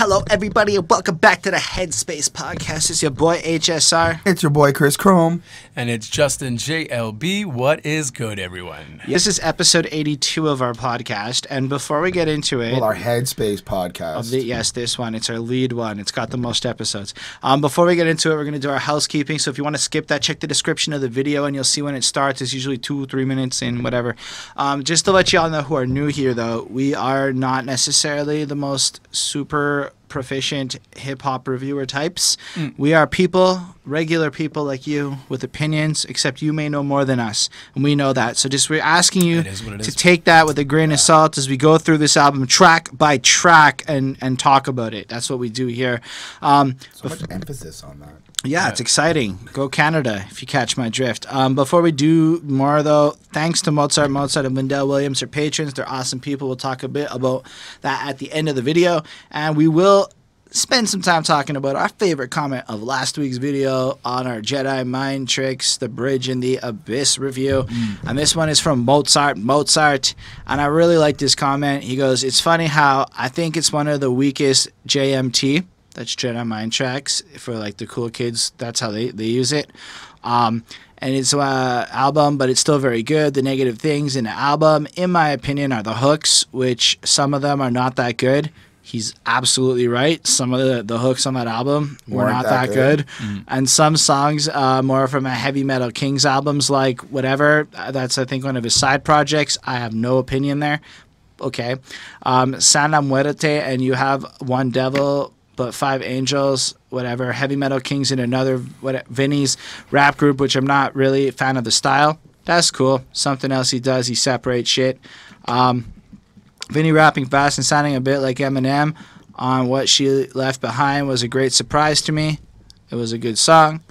Hello, everybody, and welcome back to the Headspace Podcast. It's your boy, HSR. It's your boy, Chris Chrome. And it's justinjlb. What is good, everyone? This is episode 82 of our podcast, and before we get into it... Well, our Headspace podcast. Yes, this one. It's our lead one. It's got the most episodes. Before we get into it, we're going to do our housekeeping, so if you want to skip that, check the description of the video, and you'll see when it starts. It's usually 2-3 minutes in, whatever. Just to let you all know who are new here, though, we are not necessarily the most super proficient hip-hop reviewer types. We are people, regular people like you, with opinions, except you may know more than us, and we know that. So just we're asking you to take that with a grain of salt as we go through this album track by track and talk about it. That's what we do here. So much emphasis on that. Yeah, it's exciting. Go Canada, if you catch my drift. Before we do more, though, thanks to Mozart and Wendell Williams, their patrons. They're awesome people. We'll talk a bit about that at the end of the video. And we will spend some time talking about our favorite comment of last week's video on our Jedi Mind Tricks, The Bridge in the Abyss review. And this one is from Mozart. And I really like this comment. He goes, "It's funny how I think it's one of the weakest JMT." That's Jedi Mind Tracks for like the cool kids. That's how they use it. And it's an album, but it's still very good. The negative things in the album, in my opinion, are the hooks, which some of them are not that good. He's absolutely right. Some of the hooks on that album were not that good. And some songs, more from a Heavy Metal Kings albums, like whatever. That's, I think, one of his side projects. I have no opinion there. Okay. Sandra Muerte and You Have One Devil but Five Angels, whatever. Heavy Metal Kings in another Vinny's rap group, which I'm not really a fan of the style. That's cool. Something else he does, he separates shit. Vinny rapping fast and sounding a bit like Eminem on What She Left Behind was a great surprise to me. It was a good song.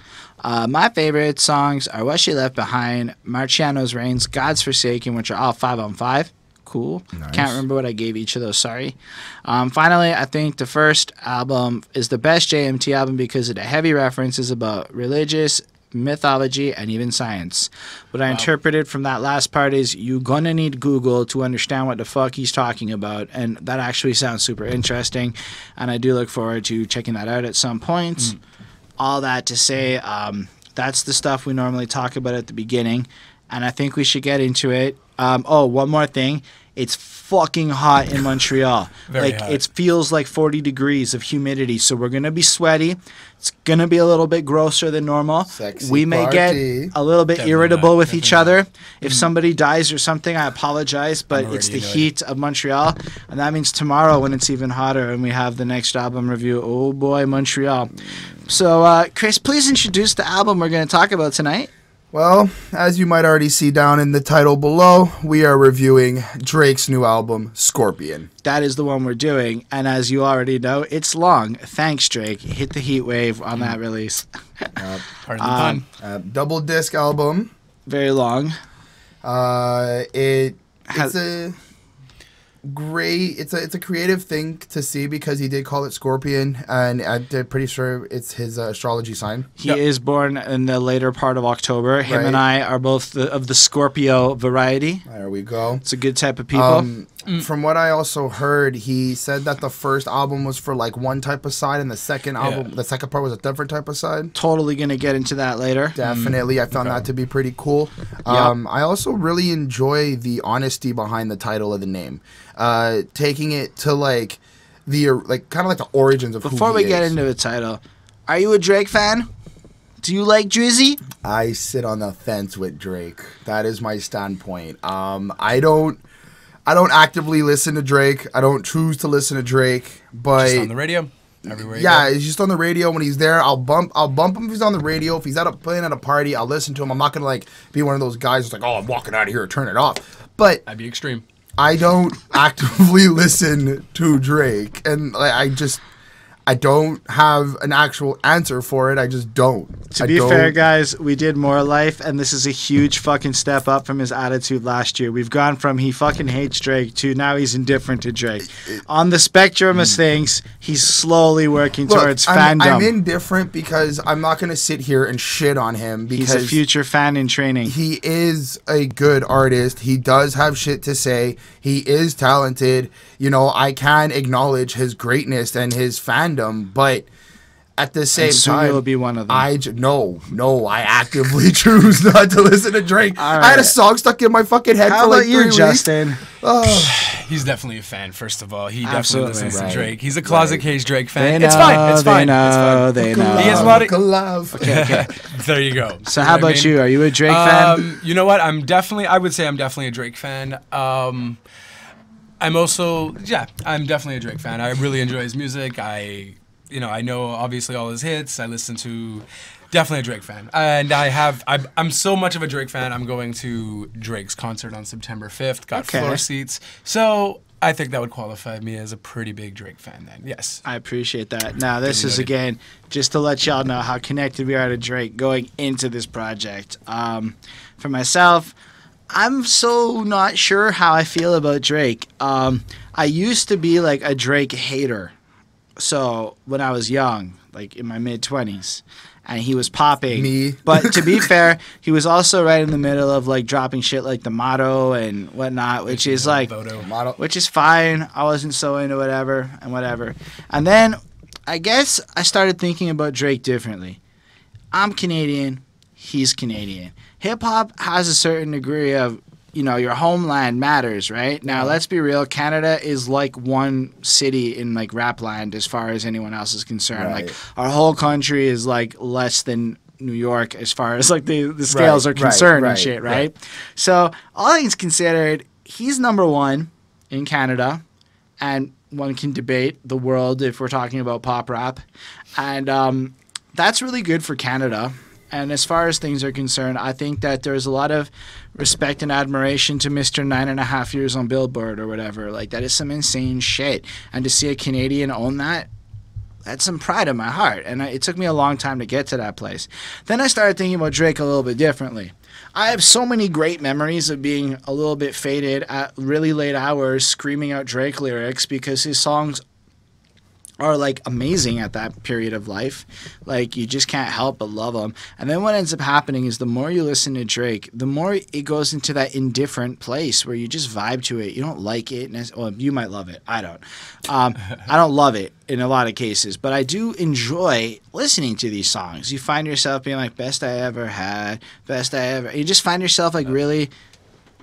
My favorite songs are What She Left Behind, Marciano's Reigns, God's Forsaken, which are all 5 on 5. Cool. Nice. Can't remember what I gave each of those, sorry. Finally, I think the first album is the best JMT album because of the heavy references about religious, mythology, and even science. What I interpreted from that last part is you gonna need Google to understand what the fuck he's talking about, and that actually sounds super interesting, and I do look forward to checking that out at some point. All that to say, that's the stuff we normally talk about at the beginning, and I think we should get into it. Oh, one more thing. It's fucking hot in Montreal. Very hot. It feels like 40 degrees of humidity, so we're going to be sweaty. It's going to be a little bit grosser than normal. We may get a little bit irritable with each other. If somebody dies or something, I apologize, but it's the heat of Montreal, and that means tomorrow when it's even hotter and we have the next album review. Oh boy, Montreal. So, Chris, please introduce the album we're going to talk about tonight. Well, as you might already see down in the title below, we are reviewing Drake's new album, Scorpion. That is the one we're doing, and as you already know, it's long. Thanks, Drake. Hit the heat wave on that release. Pardon the pun. Double disc album. Very long. It's a great. It's a creative thing to see because he did call it Scorpion, and I'm pretty sure it's his astrology sign. He is born in the later part of October. Him and I are both of the Scorpio variety. There we go. It's a good type of people. From what I also heard, he said that the first album was for like one type of side, and the second album, the second part was a different type of side. Totally gonna get into that later. Definitely, I found that to be pretty cool. I also really enjoy the honesty behind the title of the name, taking it to like the kind of like the origins of. Before we get into the title, are you a Drake fan? Do you like Drizzy? I sit on the fence with Drake. That is my standpoint. I don't actively listen to Drake. I don't choose to listen to Drake, but just on the radio, everywhere. He's just on the radio. When he's there, I'll bump him if he's on the radio. If he's playing at a party, I'll listen to him. I'm not gonna like be one of those guys who's like, oh, I'm walking out of here, turn it off. But I'd be extreme. I don't actively listen to Drake, and like, I don't have an actual answer for it. I just don't. To be fair, guys, we did More Life, and this is a huge fucking step up from his attitude last year. We've gone from he fucking hates Drake to now he's indifferent to Drake. On the spectrum of things, he's slowly working towards fandom. I'm indifferent because I'm not going to sit here and shit on him because he's a future fan in training. He is a good artist. He does have shit to say. He is talented. You know, I can acknowledge his greatness and his fandom, but at the same time, you'll be one of them. No, I actively choose not to listen to Drake. Right. I had a song stuck in my fucking head How for like about you, 3 Justin? weeks. Oh. He's definitely a fan, first of all. He Absolutely. definitely listens Right. to Drake. He's a closet case Drake fan. They It's know, fine. It's they fine. know, It's fine. they know. He has a lot of love. Okay. There you go. So how about you? Are you a Drake fan? You know what? I would say I'm definitely a Drake fan. I'm definitely a Drake fan. I really enjoy his music. I know obviously all his hits. I listen to, definitely a Drake fan. And I'm so much of a Drake fan, I'm going to Drake's concert on September 5th. Got floor seats. So I think that would qualify me as a pretty big Drake fan then, yes. I appreciate that. Now, this is, again, just to let y'all know how connected we are to Drake going into this project. For myself, I'm so not sure how I feel about Drake. I used to be like a Drake hater. So when I was young, like in my mid-20s, and he was popping. Me. But to be fair, he was also right in the middle of like dropping shit like the Motto and whatnot, which is like, which is fine. I wasn't so into whatever. And then I guess I started thinking about Drake differently. I'm Canadian. He's Canadian. Hip hop has a certain degree of, your homeland matters, right? Now, let's be real. Canada is like one city in like rap land as far as anyone else is concerned. Right. Like our whole country is like less than New York as far as like the scales are concerned and shit, right? So all things considered, he's number one in Canada, and one can debate the world if we're talking about pop rap, and that's really good for Canada. And as far as things are concerned, I think that there's a lot of respect and admiration to Mr. 9.5 Years on Billboard or whatever. Like, that is some insane shit. And to see a Canadian own that, that's some pride in my heart. And it took me a long time to get to that place. Then I started thinking about Drake a little bit differently. I have so many great memories of being a little bit faded at really late hours screaming out Drake lyrics because his songs are like amazing at that period of life. Like, you just can't help but love them. And then what ends up happening is the more you listen to Drake, the more it goes into that indifferent place where you just vibe to it. You don't like it. Well, you might love it. I don't. I don't love it in a lot of cases, but I do enjoy listening to these songs. You find yourself being like, best I ever had, best I ever. You just find yourself like really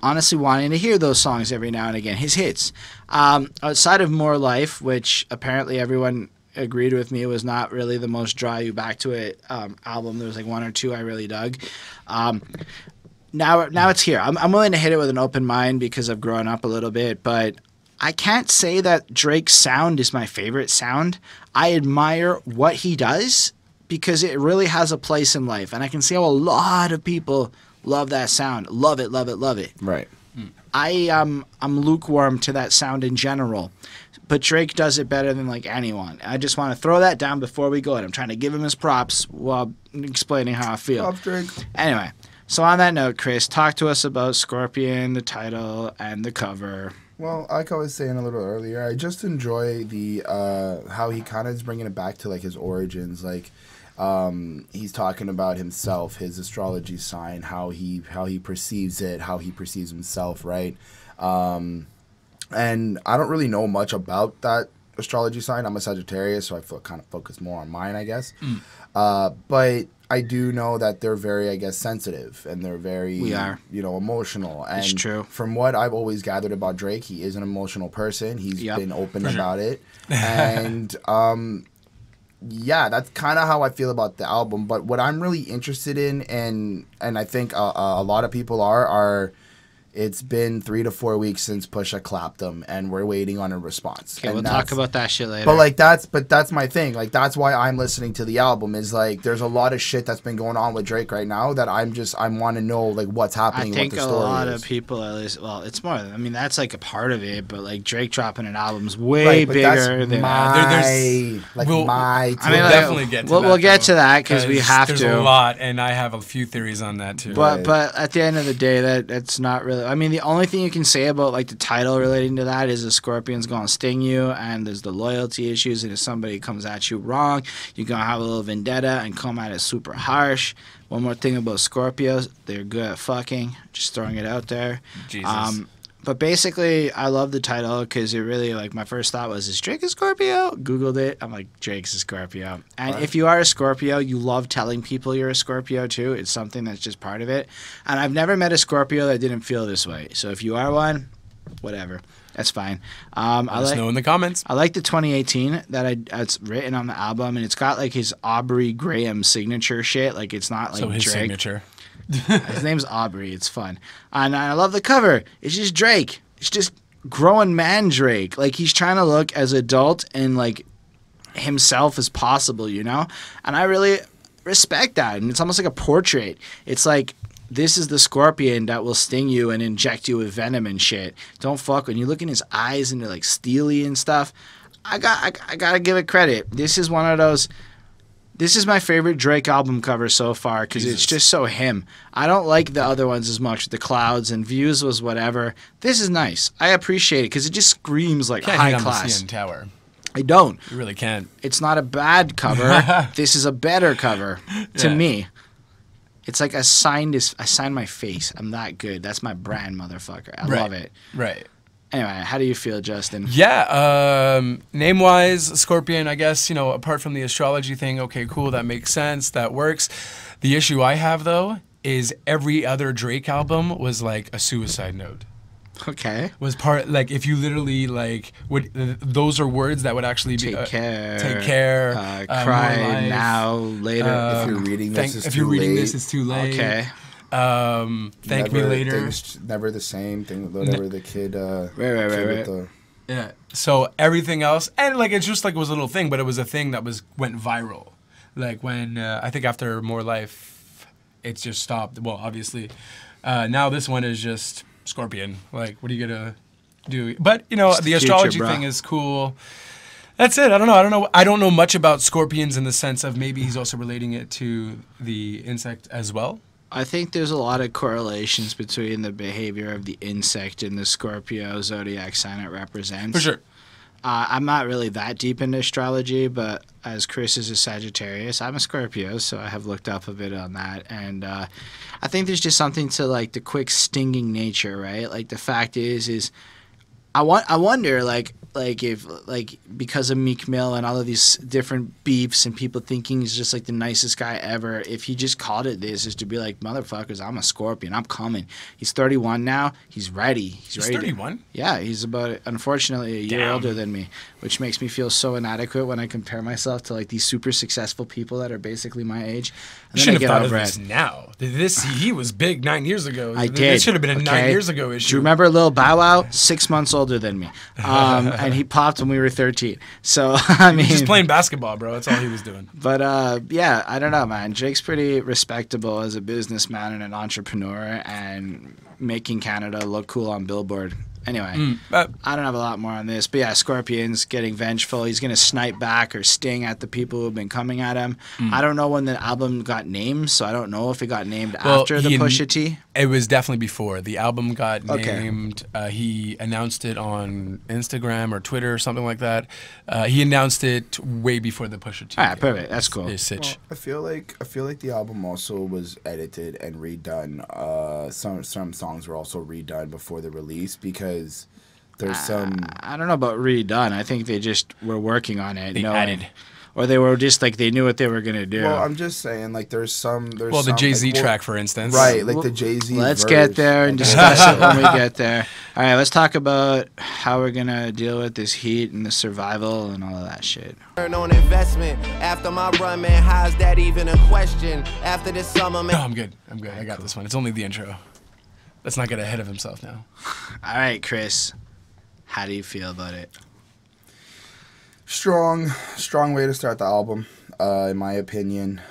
honestly wanting to hear those songs every now and again, his hits. Outside of More Life, which apparently everyone agreed with me was not really the most draw you back to it album. There was like one or two I really dug. Now it's here. I'm willing to hit it with an open mind because I've grown up a little bit, but I can't say that Drake's sound is my favorite sound. I admire what he does because it really has a place in life, and I can see how a lot of people love that sound. Love it, love it, love it. Right. I'm lukewarm to that sound in general, but Drake does it better than like anyone. I just want to throw that down before we go, and I'm trying to give him his props while explaining how I feel. Props, Drake. Anyway, so on that note, Chris, talk to us about Scorpion, the title, and the cover. Well, like I was saying a little earlier, I just enjoy the how he kind of is bringing it back to like his origins, like. He's talking about himself, his astrology sign, how he perceives it, how he perceives himself, right? And I don't really know much about that astrology sign. I'm a Sagittarius, so I kind of focus more on mine, I guess. But I do know that they're very, I guess, sensitive, and they're very, emotional. And it's true. From what I've always gathered about Drake, he is an emotional person. He's been open about it, and yeah, that's kind of how I feel about the album. But what I'm really interested in, and I think a lot of people are it's been 3 to 4 weeks since Pusha clapped him, and we're waiting on a response. Okay, and we'll talk about that shit later. But like that's my thing. Like that's why I'm listening to the album. Is like there's a lot of shit that's been going on with Drake right now that I want to know like what's happening. I think what the a story lot is. of people, at least, well, it's more. I mean, that's like a part of it, but like Drake dropping an album's way bigger than my like we'll, my. I mean, like, definitely get to that. We'll get to that because we have there's to. There's a lot, and I have a few theories on that too. But at the end of the day, that's not really. I mean, the only thing you can say about like the title relating to that is the Scorpion's gonna sting you, and there's the loyalty issues, and if somebody comes at you wrong, you're gonna have a little vendetta and come at it super harsh. One more thing about Scorpios, they're good at fucking. Just throwing it out there. Jesus. But basically, I love the title because it really, like, my first thought was, is Drake a Scorpio? Googled it. I'm like, Drake's a Scorpio. And if you are a Scorpio, you love telling people you're a Scorpio, too. It's something that's just part of it. And I've never met a Scorpio that didn't feel this way. So if you are one, whatever. That's fine. Let us know in the comments. I like the 2018 that's written on the album, and it's got, like, his Aubrey Graham signature shit. Like, it's not, like, So his Drake. signature. His name's Aubrey. It's fun. And I love the cover. It's just Drake. It's just grown man Drake. Like, he's trying to look as adult and, like, himself as possible, you know? And I really respect that. And it's almost like a portrait. It's like, this is the Scorpion that will sting you and inject you with venom and shit. Don't fuck. When you look in his eyes and they're, like, steely and stuff, I gotta give it credit. This is one of those... This is my favorite Drake album cover so far because it's just so him. I don't like the other ones as much. The Clouds and Views was whatever. This is nice. I appreciate it because it just screams like Can't high hate on the class. CN Tower. I don't. You really can't. It's not a bad cover. This is a better cover to me. It's like I signed my face. I'm that good. That's my brand, motherfucker. I love it. Right. Anyway, how do you feel, Justin? Yeah, name-wise, Scorpion, I guess, you know, apart from the astrology thing, okay, cool, that makes sense, that works. The issue I have, though, is every other Drake album was like a suicide note. Okay. Was part, like, if you literally, like, would those are words that would actually be... Take care. Cry more life, now, later. If you're reading this, if you're reading this, it's too late. Okay. Thank me later. Things never the same thing. Whatever the kid. Right. Yeah. So everything else, and like it's just like it was a little thing, but it was a thing that went viral. Like when I think after More Life, it's just stopped. Well, obviously, now this one is just Scorpion. Like, what are you gonna do? But you know, the astrology thing is cool. That's it. I don't know. I don't know much about scorpions in the sense of maybe he's also relating it to the insect as well. I think there's a lot of correlations between the behavior of the insect and the Scorpio zodiac sign it represents. For sure. I'm not really that deep into astrology, but as Chris is a Sagittarius, I'm a Scorpio, so I have looked up a bit on that. And I think there's just something to, like, the quick stinging nature, right? Like, the fact is I wonder, like if, like, because of Meek Mill and all of these different beefs and people thinking he's just like the nicest guy ever, if he just called it this, is to be like, motherfuckers, I'm a Scorpion, I'm coming. He's 31 now, he's ready. He's ready. 31? Yeah, he's about, unfortunately, a year older than me, which makes me feel so inadequate when I compare myself to, like, these super successful people that are basically my age. You shouldn't have thought of this now. He was big 9 years ago. I did. This should have been a 9 years ago issue. Do you remember Lil Bow Wow? 6 months older than me. And he popped when we were 13. So, I mean... He's just playing basketball, bro. That's all he was doing. But, yeah, I don't know, man. Drake's pretty respectable as a businessman and an entrepreneur and making Canada look cool on Billboard. Anyway, I don't have a lot more on this. But yeah, Scorpion's getting vengeful. He's going to snipe back or sting at the people who've been coming at him. I don't know when the album got named, so I don't know if it got named after the Pusha T. It was definitely before. The album got named. He announced it on Instagram or Twitter or something like that. He announced it way before the Pusha T. All right, perfect. That's cool. Well, I feel like the album also was edited and redone. Some songs were also redone before the release because there's some... I don't know about redone. I think they just were working on it. They added. Or they were just like, they knew what they were going to do. Well, I'm just saying, like, there's some... the Jay-Z track, for instance. Right, like the Jay-Z Let's verse. get there and discuss it when we get there. All right, let's talk about how we're going to deal with this heat and the survival and all of that shit. On investment after my run, man, how's that even a question? After this summer, man. No, I'm good. I got this one. It's only the intro. let's not get ahead of himself now. All right, Chris. How do you feel about it? Strong way to start the album, in my opinion.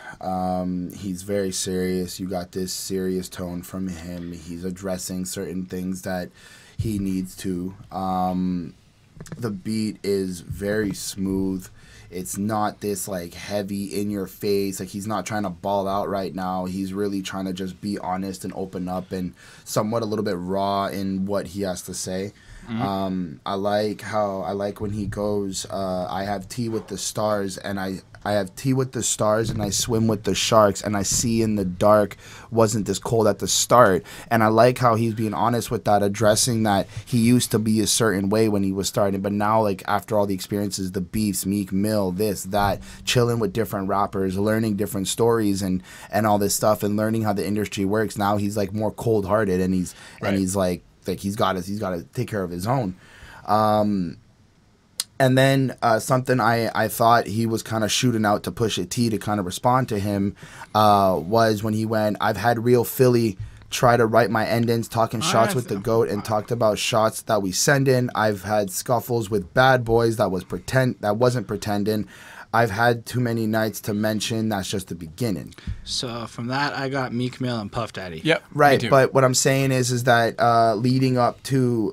He's very serious. You got this serious tone from him. He's addressing certain things that he needs to. The beat is very smooth. It's not this like heavy in your face. Like he's not trying to ball out right now. He's really trying to just be honest and open up and somewhat a little bit raw in what he has to say. I like when he goes, I have tea with the stars and I have tea with the stars and I swim with the sharks and I see in the dark wasn't this cold at the start. And I like how he's being honest with that, addressing that he used to be a certain way when he was starting, but now like after all the experiences, the beefs, Meek Mill, this, that, chilling with different rappers, learning different stories and all this stuff and learning how the industry works. Now he's like more cold hearted and he's like he's got to take care of his own. And then something I thought he was kind of shooting out to Pusha T to kind of respond to him was when he went, I've had real Philly try to write my endings, talking shots with the GOAT and talked about shots that we send in. I've had scuffles with bad boys that wasn't pretending. I've had too many nights to mention. That's just the beginning. So from that, I got Meek Mill and Puff Daddy. Yep. Right, but what I'm saying is that leading up to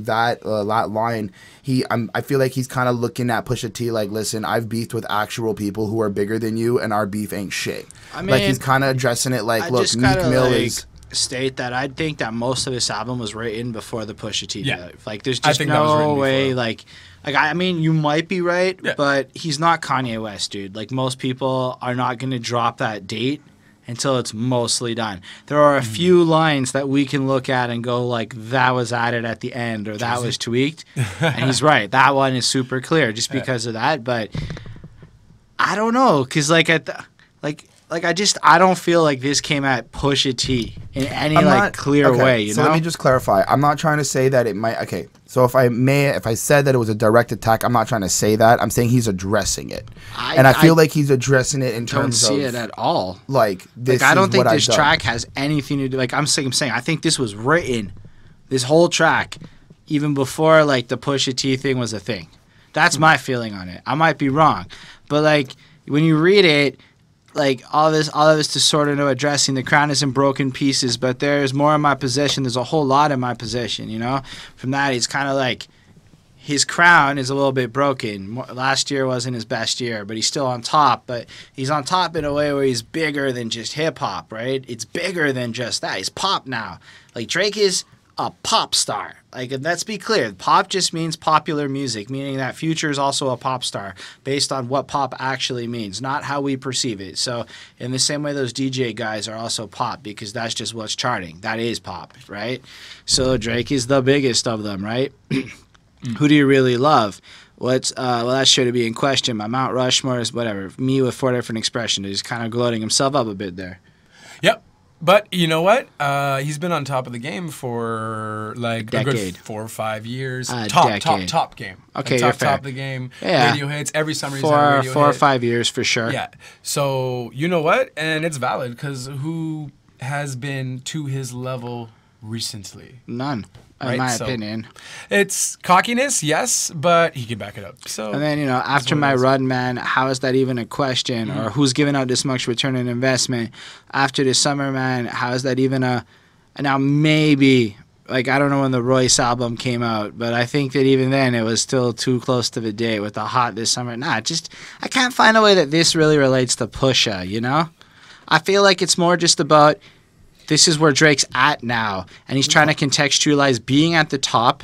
that line, I feel like he's kind of looking at Pusha T like, listen, I've beefed with actual people who are bigger than you, and our beef ain't shit. I mean, like he's kind of addressing it like, look, Meek Mill is. State that I think that most of this album was written before the Pusha T. Yeah. Like, there's just no way. Like, I mean, you might be right, but he's not Kanye West, dude. Like, most people are not going to drop that date until it's mostly done. There are a few lines that we can look at and go, like, that was added at the end or that was tweaked. And he's right. That one is super clear just because of that. But I don't know, because, like, I don't feel like this came at Pusha T in any clear way. You know. Let me just clarify. I'm not trying to say that it might. Okay, so if I said that it was a direct attack, I'm not trying to say that. I'm saying he's addressing it, and I feel like he's addressing it in terms of. Don't see it at all. Like this. I don't think this track has anything to do. Like I'm saying, I think this was written, this whole track, even before like the Pusha T thing was a thing. That's my feeling on it. I might be wrong, but like when you read it. Like all of this to sort of know addressing the crown is in broken pieces, but there's more in my possession. There's a whole lot in my possession, you know. From that, he's kind of like his crown is a little bit broken. Last year wasn't his best year, but he's still on top. But he's on top in a way where he's bigger than just hip hop, right? It's bigger than just that. He's pop now. Like Drake is a pop star. Like, let's be clear. Pop just means popular music, meaning that Future is also a pop star based on what pop actually means, not how we perceive it. So in the same way those DJ guys are also pop because that's just what's charting. That is pop, right? So Drake is the biggest of them, right? Who do you really love? Well, that's sure to be in question. My Mount Rushmore is whatever. Me with 4 different expressions. He's kind of gloating himself up a bit there. Yep. But you know what? He's been on top of the game for like a good 4 or 5 years. Top game. Okay, top fair. Top the game. Yeah. Radio hits every summer. He's on radio 4 or 5 years for sure. Yeah. So you know what? And it's valid because who has been to his level recently? None. In my opinion. It's cockiness, yes, but he can back it up. So, and then, after my run, man, how is that even a question? Or who's giving out this much return on investment? After the summer, man, how is that even a... Now, maybe, like, I don't know when the Royce album came out, but I think that even then it was still too close to the date with the hot this summer. I can't find a way that this really relates to Pusha, you know? I feel like it's more just about... This is where Drake's at now, and he's trying to contextualize being at the top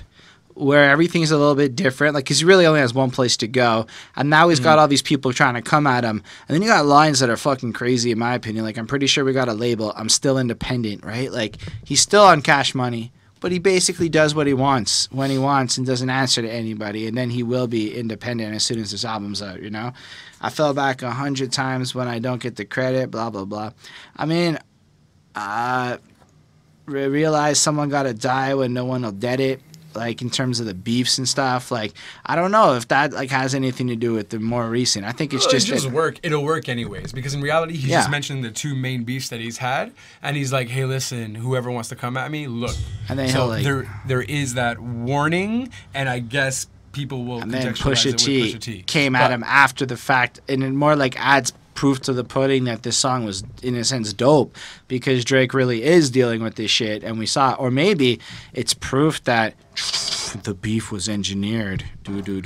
where everything's a little bit different, like, because he really only has one place to go, and now he's got all these people trying to come at him, and then you got lines that are fucking crazy, in my opinion. Like, I'm pretty sure we got a label, I'm still independent, right? Like, he's still on Cash Money, but he basically does what he wants when he wants and doesn't answer to anybody, and then he will be independent as soon as this album's out, you know? I fell back 100 times when I don't get the credit, blah, blah, blah. I mean... realize someone gotta die when no one will dead it. like in terms of the beefs and stuff. Like, I don't know if that like has anything to do with the more recent. I think it's just work. It'll work anyways, because in reality, he's Yeah. just mentioning the two main beefs that he's had, and he's like, "Hey, listen, whoever wants to come at me, look." And then so he'll, like- there is that warning, and I guess people will and then contextualize it with Pusha Pusha T. came at him after the fact, and it more like adds proof to the pudding that this song was in a sense dope, because Drake really is dealing with this shit, and we saw, or maybe it's proof that the beef was engineered.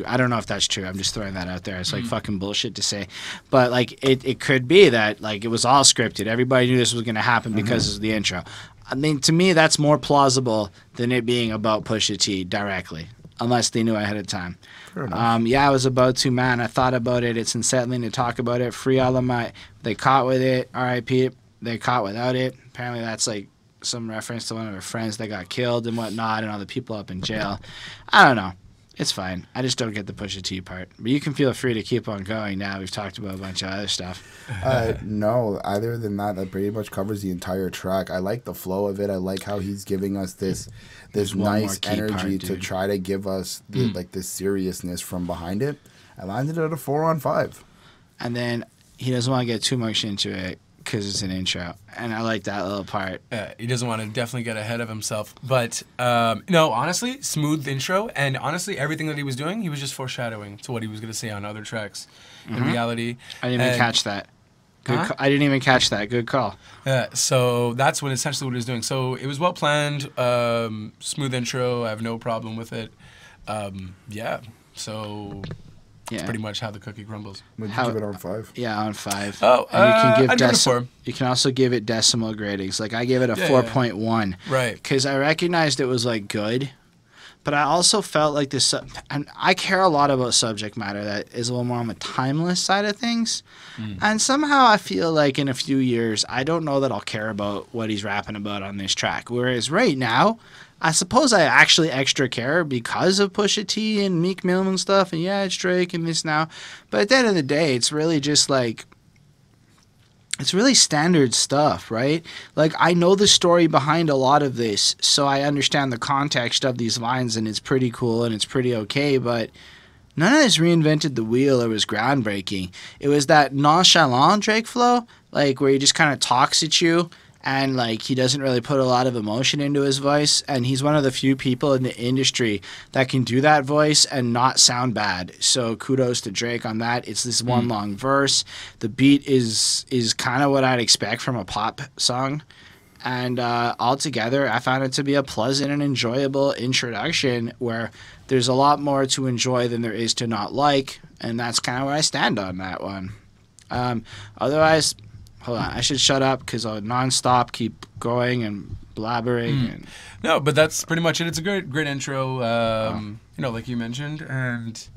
I don't know if that's true. I'm just throwing that out there. It's like fucking bullshit to say, but like it could be that like it was all scripted. Everybody knew this was going to happen because of the intro. I mean, to me, that's more plausible than it being about Pusha T directly, unless they knew ahead of time. Yeah, I was about to, man. I thought about it. It's unsettling to talk about it. Free all of my... They caught with it. R.I.P. They caught without it. Apparently that's like some reference to one of her friends that got killed and whatnot, and all the people up in jail. I don't know. It's fine. I just don't get the Pusha T part. But you can feel free to keep on going now. We've talked about a bunch of other stuff. No, other than that, that pretty much covers the entire track. I like the flow of it. I like how he's giving us this one more nice key energy part, to dude. try to give us the, like this seriousness from behind it. I landed at a 4 on 5. And then he doesn't want to get too much into it because it's an intro. And I like that little part. He doesn't want to definitely get ahead of himself. But, no, honestly, smooth intro. And honestly, everything that he was doing, he was just foreshadowing to what he was going to say on other tracks. In reality. I didn't even catch that. I didn't even catch that. Good call. So that's what essentially what he was doing. So it was well planned, smooth intro. I have no problem with it. Yeah. So Yeah. that's pretty much how the cookie crumbles. Would you How- give it on 5? Yeah, on 5. Oh, and you can I'd give give it a 4. You can also give it decimal gradings. Like I gave it a Yeah, 4.1. Right. Because I recognized it was like good, but I also felt like this. And I care a lot about subject matter that is a little more on the timeless side of things. And somehow I feel like in a few years, I don't know that I'll care about what he's rapping about on this track. Whereas right now, I suppose I actually extra care because of Pusha T and Meek Mill and stuff. And yeah, it's Drake and this now. But at the end of the day, it's really just like, it's really standard stuff, right? Like, I know the story behind a lot of this, so I understand the context of these lines, and it's pretty cool and it's pretty okay, but none of this reinvented the wheel or was groundbreaking. It was that nonchalant Drake flow, like, where he just kind of talks at you, and, like, he doesn't really put a lot of emotion into his voice, and he's one of the few people in the industry that can do that voice and not sound bad. So kudos to Drake on that. It's this one long verse. The beat is kind of what I'd expect from a pop song. And altogether, I found it to be a pleasant and enjoyable introduction where there's a lot more to enjoy than there is to not like, and that's kind of where I stand on that one. Otherwise... Hold on, I should shut up because I'll nonstop keep going and blabbering. And No, but that's pretty much it. It's a great intro, you know, like you mentioned. And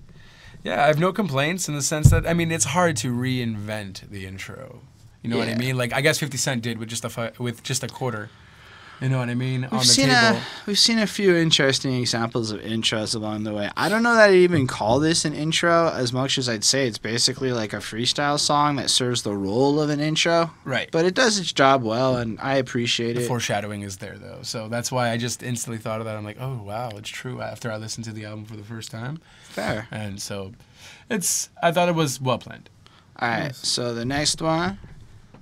yeah, I have no complaints in the sense that, I mean, it's hard to reinvent the intro. You know what I Yeah. mean? Like, I guess 50 Cent did with just a quarter. You know what I mean? On the table. We've seen a few interesting examples of intros along the way. I don't know that I'd even call this an intro as much as I'd say it's basically like a freestyle song that serves the role of an intro. Right. But it does its job well, and I appreciate The it. foreshadowing is there, though. So that's why I just instantly thought of that. I'm like, oh, wow, it's true after I listened to the album for the first time. Fair. And so I thought it was well planned. All right, so the next one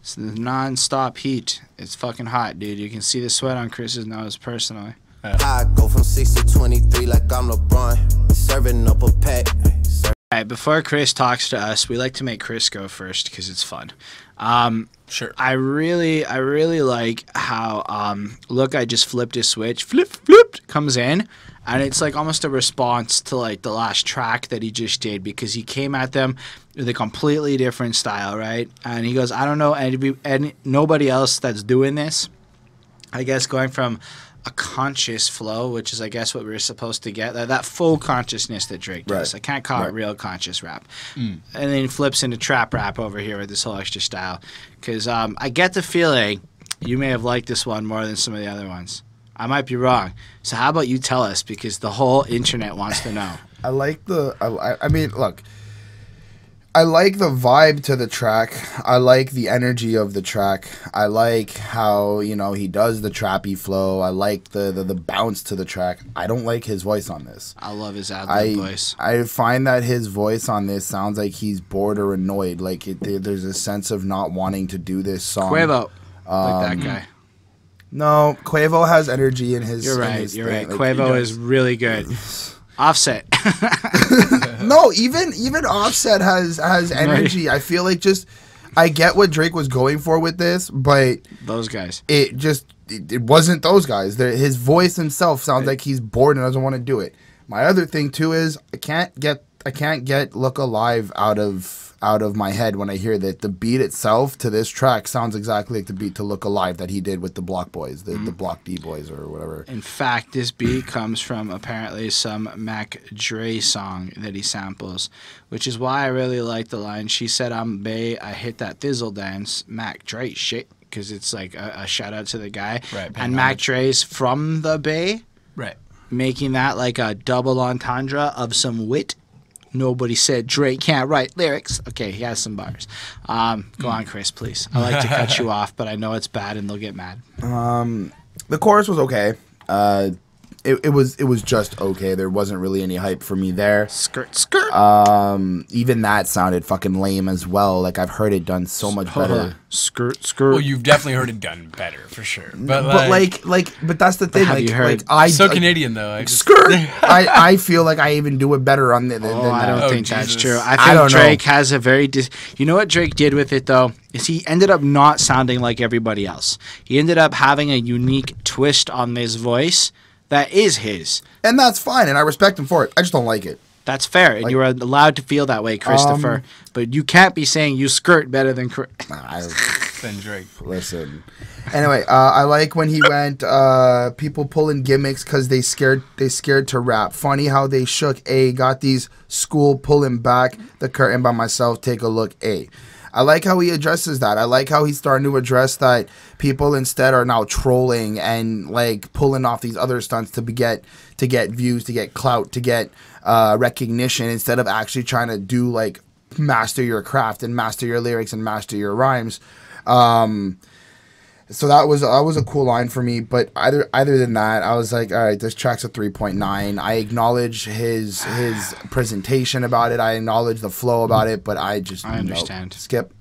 is the Nonstop Heat. It's fucking hot, dude. You can see the sweat on Chris's nose personally. I go from 6 to 23 like I'm LeBron, serving up a pack. All right, before Chris talks to us, we like to make Chris go first because it's fun. Sure. I really like how look, I just flipped a switch, flipped comes in, and it's like almost a response to like the last track that he just did because he came at them with a completely different style, right? And he goes, I don't know nobody else that's doing this. I guess going from a conscious flow, which is I guess what we're supposed to get, that full consciousness that Drake does. Right. I can't call it real conscious rap. And then he flips into trap rap over here with this whole extra style. Because I get the feeling you may have liked this one more than some of the other ones. I might be wrong. So how about you tell us, because the whole internet wants to know. I like I mean, look, I like the vibe to the track. I like the energy of the track. I like how, you know, he does the trappy flow. I like the bounce to the track. I don't like his voice on this. I love his ad-lib voice. I find that his voice on this sounds like he's bored or annoyed. Like there's a sense of not wanting to do this song. Quavo, like that guy. No, Quavo has energy in his. You're in right. his You're thing. right. Like, Quavo is really good. Offset. No, even Offset has energy. I feel like I get what Drake was going for with this, but those guys. It wasn't those guys. His voice himself sounds like he's bored and doesn't want to do it. My other thing too is I can't get Look Alive out of my head when I hear that the beat itself to this track sounds exactly like the beat to Look Alive that he did with the Block Boys, the Block D Boys or whatever. In fact, this beat comes from apparently some Mac Dre song that he samples, which is why I really like the line. She said, "I'm Bay, I hit that thizzle dance, Mac Dre shit," because it's like a shout out to the guy. Right. And Mac Dre's from the Bay, Right. making that like a double entendre of some wit. Nobody said Drake can't write lyrics. Okay, he has some bars. Go on, Chris, please. I like to cut you off, but I know it's bad and they'll get mad. The chorus was okay. It was just okay. There wasn't really any hype for me there. Skirt, skirt. Even that sounded fucking lame as well. Like I've heard it done so much better. Skirt, skirt. Well, you've definitely heard it done better for sure. But But that's the thing. have you heard? so Canadian though. Skirt. I feel like I even do it better on than I don't that. think that's Jesus. true. I I don't think know. Drake has a very... you know what Drake did with it, though? Is he ended up not sounding like everybody else. He ended up having a unique twist on his voice that is his. And that's fine, and I respect him for it. I just don't like it. That's fair, and you are allowed to feel that way, Christopher. But you can't be saying you skirt better than... Than Drake. Listen. Anyway, I like when he went people pulling gimmicks because they scared to rap. Funny how they shook. Got these school pulling back the curtain by myself. Take a look. I like how he addresses that. I like how he's starting to address that people instead are now trolling and like pulling off these other stunts to get views, to get clout, to get recognition instead of actually trying to do like master your craft and master your lyrics and master your rhymes. So that was a cool line for me. But either than that, I was like, all right, this track's a 3.9. I acknowledge his presentation about it. I acknowledge the flow about it. But I understand. Skip.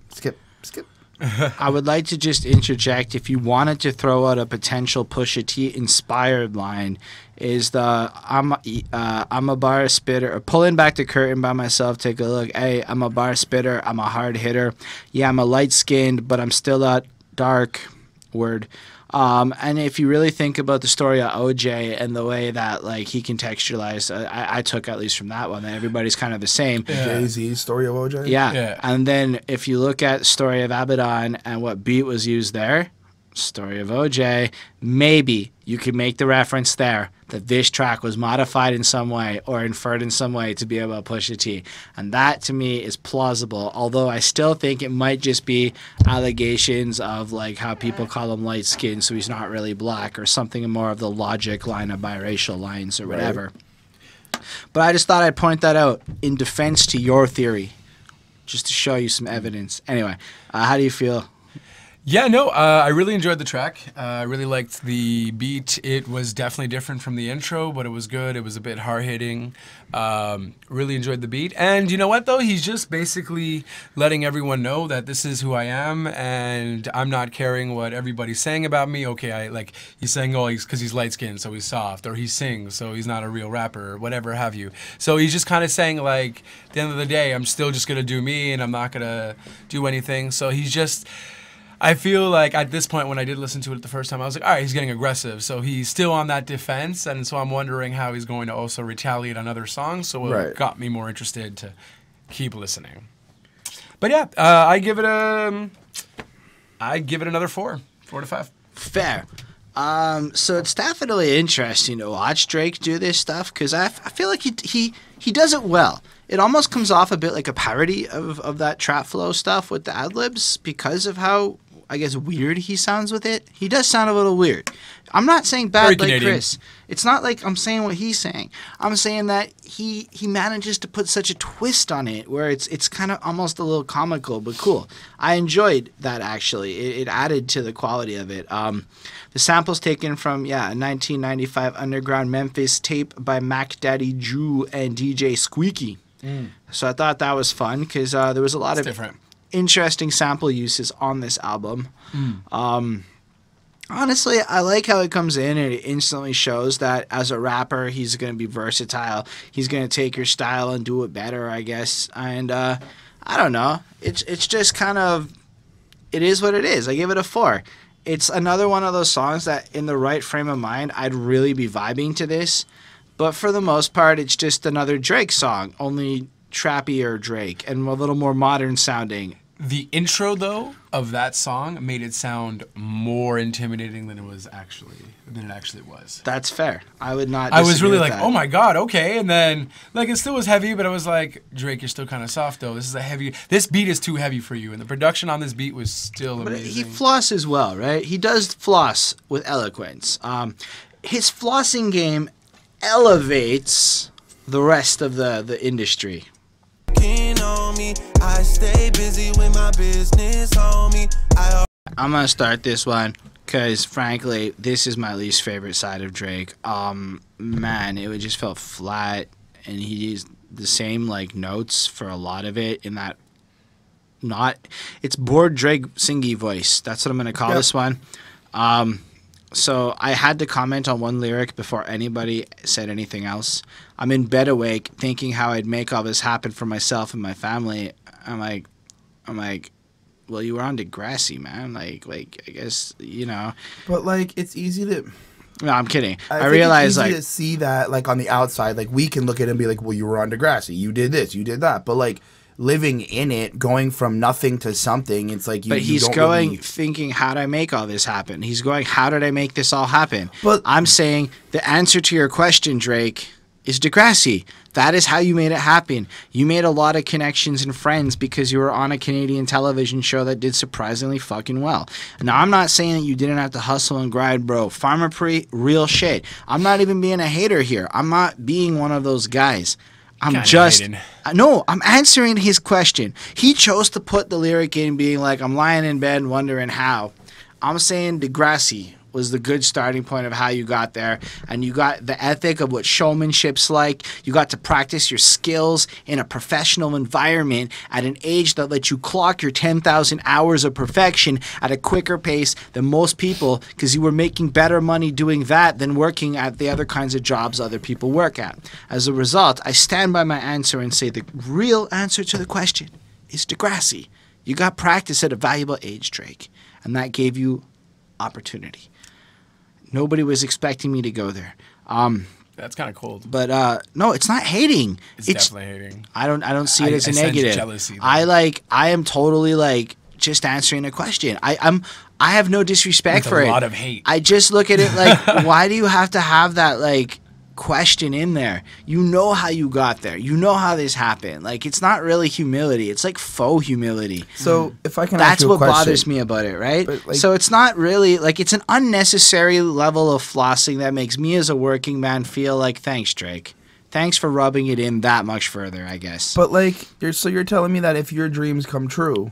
I would like to just interject, if you wanted to throw out a potential Pusha T inspired line, is the I'm a bar spitter, or pulling back the curtain by myself, take a look. Hey, I'm a bar spitter, I'm a hard hitter. Yeah, I'm a light skinned, but I'm still that dark word. And if you really think about the story of OJ and the way that like he contextualized, I took at least from that one that everybody's kind of the same. Jay-Z's story of OJ? Yeah. And then if you look at Story of Abaddon and what beat was used there, Story of OJ, maybe you could make the reference there that this track was modified in some way or inferred in some way to be able to push a T. And that to me is plausible, although I still think it might just be allegations of like how people call him light skinned, so he's not really black, or something more of the logic line of biracial lines or whatever. Right. But I just thought I'd point that out in defense to your theory, just to show you some evidence. Anyway, how do you feel? Yeah, no, I really enjoyed the track. I really liked the beat. It was definitely different from the intro, but it was good. It was a bit hard-hitting. Really enjoyed the beat. And you know what, though? He's just basically letting everyone know that this is who I am, and I'm not caring what everybody's saying about me. Okay, he's saying, oh, because he's light-skinned, so he's soft, or he sings, so he's not a real rapper, or whatever have you. So he's just kind of saying, like, at the end of the day, I'm still just going to do me, and I'm not going to do anything. So he's just... I feel like at this point, when I did listen to it the first time, I was like, all right, he's getting aggressive. So he's still on that defense, and so I'm wondering how he's going to also retaliate on other songs. So it got me more interested to keep listening. But yeah, I give it another 4 to 5. Fair. So it's definitely interesting to watch Drake do this stuff because I feel like he does it well. It almost comes off a bit like a parody of that trap flow stuff with the ad libs because of how I guess, weird he sounds with it. He does sound a little weird. I'm not saying bad Very like Canadian. Chris. It's not like I'm saying what he's saying. I'm saying that he manages to put such a twist on it where it's kind of almost a little comical, but cool. I enjoyed that, actually. It added to the quality of it. The sample's taken from, a 1995 underground Memphis tape by Mac Daddy Drew and DJ Squeaky. So I thought that was fun because there was a lot of different. interesting sample uses on this album. Honestly, I like how it comes in and it instantly shows that as a rapper, he's going to be versatile. He's going to take your style and do it better, I guess. And I don't know. It's just kind of, it is what it is. I give it a 4. It's another one of those songs that in the right frame of mind, I'd really be vibing to this. But for the most part, it's just another Drake song, only trappier Drake and a little more modern sounding. The intro, though, of that song made it sound more intimidating than it actually was. That's fair. I would not. I was disagree really with like, that. oh my god, okay, and then like it still was heavy, but I was like, Drake, you're still kind of soft though. This beat is too heavy for you, and the production on this beat was still But amazing. he flosses well, right? He does floss with eloquence. His flossing game elevates the rest of the industry. On me, I stay busy with my business, homie. I'm gonna start this one because, frankly, this is my least favorite side of Drake. Man, it just felt flat, and he used the same like notes for a lot of it. In that, it's bored Drake singy voice. That's what I'm gonna call this one. So I had to comment on one lyric before anybody said anything else. I'm in bed awake thinking how I'd make all this happen for myself and my family. I'm like, well, you were on Degrassi, man. Like I guess, you know. But like, it's easy to. No, I'm kidding. I think realize it's easy like to see that like on the outside, like we can look at it and be like, well, you were on Degrassi, you did this, you did that, but like living in it, going from nothing to something, it's like you. But he's you don't going really... thinking, how did I make all this happen? He's going, how did I make this all happen? But I'm saying the answer to your question, Drake, is Degrassi. That is how you made it happen. You made a lot of connections and friends because you were on a Canadian television show that did surprisingly fucking well. Now, I'm not saying that you didn't have to hustle and grind, bro. Farmer Pre, real shit. I'm not even being a hater here. I'm not being one of those guys. I'm Kinda just hating. no, I'm answering his question. He chose to put the lyric in being like, I'm lying in bed wondering how. I'm saying Degrassi was the good starting point of how you got there, and you got the ethic of what showmanship's like. You got to practice your skills in a professional environment at an age that lets you clock your 10,000 hours of perfection at a quicker pace than most people, because you were making better money doing that than working at the other kinds of jobs other people work at. As a result, I stand by my answer and say the real answer to the question is Degrassi. You got practice at a valuable age, Drake, and that gave you opportunity. Nobody was expecting me to go there. That's kind of cold. But no, it's not hating. It's definitely hating. I don't see it as a sense negative. jealousy, though. I am totally like just answering a question. I have no disrespect With for a it. lot of hate. I just look at it like, why do you have to have that like question in there? You know how you got there. You know how this happened. Like, it's not really humility. It's like faux humility. So if I can ask That's you a what question, bothers me about it, right? But, like- So it's not really like, it's an unnecessary level of flossing that makes me as a working man feel like, thanks, Drake. Thanks for rubbing it in that much further, I guess. But like, you're telling me that if your dreams come true,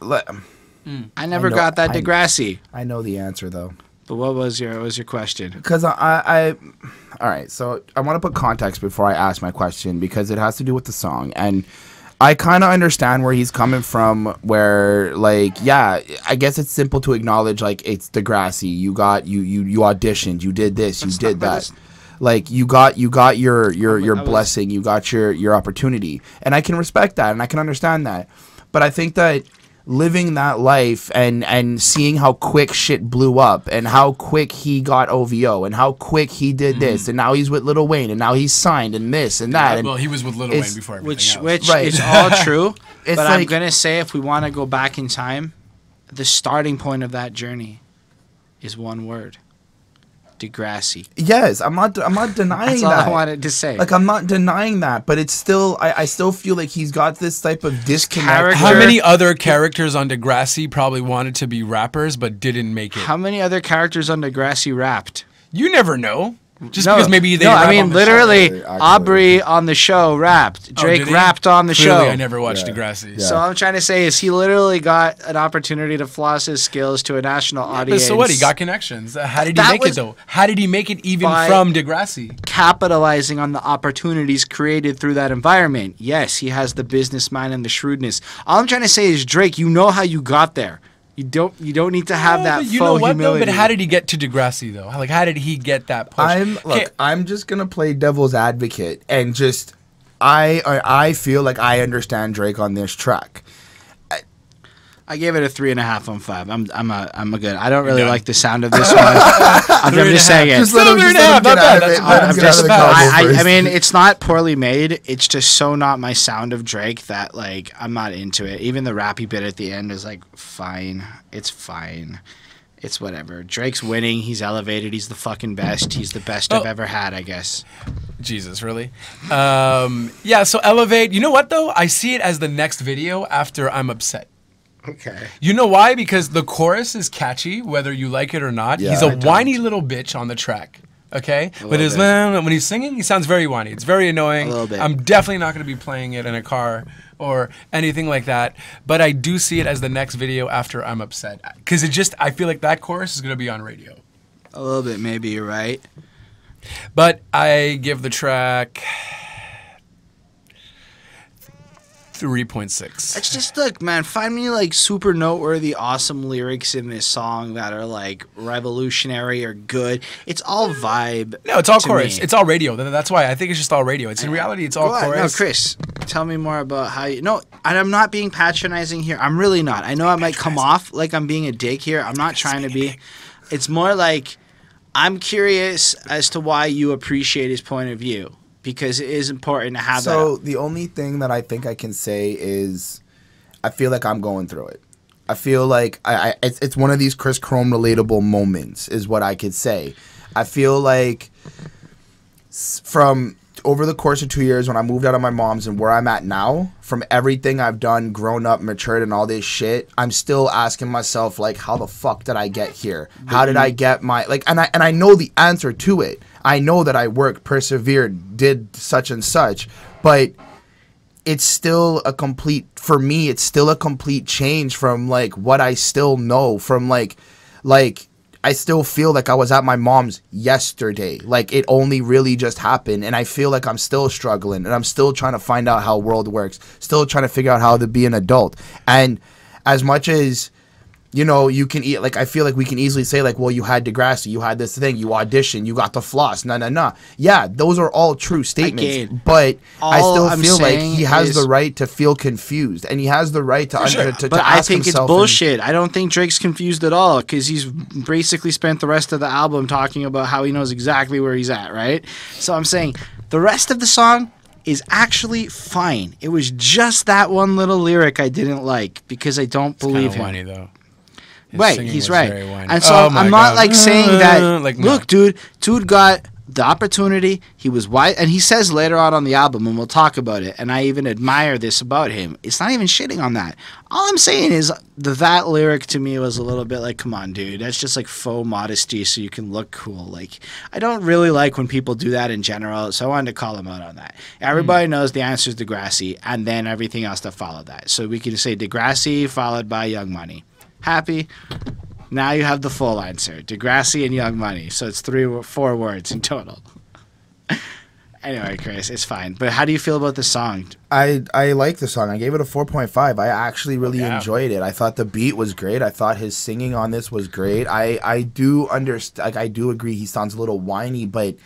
I never know- got that I- Degrassi. I know the answer though. But what was your question? Because I all right, so I want to put context before I ask my question because it has to do with the song. And I kind of understand where he's coming from, where, like, yeah, I guess it's simple to acknowledge, like, it's Degrassi. You auditioned, you did this, you did that. Like, you got your blessing, you got your opportunity. And I can respect that, and I can understand that. But I think that living that life and seeing how quick shit blew up and how quick he got OVO and how quick he did this and now he's with Lil Wayne and now he's signed and this and that. And Well, he was with Lil Wayne before everything else. Which Right. is all true. It's But I'm like- going to say, if we want to go back in time, the starting point of that journey is one word: Degrassi. Yes, I'm not denying That's all that. I wanted to say. Like, I'm not denying that, but it's still, I still feel like he's got this type of disconnect. character- How many other characters on Degrassi probably wanted to be rappers but didn't make it? How many other characters on Degrassi rapped? You never know. Just No, because maybe they no, rap I mean on the literally, show. Actually. Aubrey on the show rapped. Oh, Drake did he? rapped on the Clearly, show. I never watched Yeah. Degrassi. Yeah. So all I'm trying to say is he literally got an opportunity to floss his skills to a national But audience. so what? He got connections. How did he That make it was though? How did he make it even by- from Degrassi? capitalizing on the opportunities created through that environment. Yes, he has the business mind and the shrewdness. All I'm trying to say is, Drake, you know how you got there. You don't need to have that But you faux know what humility. though? But how did he get to Degrassi though? Like how did he get that push? I'm just gonna play devil's advocate and just I feel like I understand Drake on this track. I gave it a 3.5 on 5. I'm a good. I don't really done. like the sound of this one. I'm just saying it. Just let him Still get out not bad. of it. That's Let him not get out of the bad. combo I first. mean, it's not poorly made. It's just so not my sound of Drake that like I'm not into it. Even the rappy bit at the end is like fine. It's fine. It's whatever. Drake's winning. He's elevated. He's the fucking best. He's the best I've ever had, I guess. Jesus, really? Yeah. So Elevate. You know what though? I see it as the next video after I'm Upset. Okay. You know why? Because the chorus is catchy, whether you like it or not. Yeah, He's I a don't. whiny little bitch on the track. Okay, but little bit. when he's singing, he sounds very whiny. It's very annoying. A little bit. I'm definitely not going to be playing it in a car or anything like that. But I do see it as the next video after I'm Upset, because I feel like that chorus is going to be on radio. A little bit, maybe. You're right. But I give the track 3.6. It's just look, man. Find me like super noteworthy, awesome lyrics in this song that are like revolutionary or good. It's all vibe. No, it's all to chorus. me. It's all radio. That's why I think it's just all radio. It's in reality, it's all Go ahead. chorus. No, Chris, tell me more about how you. No, and I'm not being patronizing here. I'm really not. I know I might come off like I'm being a dick here. I'm not trying to be. It's more like I'm curious as to why you appreciate his point of view, because it is important to have So that. the only thing that I think I can say is I feel like I'm going through it. I feel like it's one of these Chris Chrome relatable moments is what I could say. I feel like from over the course of 2 years when I moved out of my mom's and where I'm at now, from everything I've done, grown up, matured, and all this shit, I'm still asking myself, like, how the fuck did I get here? How did I get my, like, and I know the answer to it. I know that I worked, persevered, did such and such, but it's still a complete, for me, it's still a complete change from, like, what I still know, from, like, I still feel like I was at my mom's yesterday. Like, it only really just happened, and I feel like I'm still struggling, and I'm still trying to find out how world works, still trying to figure out how to be an adult. And as much as, you know, you can eat, like, I feel like we can easily say, like, well, you had Degrassi, you had this thing, you auditioned, you got the floss, nah. Yeah, those are all true statements, Again, but I all still I'm feel like saying he has is- the right to feel confused, and he has the right to to But I ask think it's himself and- bullshit. I don't think Drake's confused at all, because he's basically spent the rest of the album talking about how he knows exactly where he's at, right? So I'm saying the rest of the song is actually fine. It was just that one little lyric I didn't like, because I don't believe him. Whiny though. His Right, singing he's was right. very whiny. And so Oh my I'm not God. like saying that. Like, no. Look, dude got the opportunity. He was wise, and he says later on the album, and we'll talk about it. And I even admire this about him. It's not even shitting on that. All I'm saying is that lyric to me was a little bit like, come on, dude, that's just like faux modesty so you can look cool. Like, I don't really like when people do that in general, so I wanted to call him out on that. Everybody knows the answer is Degrassi, and then everything else that followed that. So we could say Degrassi followed by Young Money. Happy? Now you have the full answer. Degrassi and Young Money. So it's 3 or 4 words in total. Anyway, Chris, it's fine. But how do you feel about the song? I like the song. I gave it a 4.5. I actually really Yeah. enjoyed it. I thought the beat was great. I thought his singing on this was great. I do understand. Like, I do agree he sounds a little whiny, but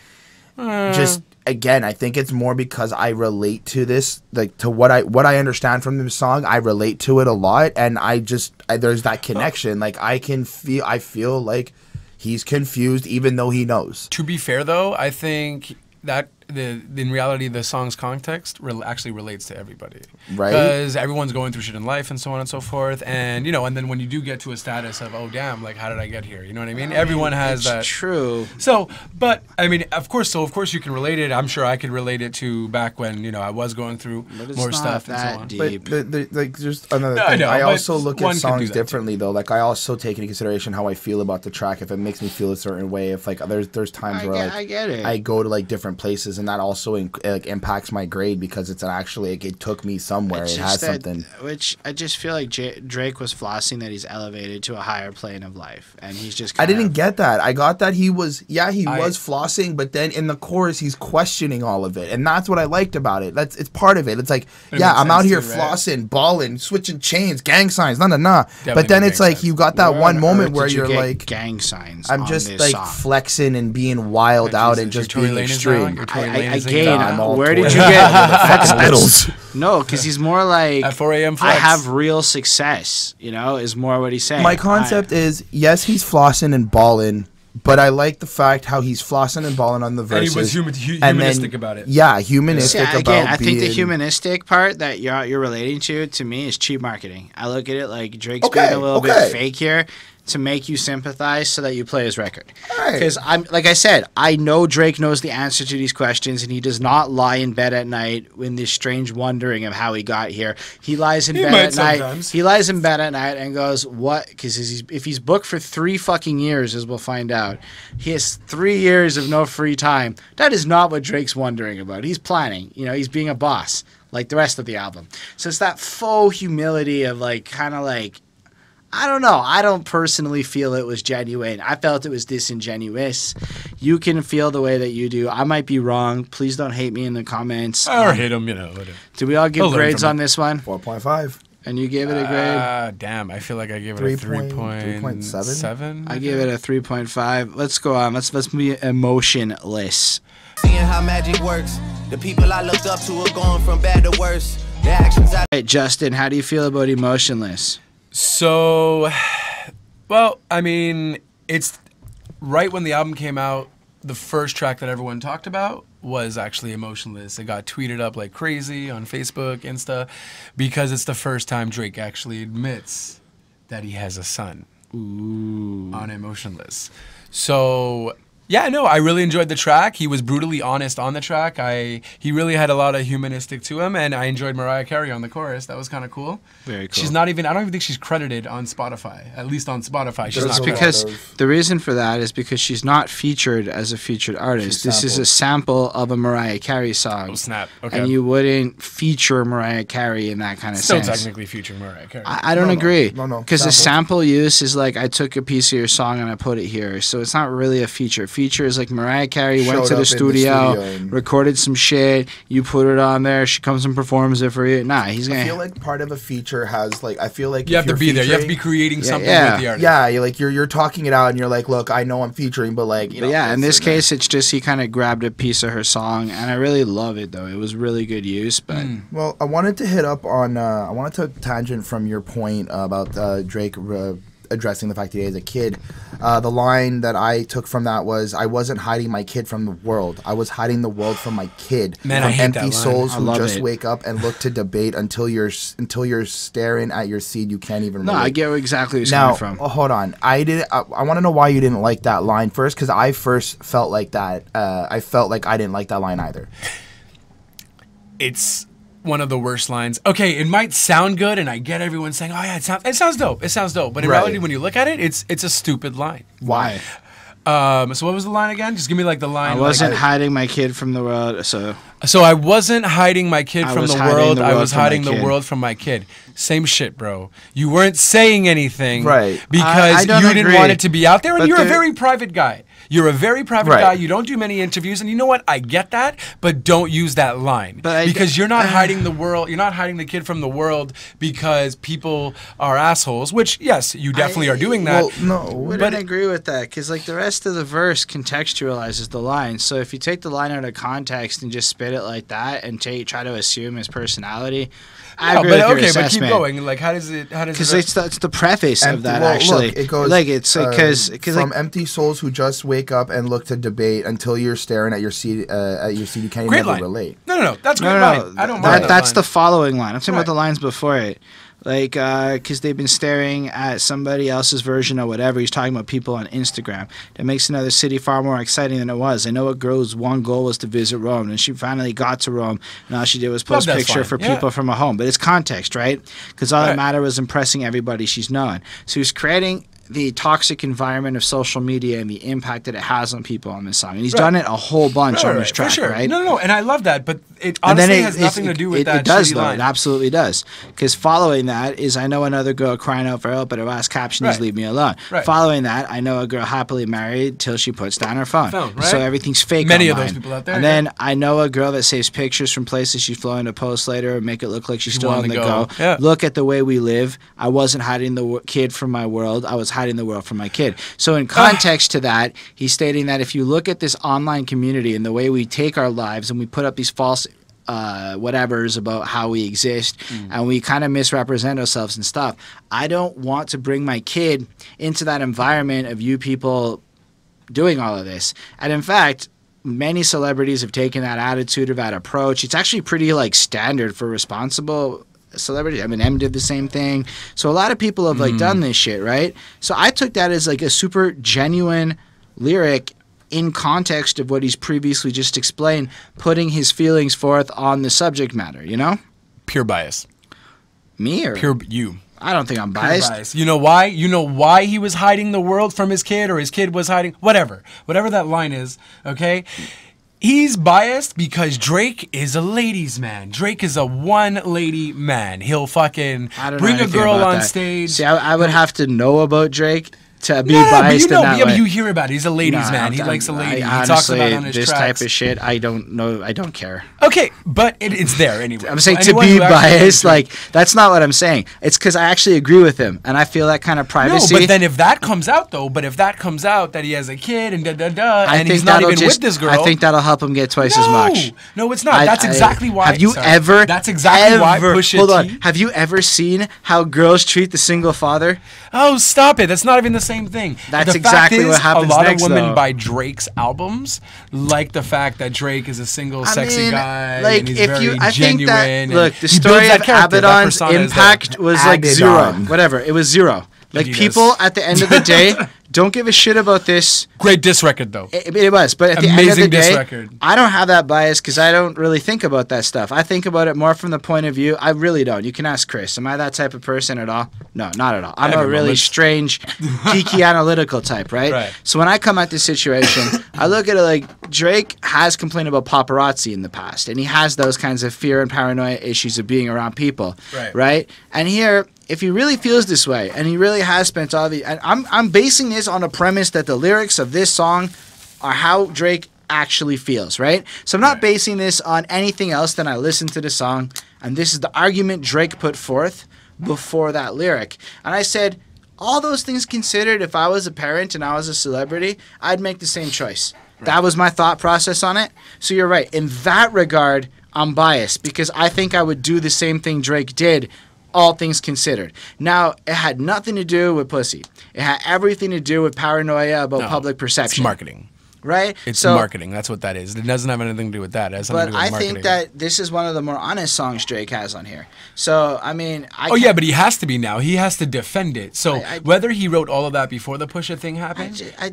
just again, I think it's more because I relate to this, like to what I understand from the song. I relate to it a lot, and there's that connection. Like, I feel like he's confused even though he knows. To be fair, though, I think that in reality, the song's context actually relates to everybody. Right. Because everyone's going through shit in life and so on and so forth. And, you know, and then when you do get to a status of, oh, damn, like, how did I get here? You know what I mean? Everyone has that. It's true. So, but, I mean, of course you can relate it. I'm sure I could relate it to back when, you know, I was going through more stuff and so on. Deep. But like, just another thing. I know, I but also look at one can do songs that differently, though. Like, I also take into consideration how I feel about the track. If it makes me feel a certain way, if like there's times where like I get it. I go to like different places, and that also like impacts my grade because it's actually like it took me somewhere. It's It just has that- something. Which I just feel like Drake was flossing that he's elevated to a higher plane of life, and he's just. I Kind didn't of, get that. I got that he was was flossing, but then in the chorus he's questioning all of it, and that's what I liked about it. It's part of it. It's like, yeah, I'm out here sense too, right? flossing, balling, switching chains, gang signs, nah. Definitely But then no it's gang like signs. you got that Where one on moment earth where did you you're get like, gang signs. I'm on just this like song? flexing and being wild out and just Tory being Lane is extreme. now? Your Tory I- Lane is again, now? I'm all where did Tory. you get Fucking Littles. No, because he's more like At 4 a.m. I flex. have real success. You know, is more what he's saying. My concept is, yes, he's flossing and balling, but I like the fact how he's flossing and balling on the And verses. he was and humanistic then- about it. Yeah, humanistic Yeah, about again, I think the being- humanistic part that you're relating to me is cheap marketing. I look at it like Drake's Okay, being a little okay. bit fake here to make you sympathize so that you play his record. Right. Because I'm like I said, I know Drake knows the answer to these questions, and he does not lie in bed at night in this strange wondering of how he got here. He lies in He bed might at night. sometimes. He lies in bed at night and goes, "What?" Because if he's booked for 3 fucking years, as we'll find out, he has 3 years of no free time. That is not what Drake's wondering about. He's planning. You know, he's being a boss like the rest of the album. So it's that faux humility of like kind of like. I don't know. I don't personally feel it was genuine. I felt it was disingenuous. You can feel the way that you do. I might be wrong. Please don't hate me in the comments. Or hit him, you know. Whatever. Do we all give He'll learn grades from on this one? 4.5. And you gave it a grade? Damn, I feel like I gave it 3.7. a I give it a 3.5. Let's go on. Let's be emotionless. Seeing how magic works. The people I looked up to are going from bad to worse. The actions I All right, Justin, how do you feel about Emotionless? So, well, I mean, it's right when the album came out, the first track that everyone talked about was actually Emotionless. It got tweeted up like crazy on Facebook, Insta, because it's the first time Drake actually admits that he has a son. On Emotionless. So, yeah, no, I really enjoyed the track. He was brutally honest on the track. He really had a lot of humanistic to him, and I enjoyed Mariah Carey on the chorus. That was kind of cool. Very cool. She's not even, I don't even think she's credited on Spotify. At least on Spotify, she's There's not a credited. lot Because of- the reason for that is because she's not featured as a featured artist. This is a sample of a Mariah Carey song. Oh, snap. Okay. And you wouldn't feature Mariah Carey in that kind of Still sense. technically featuring Mariah Carey. I don't No, agree. no. Because the Sample. sample use is like I took a piece of your song and I put it here. So it's not really a feature. Feature is like Mariah Carey went Showed to up the in the studio, studio and- recorded some shit. You put it on there. She comes and performs it for you. Nah, he's I gonna. feel like part of a feature has like I feel like you have if to you're be there. You have to be featuring- creating something yeah. with the artist. Yeah, you're talking it out and you're like, look, I know I'm featuring, but like, you But know, yeah, in this this and that. case, it's just he kind of grabbed a piece of her song, and I really love it though. It was really good use, but Well, I wanted to hit up on I wanted to tangent from your point about Drake addressing the fact that he is a kid. The line that I took from that was, I wasn't hiding my kid from the world. I was hiding the world from my kid. Man, from I hate that empty line. souls I who love just it. wake up and look to debate until you're staring at your seed you can't even no, relate. I get where exactly where he's Now, coming from. hold on. I want to know why you didn't like that line first, because I first felt like that. I felt like I didn't like that line either. It's one of the worst lines. Okay, it might sound good, and I get everyone saying, "Oh yeah, it sounds dope. It sounds dope." But in Right. reality, when you look at it, it's a stupid line. Why? So what was the line again? Just give me like the line. I like, wasn't hiding my kid from the world, so So I wasn't hiding my kid I from was the hiding world. the I world was from my hiding the kid. world from my kid. Same shit, bro. You weren't saying anything, Right. Because I don't you didn't agree. want it to be out there, and But you're a there- very private guy. You're a very private Right. guy. You don't do many interviews, and you know what? I get that, but don't use that line because you're not hiding the world. You're not hiding the kid from the world because people are assholes. Which, yes, you definitely are doing that. Well, no. wouldn't agree with that because like the rest of the verse contextualizes the line. So if you take the line out of context and just spit it like that and try to assume his personality, I agree with your but keep assessment. going. Like, how does it? Because it's the preface of that Well, actually. look, it goes like it's because from empty souls who just wake wake up and look to debate until you're staring at your seat. You can't Great even line. relate. No, that's great No, line. I don't mind that's line. the following line. I'm talking about Right. the lines before it. Like, because they've been staring at somebody else's version of whatever. He's talking about people on Instagram. That makes another city far more exciting than it was. I know a girl's one goal was to visit Rome, and she finally got to Rome, and all she did was post Love that picture line. for Yeah. people from a home. But it's context, right? Because all that Right. mattered was impressing everybody she's known. So he's creating the toxic environment of social media and the impact that it has on people on this song. And he's done it a whole bunch on this track, for sure. right? No, and I love that, but it And honestly then has nothing to do with that It does, shitty though. line. It absolutely does. Because following that is, I know another girl crying out for help, but her last caption is Right. "Leave me alone." Right. Following that, I know a girl happily married till she puts down her phone. Right? So everything's fake. Many of online. those people out there, And yeah. then I know a girl that saves pictures from places she's flown to post later and make it look like she's still on wanted the to go. go. Yeah. Look at the way we live. I wasn't hiding the kid from my world. I was hiding the world from my kid. So in context to that, he's stating that if you look at this online community and the way we take our lives and we put up these false whatevers about how we exist and we kind of misrepresent ourselves and stuff, I don't want to bring my kid into that environment of you people doing all of this. And in fact, many celebrities have taken that attitude or that approach. It's actually pretty like standard for responsible celebrities. I mean, M did the same thing. So a lot of people have like done this shit, right? So I took that as like a super genuine lyric in context of what he's previously just explained, putting his feelings forth on the subject matter, you know? Pure bias. Me or Pure you. I don't think I'm Pure biased. bias. You know why? You know why he was hiding the world from his kid, or his kid was hiding whatever that line is, okay? He's biased because Drake is a ladies' man. Drake is a one-lady man. He'll fucking I don't bring know a anything girl about on that. stage. See, I would have to know about Drake to be but biased you know, in that yeah, way. but you hear about it. He's a ladies' No, man. He I'm- likes a lady. I He talks about it on honestly, his this tracks. type of shit, I don't know. I don't care. Okay, but it's there anyway. I'm saying So to anyone be who actually biased, knows Drake- like that's not what I'm saying. It's because I actually agree with him, and I feel that kind of privacy. No, but then if that comes out that he has a kid and and he's not even with this girl, I think that'll help him get twice as much. No, it's not. That's exactly why. Have you sorry. ever? That's exactly why Pusha Hold on. T. Have you ever seen how girls treat the single father? Oh, stop it! That's not even the same thing. That's the exactly fact is, what happens A lot next, of women though. buy Drake's albums like the fact that Drake is a single, sexy guy. like and he's if very you, I think genuine. that and look, the he story builds that of character, that Abaddon's persona is impact there. was like Added zero. on. Whatever, it was zero. Like Adidas. people at the end of the day don't give a shit about this. Great diss record though. It was, but at the end of the Amazing diss day, record. I don't have that bias because I don't really think about that stuff. I think about it more from the point of view. I really don't. You can ask Chris. Am I that type of person at all? No, not at all. I'm Every a really moment. strange, geeky, analytical type, right? Right. So when I come at this situation, I look at it like Drake has complained about paparazzi in the past, and he has those kinds of fear and paranoia issues of being around people, right? And here, if he really feels this way, and he really has spent all the, and I'm basing this on a premise that the lyrics of this song are how Drake actually feels, right? So I'm not basing this on anything else than I listened to the song, and this is the argument Drake put forth before that lyric. And I said, all those things considered, if I was a parent and I was a celebrity, I'd make the same choice. That was my thought process on it. So you're right. In that regard, I'm biased because I think I would do the same thing Drake did, all things considered. Now, it had nothing to do with pussy. It had everything to do with paranoia about public perception. It's marketing. Right? It's marketing. That's what that is. It doesn't have anything to do with that. It has something to But do with I marketing. think that this is one of the more honest songs Drake has on here. So, I mean, Oh yeah, but he has to be now. He has to defend it. So whether he wrote all of that before the Pusha thing happened, I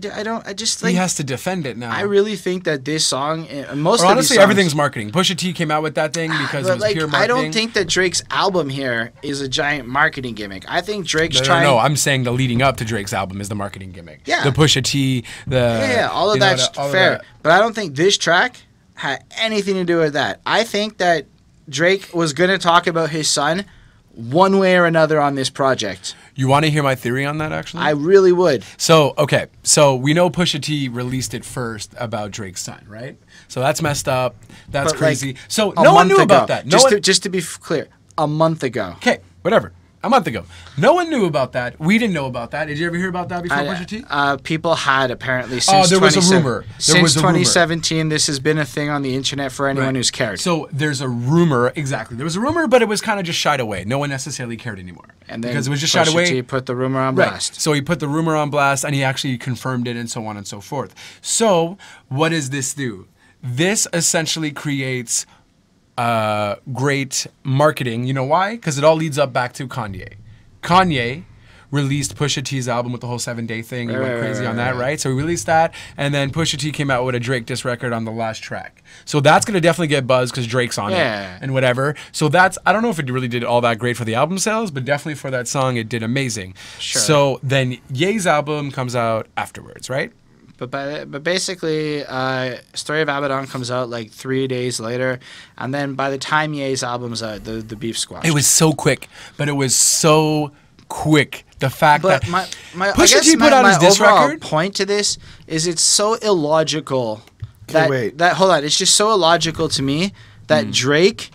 just he like, has to defend it now. I really think that this song, most or of honestly, these songs, everything's marketing. Pusha T came out with that thing because it but was like, pure marketing. I don't think that Drake's album here is a giant marketing gimmick. I think Drake's No, trying. no, I'm saying the leading up to Drake's album is the marketing gimmick. Yeah. The Pusha T, Yeah, all of that's fair. But I don't think this track had anything to do with that. I think that Drake was going to talk about his son one way or another on this project. You want to hear my theory on that, actually? I really would. So, okay. So, we know Pusha T released it first about Drake's son, right? So, that's messed up. That's But, crazy. like, so, a no one month knew ago, about that. No one... just to be clear, a month ago. Okay, whatever. A month ago. No one knew about that. We didn't know about that. Did you ever hear about that before, Pusha T? People had apparently since there was a rumor. Since 2017, this has been a thing on the internet for anyone who's cared. So there's a rumor, exactly. There was a rumor, but it was kind of just shied away. No one necessarily cared anymore. And then because it was just shied away. Pusha T put the rumor on blast. Right. So he put the rumor on blast, and he actually confirmed it, and so on and so forth. So what does this do? This essentially creates great marketing. You know why? Because it all leads up back to Kanye. Kanye released Pusha T's album with the whole 7-day thing. He went crazy on that, right? So he released that, and then Pusha T came out with a Drake diss record on the last track. So that's going to definitely get buzz because Drake's on it and whatever. So that's, I don't know if it really did all that great for the album sales, but definitely for that song, it did amazing. Sure. So then Ye's album comes out afterwards, right? But basically, Story of Abaddon comes out like 3 days later, and then by the time Ye's album's out, the beef squashed. It was so quick, but it was so quick. The fact that Pusha T put out his diss record. Point to this is it's so illogical. Hold on, it's just so illogical to me that Drake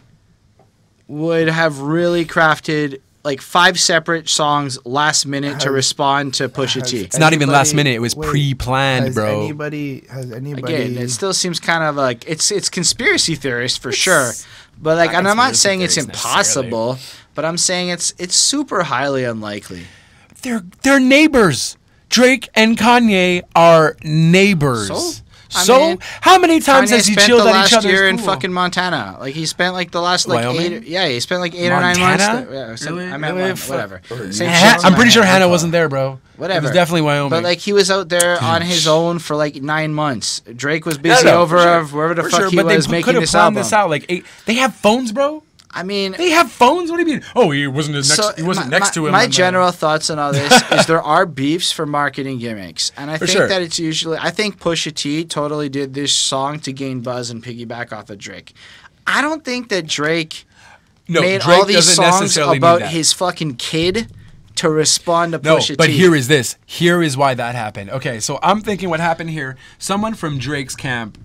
would have really crafted like 5 separate songs last minute to respond to Pusha T. It's not even last minute. It was pre-planned, bro. Has anybody? Again, it still seems kind of like it's conspiracy theorist for sure. But like, and I'm not saying it's impossible, but I'm saying it's super highly unlikely. They're neighbors. Drake and Kanye are neighbors. So I mean, how many times has he chilled at each other's pool? Year in pool? fucking Montana. Like he spent like the last like Wyoming? 8. Yeah, he spent like 8 Montana? or 9 months. Really? I meant whatever. I'm pretty sure Hannah wasn't there, bro. Whatever. It was definitely Wyoming. But like he was out there on his own for like 9 months. Drake was busy wherever the fuck he was making this album. This out like 8. They have phones, bro. I mean, they have phones. What do you mean? Oh, he wasn't next to him. My general thoughts on all this is there are beefs for marketing gimmicks, and I think that it's usually. I think Pusha T totally did this song to gain buzz and piggyback off of Drake. I don't think that Drake made all these songs about his fucking kid to respond to Pusha T. But here is this. Here is why that happened. Okay, so I'm thinking what happened here. Someone from Drake's camp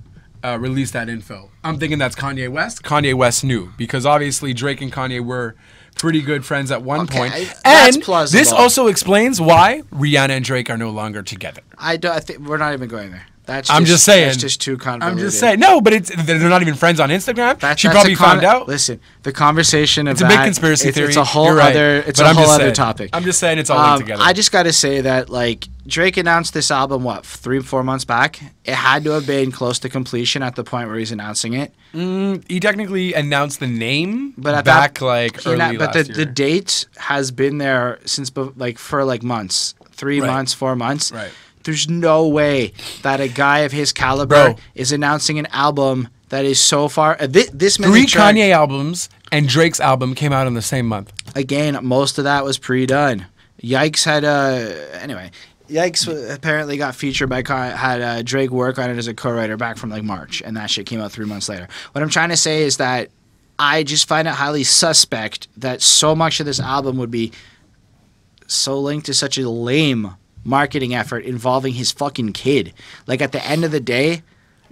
released that info. I'm thinking that's Kanye West. Kanye West knew because obviously Drake and Kanye were pretty good friends at one point. And this also explains why Rihanna and Drake are no longer together. I think we're not even going there. I'm just saying. That's just too convoluted. I'm just saying. No, but they're not even friends on Instagram. She probably found out. Listen, the conversation of it's a big conspiracy theory. It's a whole other. It's a whole other topic. I'm just saying it's all linked together. I just got to say that like Drake announced this album 3-4 months back. It had to have been close to completion at the point where he's announcing it. He technically announced the name, but early last year. But the date has been there since for months, 3 months, 4 months. Right. There's no way that a guy of his caliber is announcing an album that is so far this many 3 Kanye albums and Drake's album came out in the same month. Again, most of that was pre-done. Yikes had anyway. Yikes apparently got featured by had Drake work on it as a co-writer back from like March, and that shit came out 3 months later. What I'm trying to say is that I just find it highly suspect that so much of this album would be so linked to such a lame marketing effort involving his fucking kid. Like at the end of the day,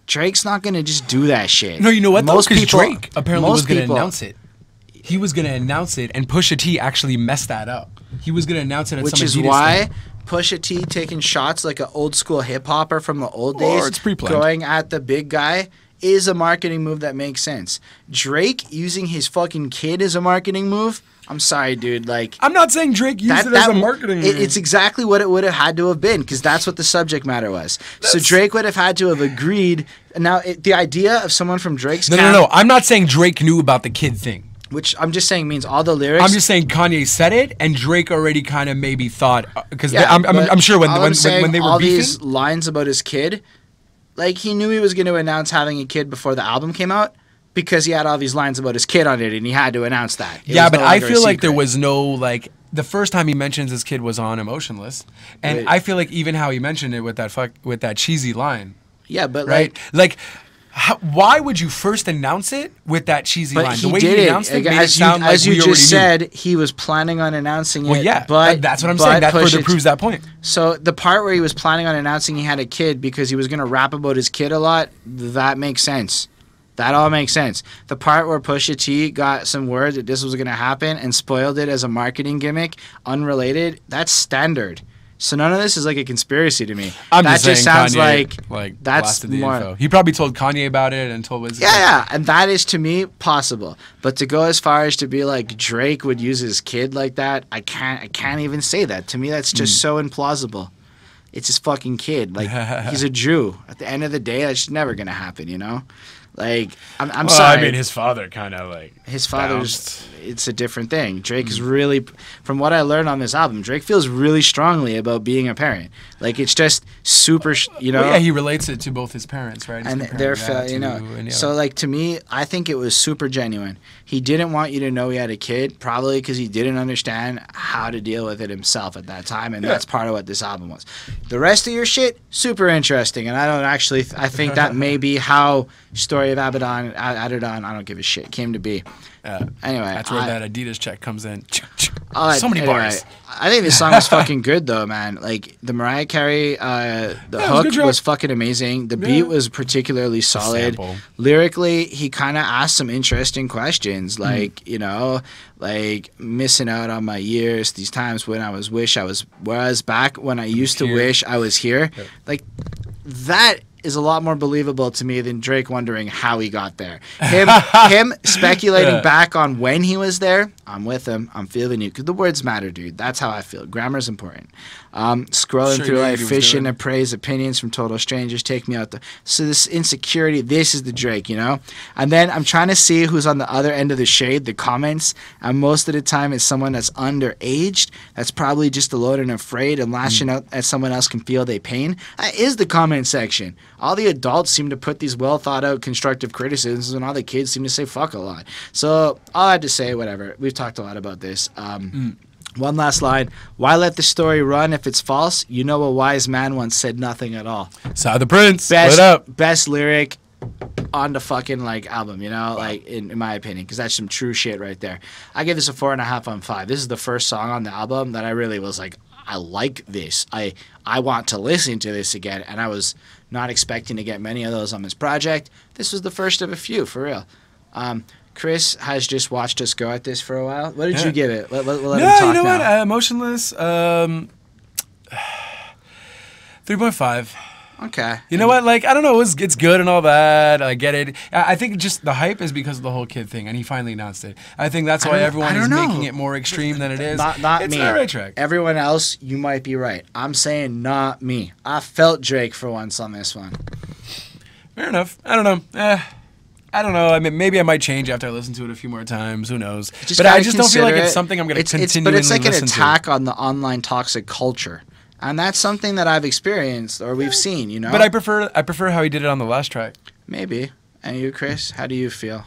Drake's not gonna just do that shit. No, you know what? Most people, Drake apparently was gonna announce it. He was gonna announce it, and Pusha T actually messed that up. He was gonna announce it at which some is Adidas why thing. Pusha T taking shots like an old school hip hopper from the old days, it's pre-planned. Going at the big guy is a marketing move that makes sense. Drake using his fucking kid as a marketing move. I'm sorry, dude. Like, I'm not saying Drake used it as a marketing move. It's exactly what it would have had to have been, because that's what the subject matter was. So Drake would have had to have agreed. Now, the idea of someone from Drake's camp... No. I'm not saying Drake knew about the kid thing. Which I'm just saying means all the lyrics... I'm just saying Kanye said it, and Drake already kind of maybe thought... Because I'm sure when they were all beefing... these lines about his kid, like, he knew he was going to announce having a kid before the album came out, because he had all these lines about his kid on it, and he had to announce that. Yeah, but I feel like there was no, like, the first time he mentions his kid was on Emotionless, and I feel like even how he mentioned it with that cheesy line. Yeah, but why would you first announce it with that cheesy line? The way he announced it made it sound like as you just said, he was planning on announcing it. Well, yeah, but that's what I'm saying. That further proves that point. So the part where he was planning on announcing he had a kid because he was going to rap about his kid a lot, that makes sense. That all makes sense. The part where Pusha T got some word that this was going to happen and spoiled it as a marketing gimmick, unrelated, that's standard. So none of this is like a conspiracy to me. That just sounds Kanye, like that's blasted the more. info. He probably told Kanye about it and told Wiz. Yeah, and that is to me possible. But to go as far as to be like Drake would use his kid like that, I can't even say that. To me, that's just so implausible. It's his fucking kid. Like he's a Jew. At the end of the day, that's just never gonna happen. You know. Like I'm sorry. I mean, his father kind of like his father's. It's a different thing. Drake is really, from what I learned on this album, Drake feels really strongly about being a parent. Like it's just super, you know. Well, yeah, he relates it to both his parents, right? And they're, you know. So like to me, I think it was super genuine. He didn't want you to know he had a kid, probably because he didn't understand how to deal with it himself at that time, and that's part of what this album was. The rest of your shit, super interesting, and I don't actually. I think that may be how Story of Abaddon, I don't give a shit, came to be. Anyway, that's where that Adidas check comes in. So many bars. I think this song was fucking good though, man. Like the Mariah Carey, the hook was fucking amazing. The beat was particularly solid. Lyrically, he kind of asked some interesting questions, like you know, like missing out on my years. These times when I was back when I used to wish I was here. Like that is a lot more believable to me than Drake wondering how he got there. Him speculating back on when he was there. I'm with him. I'm feeling you. Because the words matter, dude. That's how I feel. Grammar's important. Scrolling through life, fishing to praise opinions from total strangers. Take me out the... So this insecurity, this is the Drake, you know? And then I'm trying to see who's on the other end of the shade, the comments. And most of the time it's someone that's underaged. That's probably just alone and afraid and lashing out at someone else can feel their pain. That is the comment section. All the adults seem to put these well thought out constructive criticisms and all the kids seem to say fuck a lot. So all I had to say, whatever. We've talked a lot about this. One last line. Why let the story run if it's false? You know a wise man once said nothing at all. Saw the Prince. Best lyric on the fucking like album, you know, like in my opinion, because that's some true shit right there. I give this a 4.5 on 5. This is the first song on the album that I really was like, I like this. I want to listen to this again, and I was not expecting to get many of those on this project. This was the first of a few, for real. Chris has just watched us go at this for a while. What did you give it? We'll let him talk you know now. what? Emotionless. 3.5. Okay. You know what? Like, I don't know. It's good and all that. I get it. I think just the hype is because of the whole kid thing, and he finally announced it. I think that's why everyone is making it more extreme than it is. Not it's me. Not right track. Everyone else, you might be right. I'm saying not me. I felt Drake for once on this one. Fair enough. I don't know. I don't know. I mean, maybe I might change after I listen to it a few more times. Who knows? But I just don't feel like it's something I'm going to continue to listen to. But it's like an attack on the online toxic culture. And that's something that I've experienced or we've seen, you know? But I prefer how he did it on the last track. Maybe. And you, Chris, how do you feel?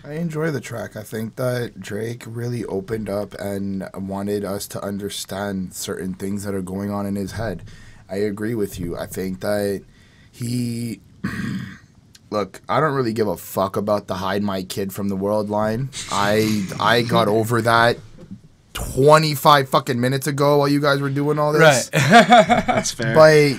I enjoy the track. I think that Drake really opened up and wanted us to understand certain things that are going on in his head. I agree with you. I think that he... Look, I don't really give a fuck about the hide my kid from the world line. I got over that 25 fucking minutes ago while you guys were doing all this. Right. That's fair. But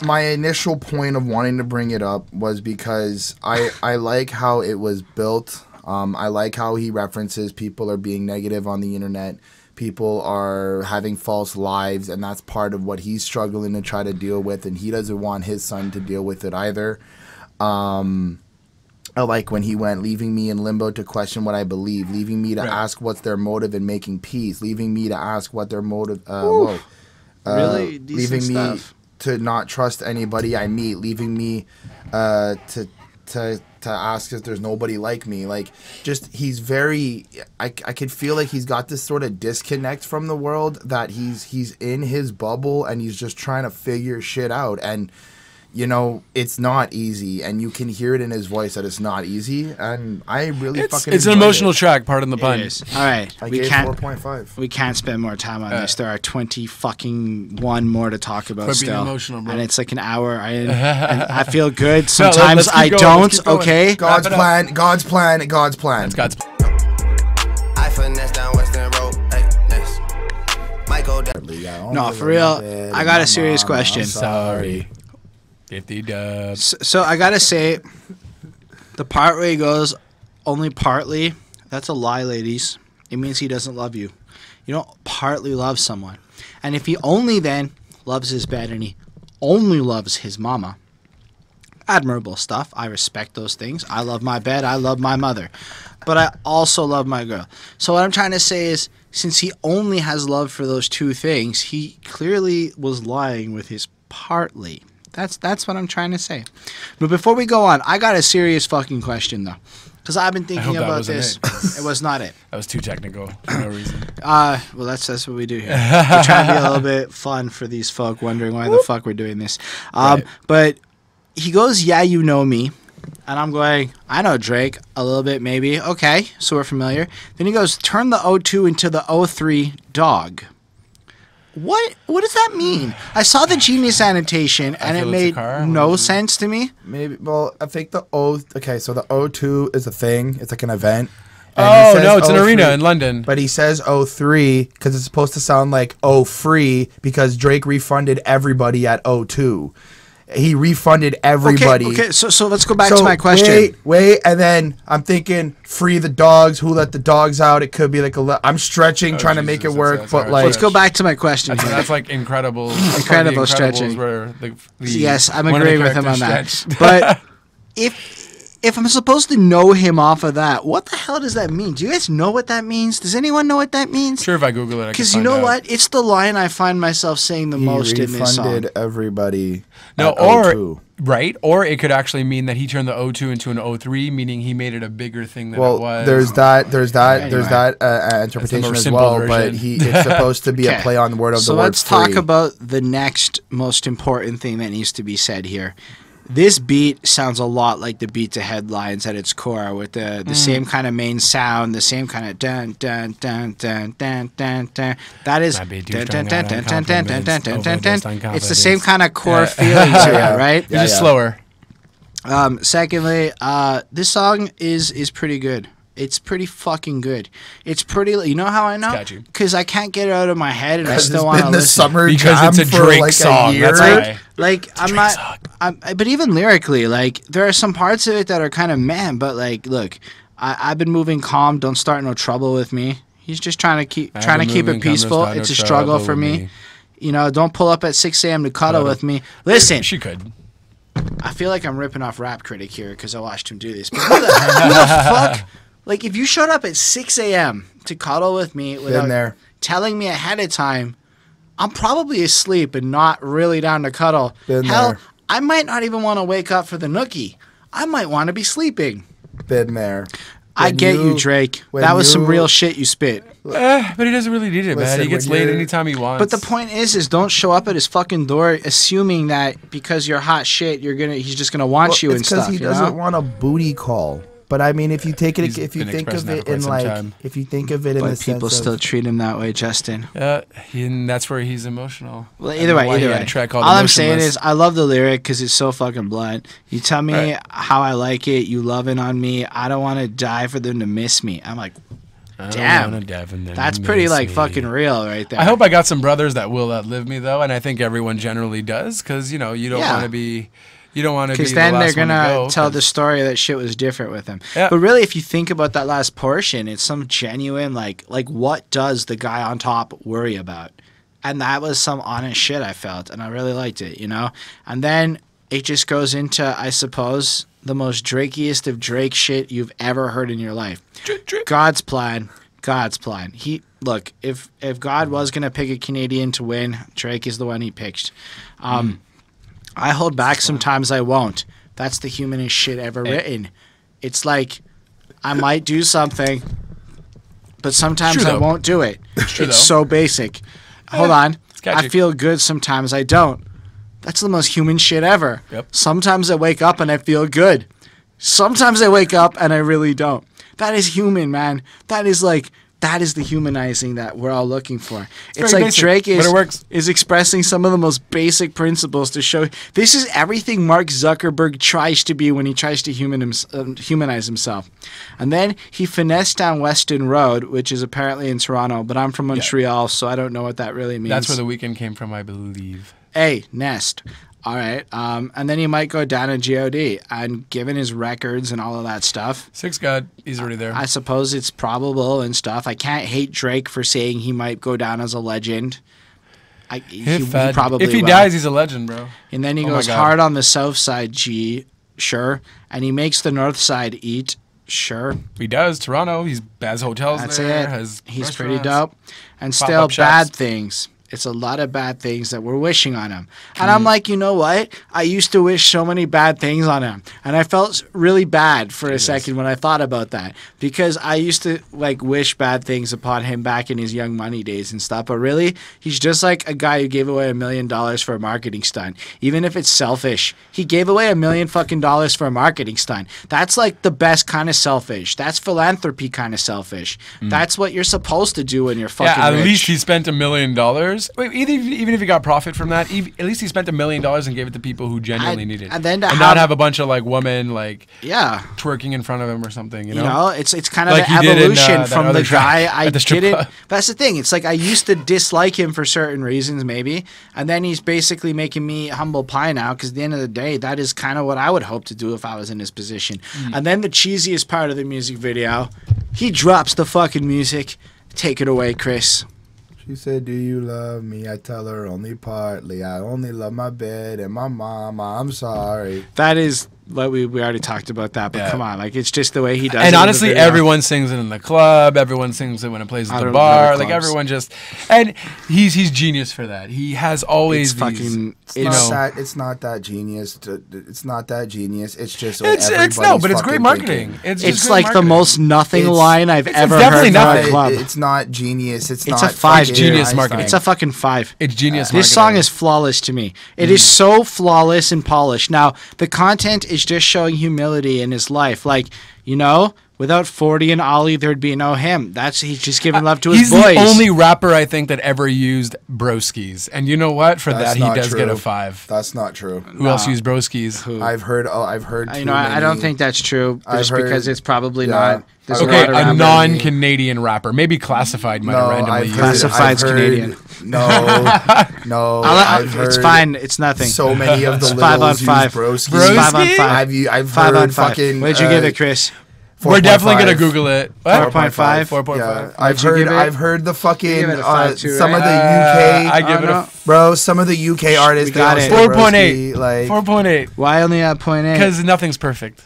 my initial point of wanting to bring it up was because I like how it was built. I like how he references people are being negative on the internet. People are having false lives, and that's part of what he's struggling to try to deal with, and he doesn't want his son to deal with it either. I like when he went, leaving me in limbo to question what I believe, leaving me to ask what's their motive in making peace, leaving me to ask what their motive, really decent leaving stuff. Me to not trust anybody I meet, leaving me to ask if there's nobody like me. Like, just, he's very, I could feel like he's got this sort of disconnect from the world, that he's in his bubble and he's just trying to figure shit out. And you know, it's not easy, and you can hear it in his voice that it's not easy, and I really it's an emotional track, pardon the pun. It is. All right. I gave 4.5. We can't spend more time on this. There are 21 more to talk about Quit still. being emotional, bro. And it's like an hour. And I feel good. Sometimes I don't, okay? God's plan, God's plan, God's plan. It's God's I finesse down Western Road. Might go down. No, for real, I got a serious question. Sorry. 50 dubs. So I gotta say, The part where he goes, only partly, that's a lie, ladies. It means he doesn't love you. You don't partly love someone. And if he only then loves his bed and he only loves his mama, admirable stuff. I respect those things. I love my bed. I love my mother. But I also love my girl. So what I'm trying to say is, since he only has love for those two things, he clearly was lying with his partly. That's what I'm trying to say. But before we go on, I got a serious fucking question, though. Because I've been thinking about this. It was not it. That was too technical for no reason. Well, that's what we do here. We're trying to be a little bit fun for these folk wondering why the fuck we're doing this. Right. But he goes, yeah, you know me. And I'm going, I know Drake a little bit, maybe. Okay, so we're familiar. Then he goes, turn the O2 into the O3 dog. What does that mean? I saw the Genius annotation, and it made no sense to me. Maybe. Well, I think the Okay, so the O2 is a thing. It's like an event. And no, it's an arena in London. But he says O3 because it's supposed to sound like O free because Drake refunded everybody at O2. He refunded everybody. Okay, so let's go back to my question. Wait, and then I'm thinking, free the dogs. Who let the dogs out? It could be like I'm stretching, trying to make it work, but like, let's go back to my question. That's like incredible. Incredible stretching. Where yes, I'm agreeing with him on that. But if I'm supposed to know him off of that, what the hell does that mean? Do you guys know what that means? Does anyone know what that means? Sure, if I Google it, I can because you know what? It's the line I find myself saying the most in this song. He refunded everybody. No, or right, or it could actually mean that he turned the O2 into an O3, meaning he made it a bigger thing than it was. There's that interpretation as well. version. But it's supposed to be a play on the word of the word. So let's talk about the next most important thing that needs to be said here. This beat sounds a lot like the beat to Headlines at its core, with the same kind of main sound, the same kind of dun dun dun dun dun dun dun. That is dun dun dun dun dun dun dun dun dun dun dun. It's the same kind of core feeling to it, right? It's just slower. Secondly, this song is pretty good. It's pretty fucking good. It's pretty. You know how I know? Because I can't get it out of my head, and I still want to listen. Summer because it's a Drake song. That's why. Like I'm not. But even lyrically, like there are some parts of it that are kind of man. But like, look, I've been moving calm. Don't start no trouble with me. He's just trying to keep it peaceful. It's a struggle for me. You know, don't pull up at 6 a.m. to cuddle with me. Listen, she could. I feel like I'm ripping off Rap Critic here because I watched him do this. But who the fuck? Like, if you showed up at 6 a.m. to cuddle with me without telling me ahead of time, I'm probably asleep and not really down to cuddle. Hell, I might not even want to wake up for the nookie. I might want to be sleeping. Been there. I get you, Drake. That was some real shit you spit. But he doesn't really need it, man. He gets laid anytime he wants. But the point is don't show up at his fucking door assuming that because you're hot shit, he's just gonna want you and stuff. Because he doesn't want a booty call. But I mean, if you take it, if you think of it in like, if you think of it in the sense of, people still treat him that way, Justin. And that's where he's emotional. Well, either way. All I'm saying is, I love the lyric because it's so fucking blunt. You tell me how I like it, you loving on me. I don't want to die for them to miss me. I'm like, damn, that's pretty like fucking real right there. I hope I got some brothers that will outlive me though, and I think everyone generally does, because you know you don't want to be. You don't want to be the last one to go. Because then they're going to tell the story that shit was different with him. Yeah. But really, if you think about that last portion, it's some genuine, like what does the guy on top worry about? And that was some honest shit I felt, and I really liked it, you know? And then it just goes into, I suppose, the most Drakeiest of Drake shit you've ever heard in your life. God's plan. Look, if God was going to pick a Canadian to win, Drake is the one he picked. I hold back sometimes, I won't. That's the humanest shit ever written. It's like, I might do something, but sometimes I won't do it. It's so basic. Hold on. I feel good sometimes I don't. That's the most human shit ever. Yep. Sometimes I wake up and I feel good. Sometimes I wake up and I really don't. That is human, man. That is the humanizing that we're all looking for. It's like basic, Drake is expressing some of the most basic principles to show this is everything Mark Zuckerberg tries to be when he tries to humanize himself. And then he finessed down Weston Road, which is apparently in Toronto, but I'm from Montreal, so I don't know what that really means. That's where the weekend came from, I believe. Hey, Nest. All right. And then he might go down in G.O.D. And given his records and all of that stuff, 6 God, he's already there. I suppose it's probable and stuff. I can't hate Drake for saying he might go down as a legend. He probably if he will. dies, he's a legend, bro. And then he Oh my goes God. hard on the south side, G, sure. And he makes the north side eat, sure. He does. Toronto, he has hotels That's there. it. Has He's pretty restaurants. dope. And Pop-up still shops. bad things. It's a lot of bad things that we're wishing on him. And I'm like, you know what? I used to wish so many bad things on him. And I felt really bad for a second when I thought about that. Because I used to like wish bad things upon him back in his Young Money days and stuff. But really, he's just like a guy who gave away $1 million for a marketing stunt. Even if it's selfish. He gave away $1 million fucking dollars for a marketing stunt. That's like the best kind of selfish. That's philanthropy kind of selfish. That's what you're supposed to do when you're fucking Yeah, at rich. least he spent $1 million. Wait, even if he got profit from that, at least he spent $1 million and gave it to people who genuinely need it, and then to not have- have a bunch of like women like Yeah. twerking in front of him or something. You You know, know, it's kind of Like an he did in, evolution that from other the track guy I at the strip didn't. club. That's the thing. It's like I used to dislike him for certain reasons, maybe, and then he's basically making me humble pie now. Because at the end of the day, that is kind of what I would hope to do if I was in his position. And then the cheesiest part of the music video, he drops the fucking music. Take it away, Chris. She said, "Do you love me?" I tell her only partly. I only love my bed and my mama. I'm sorry. That is what we already talked about that, but Yeah. come on, like it's just the way he does it. and in the honestly, video. everyone sings it in the club. Everyone sings it when it plays I at the don't go bar. to Like clubs. everyone just, and he's genius for that. He has always It's fucking. you It's know, It's not that genius. It's not that genius. It's just what it's no, everybody's but it's great fucking marketing. thinking. It's just It's great like the marketing. most nothing It's- line I've it's ever definitely heard not. from a club. It's not genius. It's It's not a 5. fucking Genius Einstein. marketing. It's a fucking 5. It's genius. This song marketing. is flawless to me. It is so flawless and polished. Now, the content is just showing humility in his life. Like, you know, without 40 and Ollie, there'd be no him. He's just giving love to his He's boys. the only rapper I think that ever used broskies, and you know what? For That's that, he not does get a true. 5. That's not true. Who else used broskies? I've heard. You know, I don't think that's true. I've Just heard- because it's probably yeah. not. There's a Okay, lot of a rappers- non-Canadian rapper, maybe Classified might have No, randomly I've used heard. it. Classified's I've heard- Canadian. No, no. I'll- I've it's heard fine. It's nothing. So many of the It's 5 on littles use 5. broskies. Broski? 5 on 5. I've 5 heard on 5. fucking. What'd you give it, Chris? We're definitely gonna 4.5. Google it. What? 4.5? 4.5. Yeah, What'd you give it? I've heard the fucking give it a 5 too, some right? of the UK I give it no. a bro. Some of the UK artists We got they it. all say 4.8. broski, like 4.8. Why only at 0.8? Because nothing's perfect.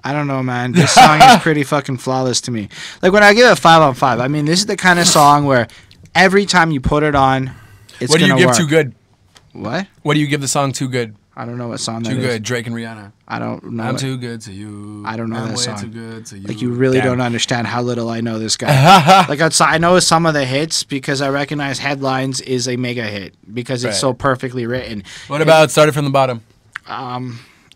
I don't know, man. This song is pretty fucking flawless to me. Like, when I give it 5 on 5, I mean, this is the kind of song where every time you put it on, it's What do you gonna give work. too good? What? What do you give the song too good? I don't know what song that Too is. good. Drake and Rihanna. I don't know. I'm it. too good to you. I don't know I'm that way song. too good to you. Like, you really Damn. don't understand how little I know this guy. Like, I know some of the hits because I recognize Headlines is a mega hit because it's Right. so perfectly written. What about Started from the Bottom?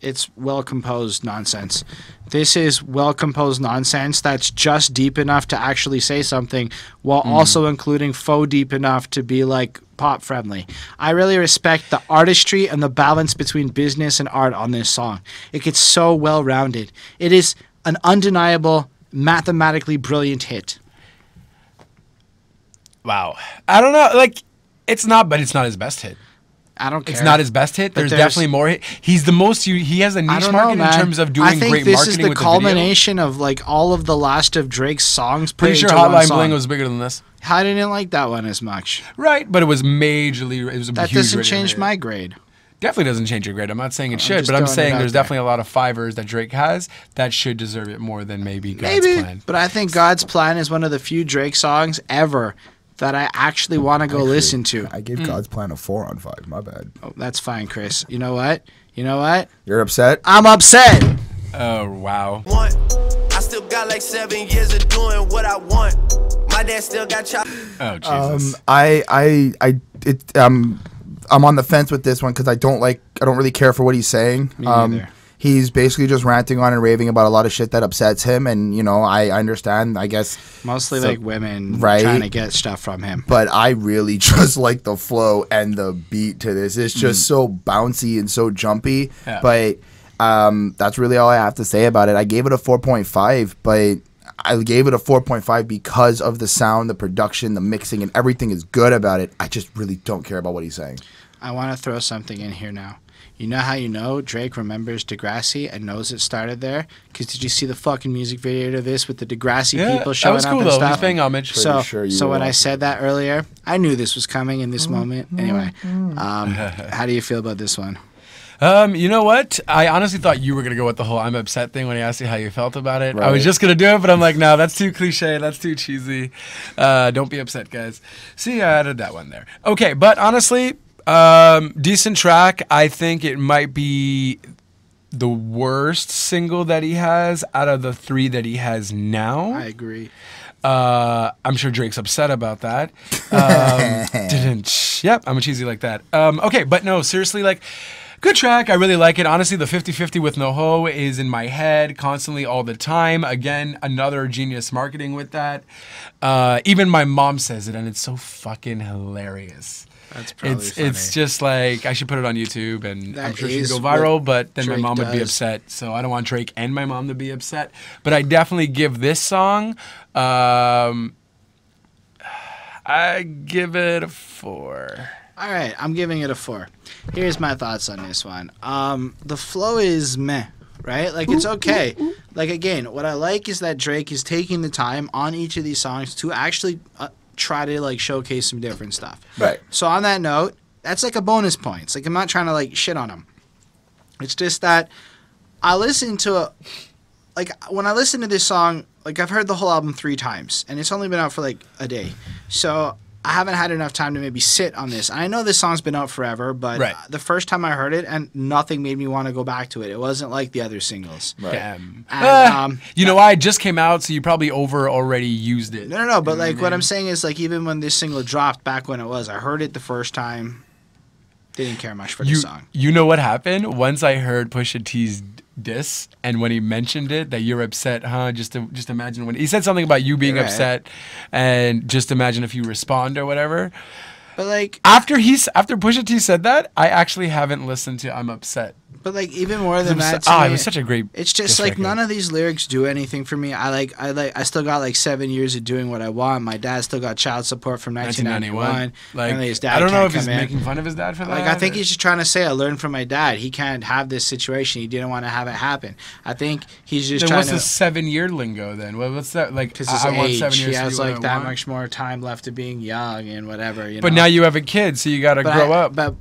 It's well composed nonsense. This is well composed nonsense that's just deep enough to actually say something while also including faux deep enough to be like pop friendly. I really respect the artistry and the balance between business and art on this song. It gets so well rounded. It is an undeniable, mathematically brilliant hit. Wow. I don't know. Like, it's not, but it's not his best hit. I don't care. It's not his best hit. But There's there's- definitely more hit. He's the most. He has a I niche don't market know, man. in terms of doing I think great this marketing is the with the video. culmination of like all of the last of Drake's songs. Pretty put sure into one Hotline song. Bling was bigger than this. I didn't like that one as much. Right, but it was majorly. It was a That huge doesn't radio change hit. my grade. Definitely doesn't change your grade. I'm not saying it should, just but I'm throwing it saying out there's there. definitely a lot of fivers that Drake has that should deserve it more than maybe God's Maybe, Plan. but I think God's Plan is one of the few Drake songs ever that I actually want to go listen to. I gave God's Plan a 4 on 5. My bad. Oh, that's fine, Chris. You know what? You know what? You're upset? I'm upset. Oh wow. Want. I still got like 7 years of doing what I want. My dad still got chopped. Oh Jesus. I'm on the fence with this one because I don't really care for what he's saying. Me neither. He's basically just ranting on and raving about a lot of shit that upsets him, and you know, I understand, I guess. Mostly So- like women right? trying to get stuff from him. But I really just like the flow and the beat to this. It's just so bouncy and so jumpy. Yeah. But that's really all I have to say about it. I gave it a 4.5, but I gave it a 4.5 because of the sound, the production, the mixing, and everything is good about it. I just really don't care about what he's saying. I want to throw something in here now. You know how you know Drake remembers Degrassi and knows it started there? Because did you see the fucking music video to this with the Degrassi people showing that was up cool, and though. stuff? He's paying homage. So, sure you so were when I watching said that earlier, I knew this was coming in this moment. Anyway, how do you feel about this one? You know what? I honestly thought you were gonna go with the whole "I'm upset" thing when he asked you how you felt about it. I was just gonna do it, but I'm like, no, that's too cliche. That's too cheesy. Don't be upset, guys. See, I added that one there. Okay, but honestly, decent track. I think it might be the worst single that he has out of the 3 that he has now. I agree. I'm sure Drake's upset about that. Yep, I'm a cheesy like that. Okay, but no, seriously, like, good track. I really like it. Honestly, the 50-50 with NoHo is in my head constantly all the time. Again, another genius marketing with that. Even my mom says it, and it's so fucking hilarious. That's probably funny. It's just like, I should put it on YouTube, and That I'm sure she'd is go viral, what but then my Drake mom would be does. upset. So I don't want Drake and my mom to be upset. But I definitely give this song, I give it a 4. All right, I'm giving it a 4. Here's my thoughts on this one. The flow is meh, right? Like, it's okay. Like, again, what I like is that Drake is taking the time on each of these songs to actually try to, like, showcase some different stuff. Right. So on that note, that's like a bonus point. It's like, I'm not trying to, like, shit on him. It's just that I listen to when I listen to this song, like, I've heard the whole album 3 times, and it's only been out for, like, a day. So I haven't had enough time to maybe sit on this. And I know this song's been out forever, but Right. the first time I heard it, and nothing made me want to go back to it. It wasn't like the other singles. Right. And, You know why? It just came out, so you probably already used it. no, but like what I'm saying is, like, even when this single dropped back when it was, I heard it the first time, didn't care much for the song. You know what happened? Once I heard Pusha T's diss, and when he mentioned it, that you're upset, huh? Just imagine when he said something about you being Right. upset, and just imagine if you respond or whatever. But like, After Pusha T said that, I actually haven't listened to "I'm Upset." even more than that, to it me, was such a great. it's just diss like record. none of these lyrics do anything for me. I still got like 7 years of doing what I want. My dad still got child support from 1991. Like, Apparently his dad I don't know can't if he's come in. making fun of his dad for that. Like, I think he's just trying to say, I learned from my dad. He can't have this situation. He didn't want to have it happen. I think he's just Then trying what's to... the 7-year lingo then? What's that like? Because his I want 7 age, years he to has do what like I that want. much more time left of being young and whatever. You But know? now you have a kid, so you got to grow up. But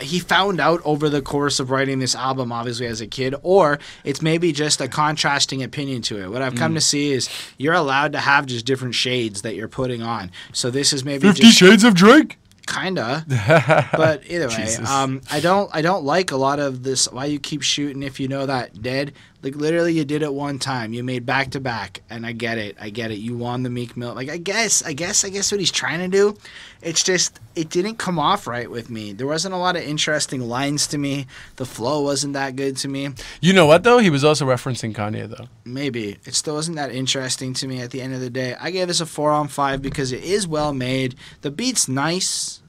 he found out over the course of writing this album, obviously as a kid, or it's maybe just a contrasting opinion to it. What I've come to see is you're allowed to have just different shades that you're putting on. So this is maybe 50 just Shades of Drake. kinda, but either way, Jesus. I don't like a lot of this. Why you keep shooting if you know that dead? Like, literally, you did it one time. You made back to back, and I get it. You won the Meek Mill. Like, I guess what he's trying to do. It's just it didn't come off right with me. There wasn't a lot of interesting lines to me. The flow wasn't that good to me. You know what though? He was also referencing Kanye though. Maybe it still wasn't that interesting to me. At the end of the day, I gave this a 4 on 5 because it is well made. The beat's nice,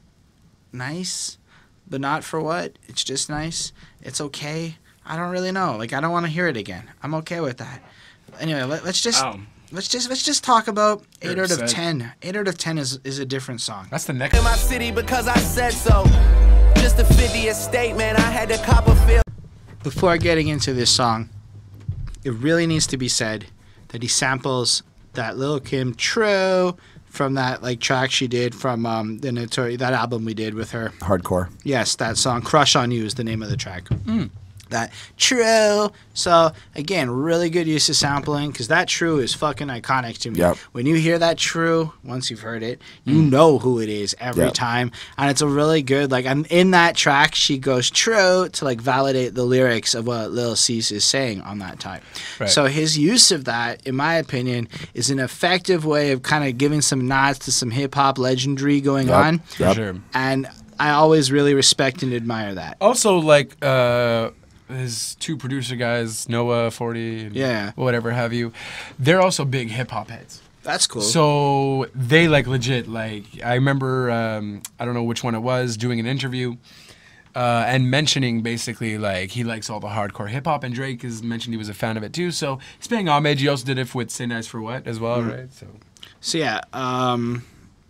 but not for what. It's just nice. It's okay. I don't really know. Like, I don't want to hear it again. I'm okay with that. Anyway, let's just talk about 8 You're out of upset. 10. 8 out of 10 is a different song. That's the next. In my city because I said so. Just a 50th state, man. I had to cop a feel. Before getting into this song, it really needs to be said that he samples that Lil' Kim True from that like track she did from that album we did with her. Hardcore. Yes, that song "Crush on You" is the name of the track. That True. So again, really good use of sampling because that True is fucking iconic to me. Yep. When you hear that True, once you've heard it, you know who it is every Yep. time, and it's a really good like. And in that track, she goes True to like validate the lyrics of what Lil Cease is saying on that time. Right. So his use of that, in my opinion, is an effective way of kind of giving some nods to some hip hop legendary going Yep. on, For Yep. sure. and I always really respect and admire that. Also, like his 2 producer guys, Noah 40, and Yeah. whatever have you, they're also big hip hop heads. That's cool. So they like legit. Like I remember, I don't know which one it was, doing an interview. And mentioning basically like he likes all the hardcore hip hop, and Drake has mentioned he was a fan of it too. So he's paying homage. He also did it with "Say Nice for What" as well, right? So So yeah,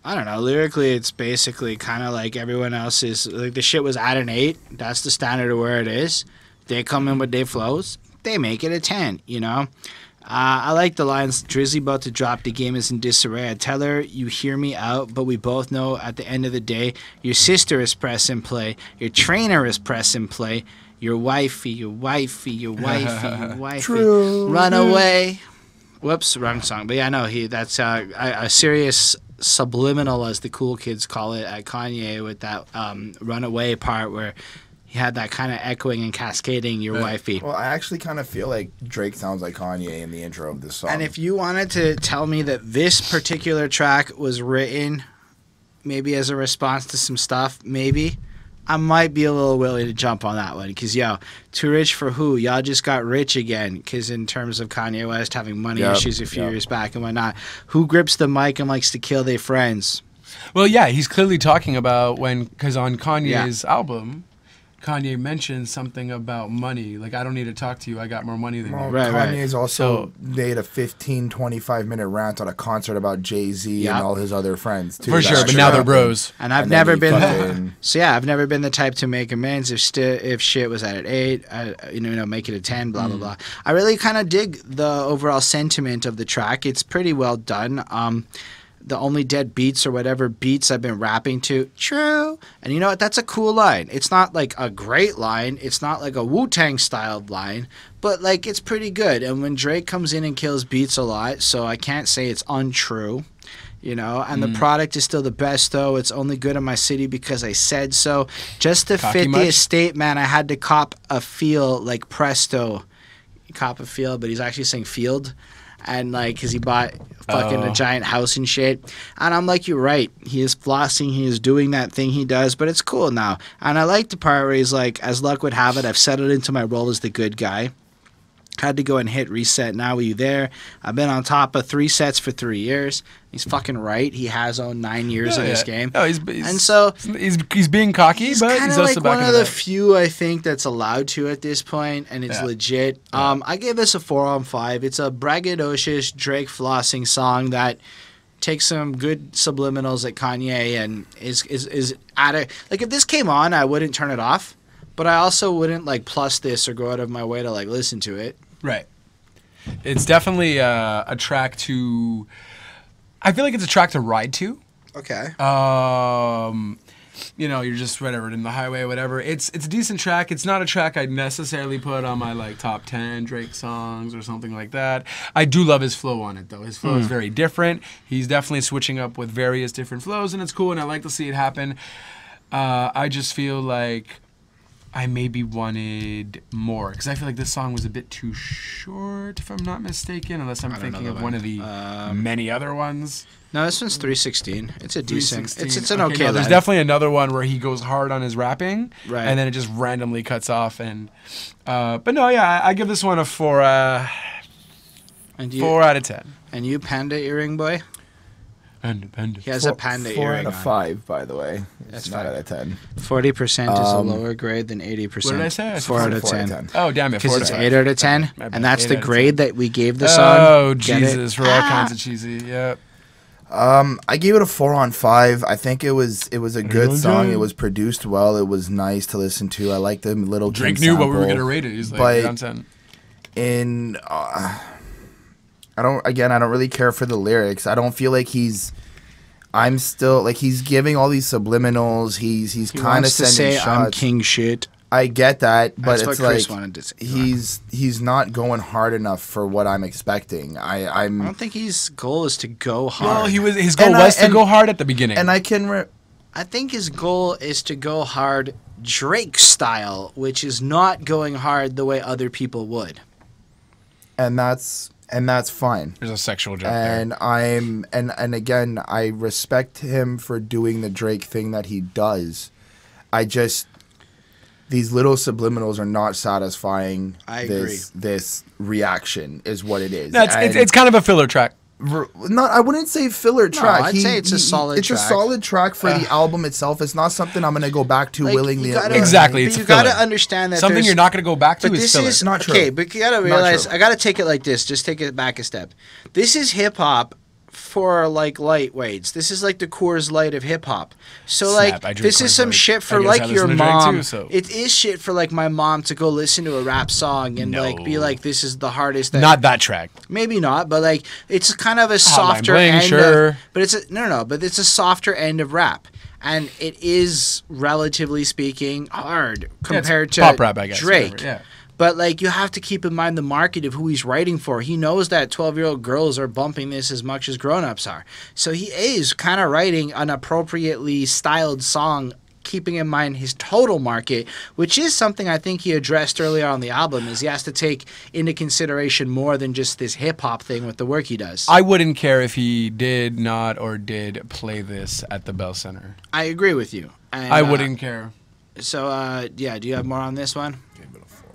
I don't know. Lyrically, it's basically kind of like everyone else's. Like the shit was at an 8. That's the standard of where it is. They come in with their flows. They make it a 10. You know. I like the lines. Drizzy about to drop. The game is in disarray. I tell her you hear me out, but we both know at the end of the day, your sister is press and play. Your trainer is press and play. Your wifey, your wifey, your wifey, your wifey. True. Run away. Whoops, wrong song. But yeah, no, that's a serious subliminal, as the cool kids call it, at Kanye with that runaway part where he had that kind of echoing and cascading your wifey. Well, I actually kind of feel like Drake sounds like Kanye in the intro of this song. And if you wanted to tell me that this particular track was written maybe as a response to some stuff, maybe, I might be a little willing to jump on that one. Because, yo, too rich for who? Y'all just got rich again. Because in terms of Kanye West having money issues a few years back and whatnot, who grips the mic and likes to kill their friends? Well, yeah, he's clearly talking about because on Kanye's album, Kanye mentioned something about money. Like, I don't need to talk to you. I got more money than you. Right, Kanye's also made a 15, 25-minute rant on a concert about Jay-Z and all his other friends, too. For sure, but now they're bros. And I've never been I've never been the type to make amends if shit was at an 8, make it a 10, blah, blah, blah. I really kind of dig the overall sentiment of the track. It's pretty well done. The only dead beats or whatever beats I've been rapping to. True. And you know what? That's a cool line. It's not like a great line. It's not like a Wu-Tang styled line. But like it's pretty good. And when Drake comes in and kills beats a lot, so I can't say it's untrue. You know, and the product is still the best, though. It's only good in my city because I said so. Just to Cocky fit much? the estate, man, I had to cop a feel like Presto. Cop a feel, but he's actually saying field. And like, because he bought fucking a giant house and shit. And I'm like, you're right. He is flossing. He is doing that thing he does, but it's cool now. And I like the part where he's like, as luck would have it, I've settled into my role as the good guy. Had to go and hit reset. Now are you there? I've been on top of 3 sets for 3 years. He's fucking right. He has owned 9 years of this game. No, and so he's being cocky, but he's also like one backing of it the up. few I think that's allowed to at this point, and it's legit. I gave this a 4 on 5. It's a braggadocious Drake flossing song that takes some good subliminals at Kanye and is at it. Like if this came on, I wouldn't turn it off, but I also wouldn't like plus this or go out of my way to like listen to it. Right. It's definitely a track to. I feel like it's a track to ride to. Okay. You're just whatever in the highway, whatever. It's a decent track. It's not a track I'd necessarily put on my like top 10 Drake songs or something like that. I do love his flow on it though. His flow is very different. He's definitely switching up with various different flows, and it's cool. And I like to see it happen. I just feel like I maybe wanted more because I feel like this song was a bit too short, if I'm not mistaken, unless I'm thinking of one of the many other ones. No, this one's 3:16. It's a decent. It's an okay. No, there's definitely another one where he goes hard on his rapping, right, and then it just randomly cuts off. And but no, yeah, I give this one a 4. 4 out of 10. And you, Panda Earring Boy? Independent. He has a panda 4 earring out of on. 5, by the way. That's It's 9 out of 10. 40% is a lower grade than 80%. What did I say? 4 out of 10. Oh, damn it. Because it's 8 out of 10, and that's the 8 out of grade 10. that we gave the song. Oh, Get Jesus, it? for all kinds of cheesy. Yep. I gave it a 4 on 5. I think it was a good song. It was produced well. It was nice to listen to. I like the little Drake Jim knew what we were sample. gonna rate it. He's like, But 8 on 10. I don't really care for the lyrics. I don't feel like he's giving all these subliminals. He's He kind of wants to sending say shots. I'm king shit. I get that, but That's it's what Chris like wanted to say. he's not going hard enough for what I'm expecting. I don't think his goal is to go hard. Well, his goal was to go hard at the beginning. And I can I think his goal is to go hard Drake style, which is not going hard the way other people would. and that's fine. There's a sexual joke And and again, I respect him for doing the Drake thing that he does. These little subliminals are not satisfying. I agree. This reaction is what it is. there. No, it's kind of a filler track. I wouldn't say filler track. I'd say it's a solid It's track. a solid track for the album itself. It's not something I'm going to go back to Like, willingly. you gotta- Exactly, But it's you a filler. got to understand that Something there's- you're not going to go back to But is this filler. is Not true. okay. But you got to Not realize, true. I got to take it like this. Just take it back a step. This is hip hop for like lightweights. This is like the Coors Light of hip hop. So Snap, I like drink this is Coors some Light. shit for I guess like I your listen to Drake mom. too, so- It is shit for like my mom to go listen to a rap song and like be No. like, this is the hardest. That Not that track. Maybe not, but like it's kind of a softer Bling, end. sure. Of, but it's but it's a softer end of rap. And it is, relatively speaking, hard compared to pop rap, I guess, Drake. whatever, yeah. But like you have to keep in mind the market of who he's writing for. He knows that 12-year-old girls are bumping this as much as grown-ups are. So he is kind of writing an appropriately styled song, keeping in mind his total market, which is something I think he addressed earlier on the album, is he has to take into consideration more than just this hip-hop thing with the work he does. I wouldn't care if he did not or did play this at the Bell Center. I agree with you. And, I wouldn't care. So, yeah, do you have more on this one? Gave it a 4.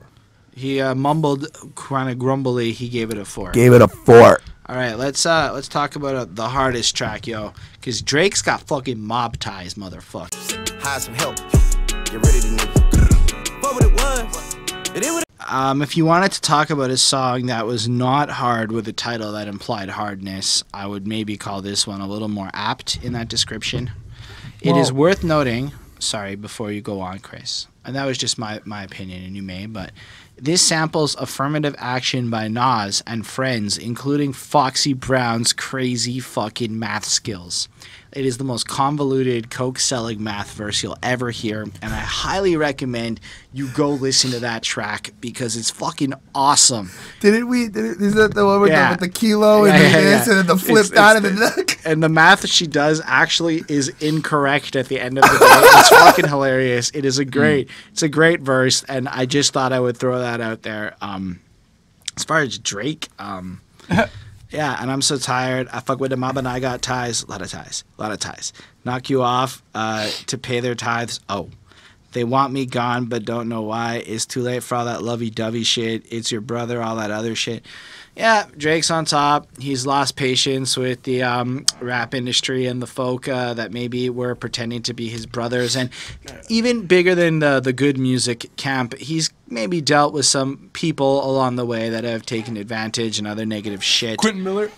He mumbled kind of grumbly. He gave it a 4. Gave it a 4. All right, let's talk about the hardest track, yo, because Drake's got fucking mob ties, motherfucker. Hide some help. Get ready to nigga. What it was? It is what it If you wanted to talk about a song that was not hard with a title that implied hardness, I would maybe call this one a little more apt in that description. It is worth noting. Sorry, before you go on, Chris, and that was just my opinion, and you may, but this samples affirmative action by Nas and friends, including Foxy Brown's crazy fucking math skills. It is the most convoluted coke-selling math verse you'll ever hear, and I highly recommend you go listen to that track because it's fucking awesome. Is that the one with, Yeah. with the kilo and Yeah, the yeah, this yeah. and the flip down and the neck? And the math she does actually is incorrect at the end of the day. It's fucking hilarious. It is it's a great verse, and I just thought I would throw that out there. As far as Drake, yeah, and I'm so tired. I fuck with the mob and I got ties. A lot of ties. Knock you off to pay their tithes. Oh. They want me gone but don't know why. It's too late for all that lovey-dovey shit. It's your brother, all that other shit. Yeah, Drake's on top. He's lost patience with the rap industry and the folk that maybe were pretending to be his brothers. And even bigger than the good music camp, he's maybe dealt with some people along the way that have taken advantage and other negative shit. Quentin Miller.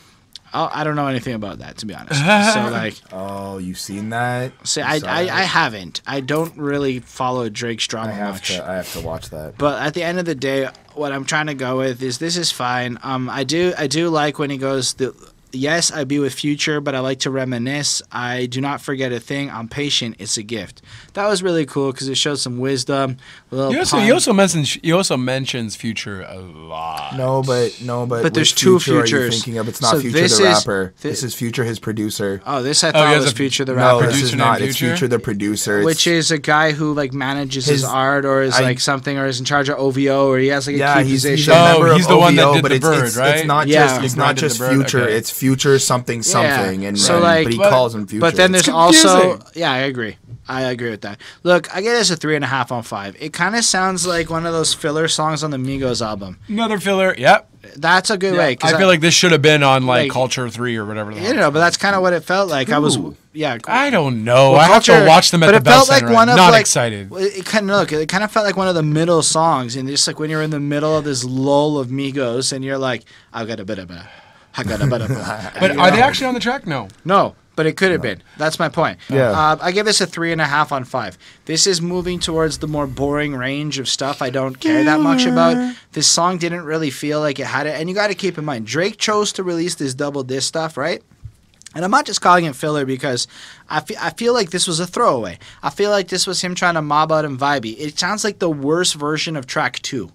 Oh, I don't know anything about that, to be honest. So, like, Oh, you've seen that? see, You saw I that? haven't. I don't really follow Drake's drama much. I have to watch that. But at the end of the day, what I'm trying to go with is this is fine. I do like when he goes, yes, I be with Future, but I like to reminisce. I do not forget a thing. I'm patient. It's a gift. That was really cool because it showed some wisdom. A little He also mentions Future a lot. No, but But there's which two Future are you Futures. thinking of? It's not So Future this the is- rapper. thi- This is Future his producer. Oh, this I he thought has was a- Future the No, rapper. this is Producer not. named It's Future? Future the producer. Which is a guy who like manages his His- art or is like something or is in charge of OVO or he has like a key he's position. a member he's of the one that OVO, did but the it's, bird, it's, right? It's not Yeah. just, it's He not branded just the bird, Future. okay. It's Future something something, and So, like- but he But- calls him Future. But then there's It's also confusing. yeah, I agree with that. Look, I get it as a 3.5 on 5. It kind of sounds like one of those filler songs on the Migos album. Another filler. Yep. That's a good way. 'Cause I feel like this should have been on like- Culture 3 or whatever. The you hell know, but that's kind of what it felt like. I was Ooh. I don't know. Well, I have to Culture- watch them at but the it Bell felt like Center. one I'm of, not like- excited. It kind of felt like one of the middle songs, and just like when you're in the middle of this lull of Migos, and you're like, I got a bit of I got a bit of But are they actually on the track? No. No, but it could have been. That's my point. Yeah. I give this a 3.5 on 5. This is moving towards the more boring range of stuff I don't care that much about. This song didn't really feel like it had it. And you got to keep in mind, Drake chose to release this double disc stuff, right? And I'm not just calling it filler because I feel like this was a throwaway. I feel like this was him trying to mob out and vibey. It sounds like the worst version of track 2.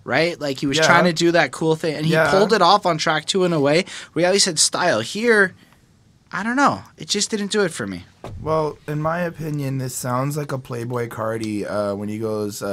Right? Like he was Yeah. trying to do that cool thing. And he Yeah. pulled it off on track 2 in a way where he always had style. Here, I don't know. It just didn't do it for me. Well, in my opinion, this sounds like a Playboy Cardi when he goes,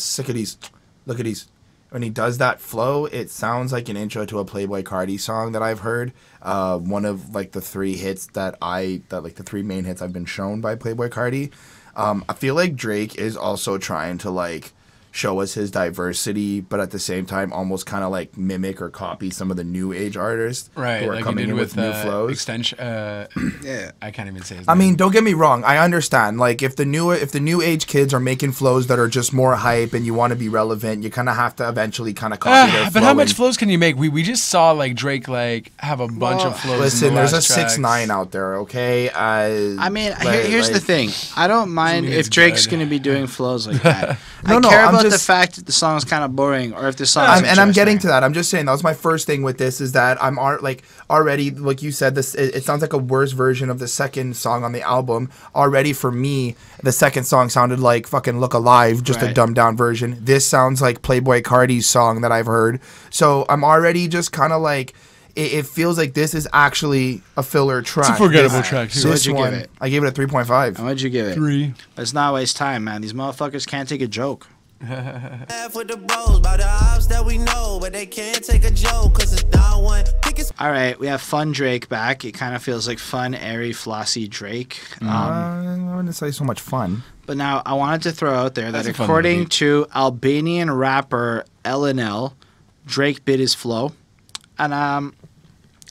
sick of these, look at these. When he does that flow, it sounds like an intro to a Playboy Cardi song that I've heard. One of like the 3 hits the 3 main hits I've been shown by Playboy Cardi. I feel like Drake is also trying to like show us his diversity, but at the same time almost kind of like mimic or copy some of the new age artists Right, who are like coming you did in with new flows. Extension. Yeah. I can't even say his I name. mean, don't get me wrong. I understand. Like, if the new age kids are making flows that are just more hype, and you want to be relevant, you kind of have to eventually kind of copy their flow. But how much flows can you make? We just saw like Drake like have a bunch of flows. Listen, in the there's a last tracks. 6ix9ine out there. Okay. I mean, here's the thing. I don't mind mean if it's Drake's good. going to be doing flows like that. No, I care I'm about the just- fact that the song's kind of boring, or if the song. and I'm getting to that. I'm just saying that was my first thing with this is that I'm already like you said this. It sounds like a worse version of the second song on the album. Already for me, the second song sounded like fucking Look Alive, just a Right. dumbed down version. This sounds like Playboi Carti's song that I've heard. So I'm already just kind of like. It feels like this is actually a filler track. It's a forgettable Alright, track. so Too. what'd This you give one, it? I gave it a 3.5. And what'd you give it? 3. Let's not waste time, man. These motherfuckers can't take a joke. Laugh with the bros about the ops that we know, but they can't take a joke, cause it's not one. All right, we have Fun Drake back. It kind of feels like fun, airy, flossy Drake. I wouldn't say so much fun. But now I wanted to throw out there that That's a fun according movie. to Albanian rapper LNL, Drake bit his flow. And I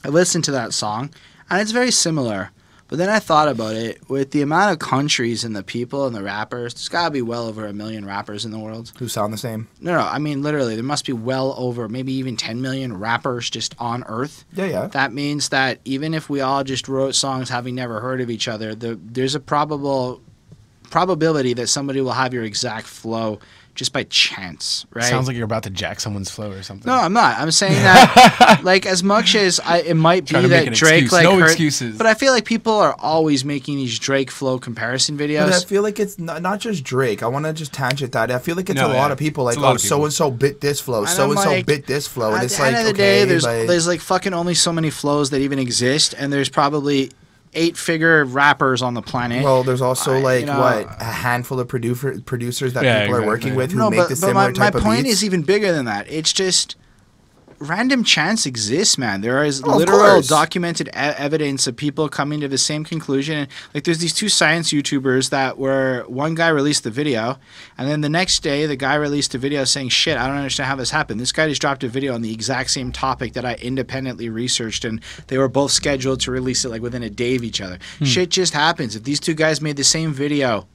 listened to that song, and it's very similar. But then I thought about it. With the amount of countries and the people and the rappers, there's got to be well over 1 million rappers in the world. Who sound the same? No, I mean literally, there must be well over maybe even 10 million rappers just on Earth. Yeah. That means that even if we all just wrote songs having never heard of each other, there's a probability that somebody will have your exact flow just by chance, right? Sounds like you're about to jack someone's flow or something. No, I'm not. I'm saying that, like, as much as it might be Trying to make that an Drake, excuse. like, No hurt- excuses. but I feel like people are always making these Drake flow comparison But I videos. feel like it's not just Drake. I want to just tangent that. I feel like it's No, a yeah. lot of people. Like, It's a lot oh, of people. so and so bit this flow, And so I'm and so like, bit this flow, and At it's the like, end of the okay, day, like, there's like fucking only so many flows that even exist, and there's probably 8-figure rappers on the planet. well, there's also like you know, a handful of producers that Yeah, people are exactly. working with who no, make but, the but similar my type of point beats. is even bigger than that. It's just random chance exists, man. There is of literal course. documented evidence of people coming to the same conclusion. Like, there's these two science YouTubers that were, one guy released the video, and then the next day the guy released a video saying, shit, I don't understand how this happened. This guy just dropped a video on the exact same topic that I independently researched, and they were both scheduled to release it like within a day of each other. Shit just happens. If these two guys made the same video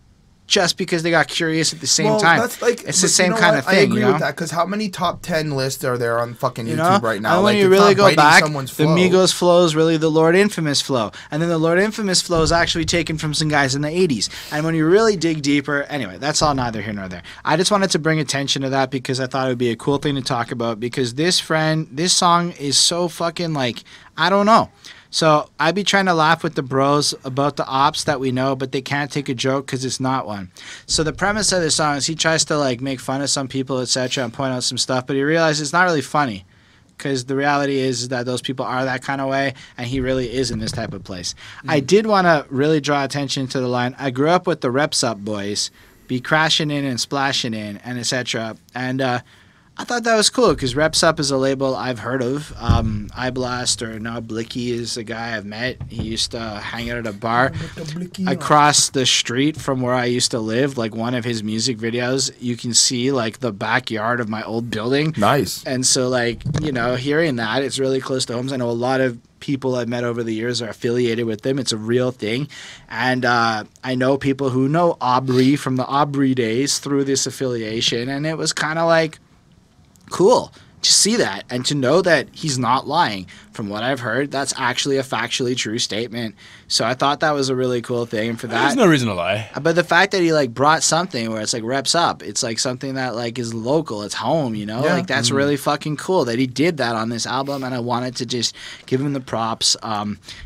just because they got curious at the same time, That's like, it's the but same you know kind what? of thing. I agree you know? with that because how many top 10 lists are there on fucking You YouTube know? right now? And when Like, you it's really not go biting back, someone's the flow. Migos flow is really the Lord Infamous flow. And then the Lord Infamous flow is actually taken from some guys in the 80s. And when you really dig deeper, anyway, that's all neither here nor there. I just wanted to bring attention to that because I thought it would be a cool thing to talk about because this song is so fucking like, I don't know. So I'd be trying to laugh with the bros about the ops that we know, but they can't take a joke because it's not one. So the premise of the song is he tries to like make fun of some people, etc., and point out some stuff, but he realizes it's not really funny because the reality is that those people are that kind of way, and he really is in this type of place. I did want to really draw attention to the line. I grew up with the Reps Up boys, be crashing in and splashing in, and etc. And I thought that was cool because Reps Up is a label I've heard of. Iblast or now Blicky is a guy I've met. He used to hang out at a bar across the street from where I used to live. Like one of his music videos, you can see like the backyard of my old building. Nice. And so like, you know, hearing that, it's really close to homes. I know a lot of people I've met over the years are affiliated with them. It's a real thing. And I know people who know Aubrey from the Aubrey days through this affiliation. And it was kind of like, cool to see that and to know that he's not lying. From what I've heard, that's actually a factually true statement. So I thought that was a really cool thing. And for that, There's no reason to lie. but the fact that he like brought something where it's like Reps Up, it's like something that like is local, it's home, you know? Yeah. Like that's really fucking cool that he did that on this album, and I wanted to just give him the props.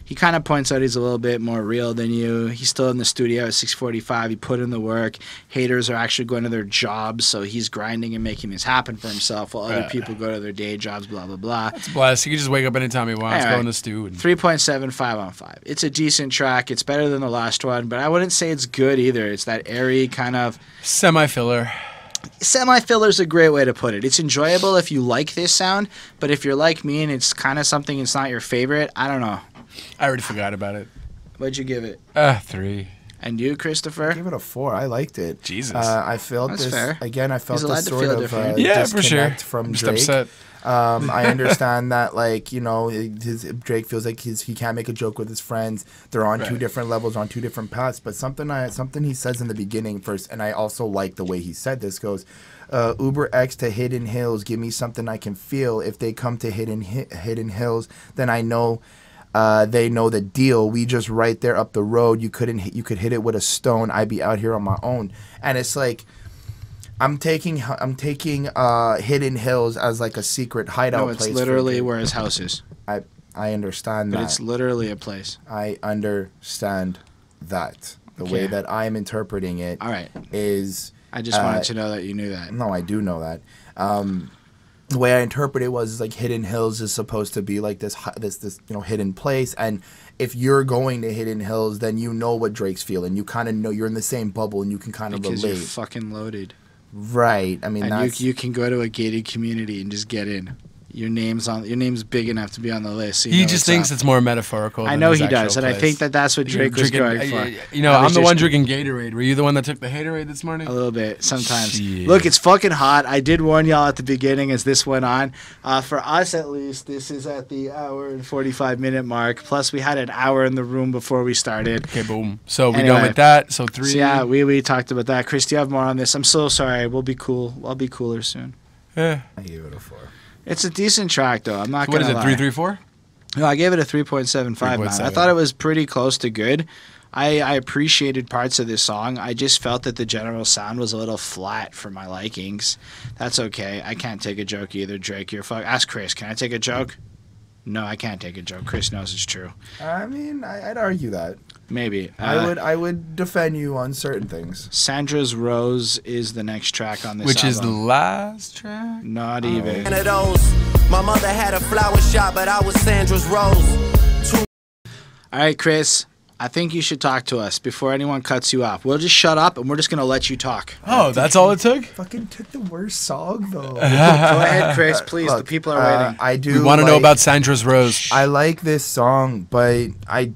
He kind of points out he's a little bit more real than you. He's still in the studio at 6:45. He put in the work. Haters are actually going to their jobs, so he's grinding and making this happen for himself while other people go to their day jobs, blah, blah, blah. It's blessed. You can just wake up anytime you want. Anyway, Go in the stew. And 3.75 on 5. It's a decent track. It's better than the last one, but I wouldn't say it's good either. It's that airy kind of semi-filler. semi-filler is a great way to put it. It's enjoyable if you like this sound, but if you're like me and it's kind of something it's not your favorite, I don't know. I already forgot about it. What'd you give it? 3. And you, Christopher? I give it a 4. I liked it. Jesus. I felt That's this fair. again. I felt He's allowed this to sort feel of different. Yeah, for sure. disconnect from I'm just Drake. upset. I understand that, like, you know, Drake feels like he can't make a joke with his friends. They're on two different levels, on two different paths. But something he says in the beginning first, and I also like the way he said this, goes, Uber X to Hidden Hills, give me something I can feel. If they come to Hidden Hills, then I know they know the deal. We just right there up the road. You could hit it with a stone. I'd be out here on my own. And it's like, I'm taking Hidden Hills as like a secret hideout place. No, it's literally where his house is. I understand that. But it's literally a place. I understand that. The way that I'm interpreting it All right. is... I just wanted to know that you knew that. No, I do know that. The way I interpret it was like Hidden Hills is supposed to be like this hidden place, and if you're going to Hidden Hills, then you know what Drake's feeling. You kind of know you're in the same bubble, and you can kind of relate. Because you're fucking loaded. Right. I mean, and you can go to a gated community and just get in. Your name's big enough to be on the list. So he just thinks it's more metaphorical. I know he does, and I think that's what Drake was going for. You know, I'm the one drinking Gatorade. Were you the one that took the Haterade this morning? A little bit, sometimes. Jeez. Look, it's fucking hot. I did warn y'all at the beginning as this went on. For us, at least, this is at the hour and 45-minute mark. Plus, we had an hour in the room before we started. Okay, boom. So we done with that. So 3. So yeah, we talked about that. Chris, do you have more on this? I'm so sorry. We'll be cool. I'll be cooler soon. Yeah. I gave it a 4. It's a decent track, though. I'm not So going to lie. What is it, 334? No, I gave it a 3.75, man. I thought it was pretty close to good. I appreciated parts of this song. I just felt that the general sound was a little flat for my likings. That's okay. I can't take a joke either, Drake. Ask Chris. Can I take a joke? No, I can't take a joke. Chris knows it's true. I mean, I'd argue that. Maybe. I would defend you on certain things. Sandra's Rose is the next track on this Which album. is the last track? Not even. One of those. My mother had a flower shop, but I was Sandra's Rose. All right, Chris. I think you should talk to us before anyone cuts you off. We'll just shut up, and we're just going to let you talk. Oh, that's all it took? Fucking took the worst song, though. Go ahead, Chris, please. Look, the people are waiting. I do. We want to know about Sandra's Rose. I like this song, but I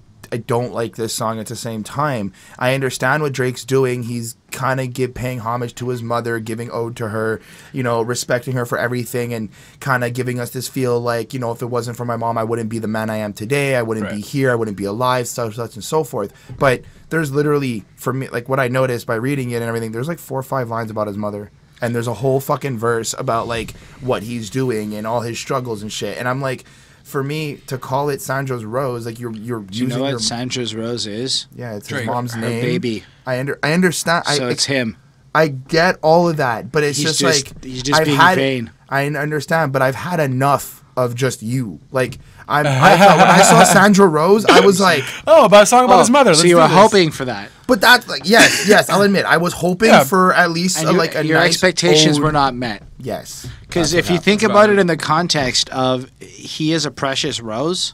don't like this song at the same time. I understand what Drake's doing. He's kind of paying homage to his mother, giving ode to her, you know, respecting her for everything, and kind of giving us this feel like, you know, if it wasn't for my mom, I wouldn't be the man I am today. I wouldn't be here. I wouldn't be alive, such and so forth. But there's literally, for me, like what I noticed by reading it and everything, there's like 4 or 5 lines about his mother. And there's a whole fucking verse about like what he's doing and all his struggles and shit. And I'm like, for me to call it Sandra's Rose, like you're Do using you know what Sandra's Rose is? Yeah, it's Drake. his mom's Her name. baby. I understand. So it's him. I get all of that, but it's He's just like he's just being vain. I understand, but I've had enough of just you. Like I thought when I saw Sandra Rose, I was like, oh, about a song about his mother. So you were hoping for that. But that's like yes, I'll admit I was hoping for at least and your nice expectations ode. were not met. Yes, Because if you think about it in the context of he is a precious rose,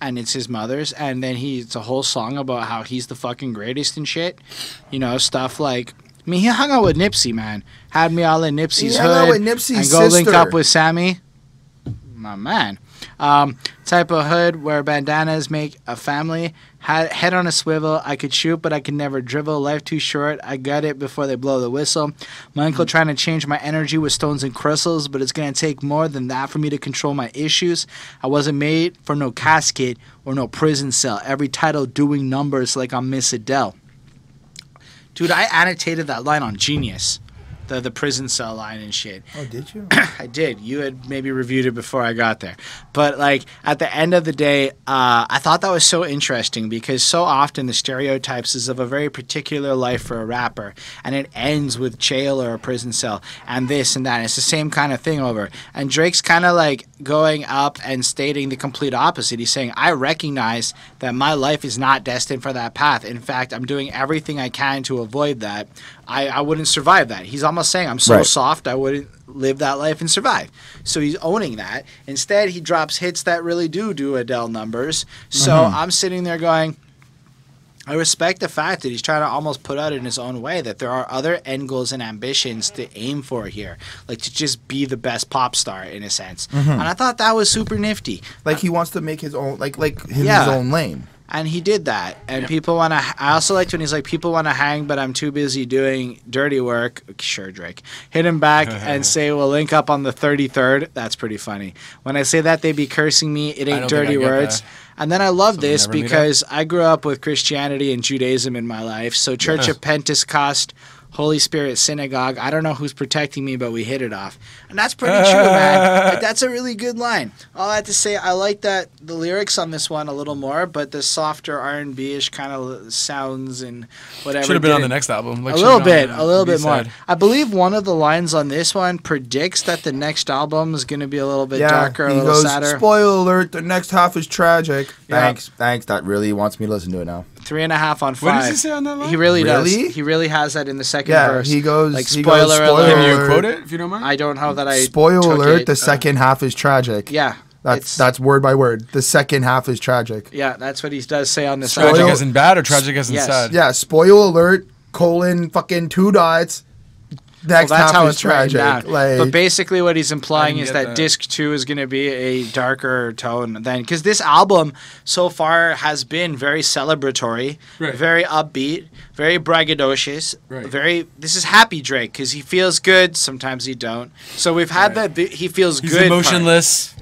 and it's his mother's, and then it's a whole song about how he's the fucking greatest and shit, you know, stuff like. I mean, he hung out with Nipsey, man. Had me all in Nipsey's hood. Hung out with Nipsey's and go link sister. up with Sammy. My man. Type of hood where bandanas make a family. Head on a swivel. I could shoot, but I could never dribble. Life too short. I got it before they blow the whistle. My uncle trying to change my energy with stones and crystals, but it's going to take more than that for me to control my issues. I wasn't made for no casket or no prison cell. Every title doing numbers like I'm Miss Adele. Dude, I annotated that line on Genius. The prison cell line and shit. Oh, did you? I did. You had maybe reviewed it before I got there. But, like, at the end of the day, I thought that was so interesting because so often the stereotypes is of a very particular life for a rapper, and it ends with jail or a prison cell and this and that. And it's the same kind of thing over. And Drake's kind of, like, going up and stating the complete opposite. He's saying, I recognize that my life is not destined for that path. In fact, I'm doing everything I can to avoid that. I wouldn't survive that. He's almost saying, I'm so soft, I wouldn't live that life and survive. So he's owning that. Instead, he drops hits that really do Adele numbers. So I'm sitting there going, I respect the fact that he's trying to almost put out in his own way that there are other end goals and ambitions to aim for here. Like to just be the best pop star in a sense. And I thought that was super nifty. Like he wants to make his own, like his own lane. And he did that. And people want to... I also liked when he's like, people want to hang, but I'm too busy doing dirty work. Sure, Drake. Hit him back and say, we'll link up on the 33rd. That's pretty funny. When I say that, they be cursing me. It ain't dirty words. That. And then I love this because I grew up with Christianity and Judaism in my life. So Church of Pentecost, Holy Spirit Synagogue. I don't know who's protecting me, but we hit it off. And that's pretty true, man. That's a really good line. All I have to say, I like that the lyrics on this one a little more, but the softer R&B-ish kind of sounds and whatever. Should have been on the next album. Like a little bit more. I believe one of the lines on this one predicts that the next album is going to be a little bit darker, a little sadder. Spoiler alert, the next half is tragic. Thanks. That really wants me to listen to it now. 3.5 on 5. What does he say on that line? He really does. He really has that in the second verse. He goes, like, spoiler alert. Can you quote it, if you don't mind? I don't know that I Spoiler alert, the second half is tragic. Yeah. That's word by word. The second half is tragic. Yeah, that's what he does say on this. Tragic as in bad or tragic as in sad? Yeah, spoiler alert, fucking 2 dots. Next that's half how is it's tragic. But basically what he's implying is that disc 2 is going to be a darker tone than, because this album so far has been very celebratory, very upbeat, very braggadocious, this is happy Drake because he feels good, sometimes he don't. So we've had that he feels He's good. Emotionless.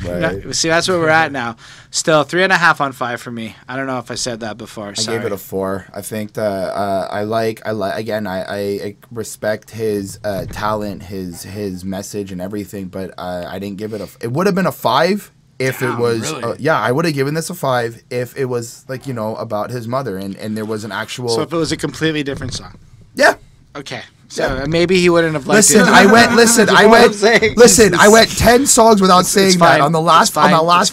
See, that's where we're at now. Still 3.5 on 5 for me. I don't know if I said that before. I gave it a 4. I think that I respect his talent, his message and everything, but I didn't give it it would have been a 5 if it was I would have given this a 5 if it was like, about his mother and there was an actual. So if it was a completely different song. Yeah. Okay. So maybe he wouldn't have liked it. I went 10 songs without saying that. On the last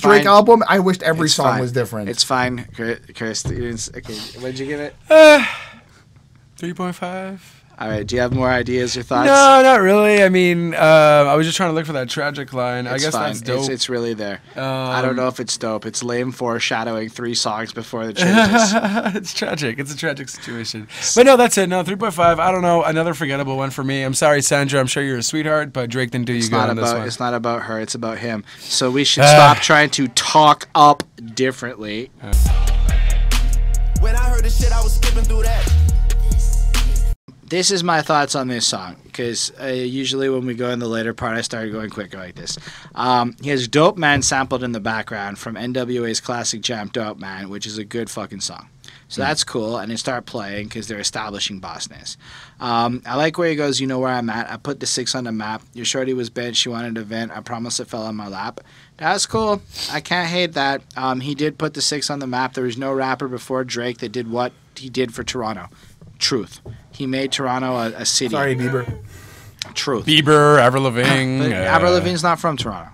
Drake album, I wished every song was different. It's fine, Chris. Okay, what did you give it? 3.5. All right. Do you have more ideas or thoughts? No, not really. I mean, I was just trying to look for that tragic line. I guess that's dope. It's really there. I don't know if it's dope. It's lame foreshadowing 3 songs before the changes. It's tragic. It's a tragic situation. But no, that's it. No, 3.5. I don't know. Another forgettable one for me. I'm sorry, Sandra. I'm sure you're a sweetheart, but Drake didn't do you good on this one. It's not about her. It's about him. So we should stop trying to talk up differently. When I heard the shit, I was skipping through that. This is my thoughts on this song, because usually when we go in the later part, I start going quicker like this. He has Dope Man sampled in the background from NWA's classic jam Dope Man, which is a good fucking song. So that's cool, and they start playing because they're establishing bossness. I like where he goes, you know where I'm at. I put the 6 on the map. Your shorty was bent. She wanted to vent. I promise it fell on my lap. That's cool. I can't hate that. He did put the 6 on the map. There was no rapper before Drake that did what he did for Toronto. Truth. He made Toronto a city. Sorry, Bieber. Truth. Bieber, Avril Lavigne. Avril Lavigne's not from Toronto.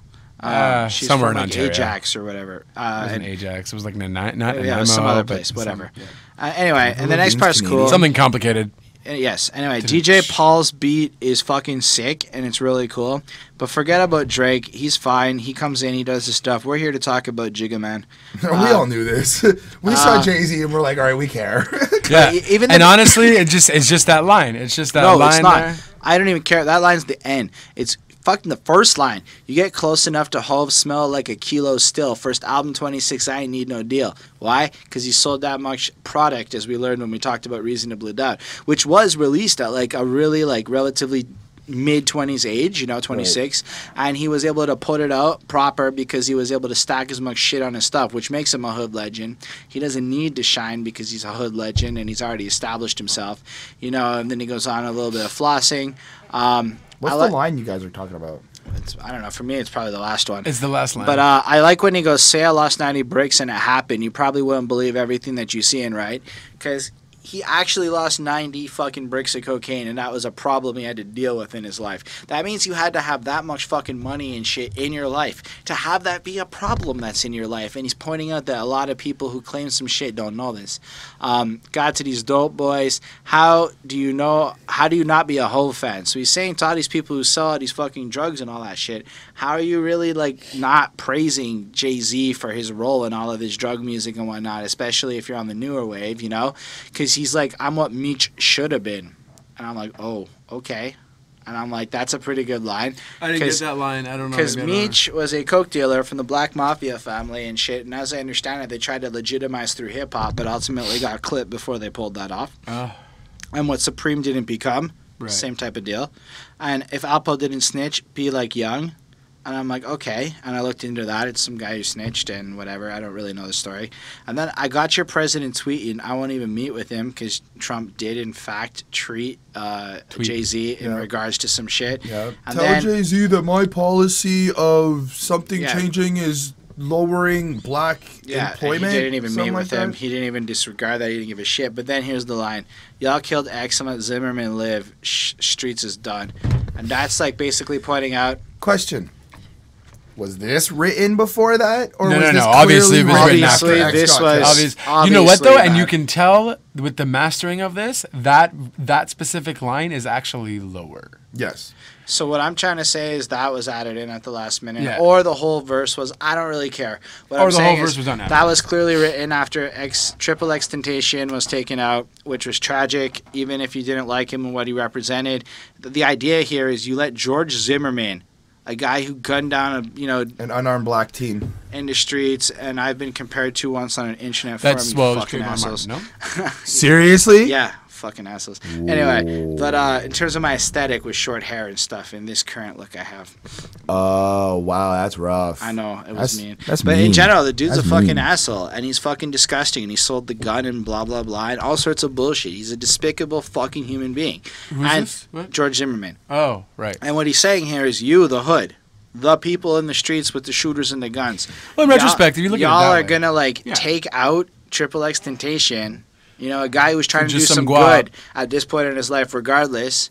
She's somewhere from in Ontario. Ajax or whatever. It wasn't Ajax. It was like not it was some other place. Whatever. Anyway, and the next part's cool. Something complicated. Yes. Anyway, DJ Paul's beat is fucking sick, and it's really cool. But forget about Drake. He's fine. He comes in. He does his stuff. We're here to talk about Jigga Man. We all knew this. We saw Jay-Z, and we're like, all right, we care. Yeah. And honestly, it's just that line. It's just that line. No, it's not. There. I don't even care. That line's the end. It's fucking the first line. You get close enough to Hove smell like a kilo still. First album 26, I ain't need no deal. Why? Because he sold that much product, as we learned when we talked about Reasonably Doubt, which was released at like a really like relatively mid-20s age, 26, and he was able to put it out proper because he was able to stack as much shit on his stuff, which makes him a hood legend. He doesn't need to shine because he's a hood legend and he's already established himself, and then he goes on a little bit of flossing. What's the line you guys are talking about? I don't know. For me, it's probably the last one. It's the last line. But I like when he goes, say I lost 90 bricks and it happened. You probably wouldn't believe everything that you're seeing, right? Because he actually lost 90 fucking bricks of cocaine, and that was a problem he had to deal with in his life. That means you had to have that much fucking money and shit in your life to have that be a problem that's in your life. And he's pointing out that a lot of people who claim some shit don't know this. Got to these dope boys. How do you not be a Hove fan? So he's saying to all these people who sell all these fucking drugs and all that shit, how are you really like not praising Jay-Z for his role in all of this drug music and whatnot, especially if you're on the newer wave, Because he's like, I'm what Meech should have been. And I'm like, oh, okay. And I'm like, that's a pretty good line. I didn't get that line. I don't know. Because Meech was a coke dealer from the Black Mafia family and shit. And as I understand it, they tried to legitimize through hip hop, but ultimately got clipped before they pulled that off. And what Supreme didn't become, same type of deal. And if Alpo didn't snitch, be like Young. And I'm like, okay. And I looked into that. It's some guy who snitched and whatever. I don't really know the story. And then I got your president tweeting, I won't even meet with him because Trump did, in fact, tweet Jay-Z in regards to some shit. Yeah. And Tell Jay-Z that my policy of something changing is lowering black employment. He didn't even meet with him. He didn't even disregard that. He didn't give a shit. But then here's the line. Y'all killed X and let Zimmerman live. Streets is done. And that's like basically pointing out. Question. Was this written before that, or no, was this obviously it was written after. This was you know what though, and you can tell with the mastering of this that specific line is actually lower. Yes. So what I'm trying to say is that was added in at the last minute, or the whole verse was. I don't really care. What I'm saying is that was clearly written after Triple X Temptation was taken out, which was tragic. Even if you didn't like him and what he represented, the idea here is you let George Zimmerman, a guy who gunned down an unarmed black teen in the streets, and I've been compared to once on an internet forum. Fucking assholes. No? Seriously? Yeah, fucking assholes. Anyway, but in terms of my aesthetic with short hair and stuff, in this current look I have. Oh wow, that's rough. I know it was mean. That's but mean. In general, the dude's That's a fucking mean. asshole, and he's fucking disgusting, and he sold the gun and blah blah blah and all sorts of bullshit. He's a despicable fucking human being. Who's this? What? George Zimmerman. Oh, right. And what he's saying here is you, the hood. The people in the streets with the shooters and the guns. Well, in retrospect, if you look at it that y'all are way. gonna take out Triple X Temptation. You know, a guy who's trying to do some guap. good at this point in his life, regardless.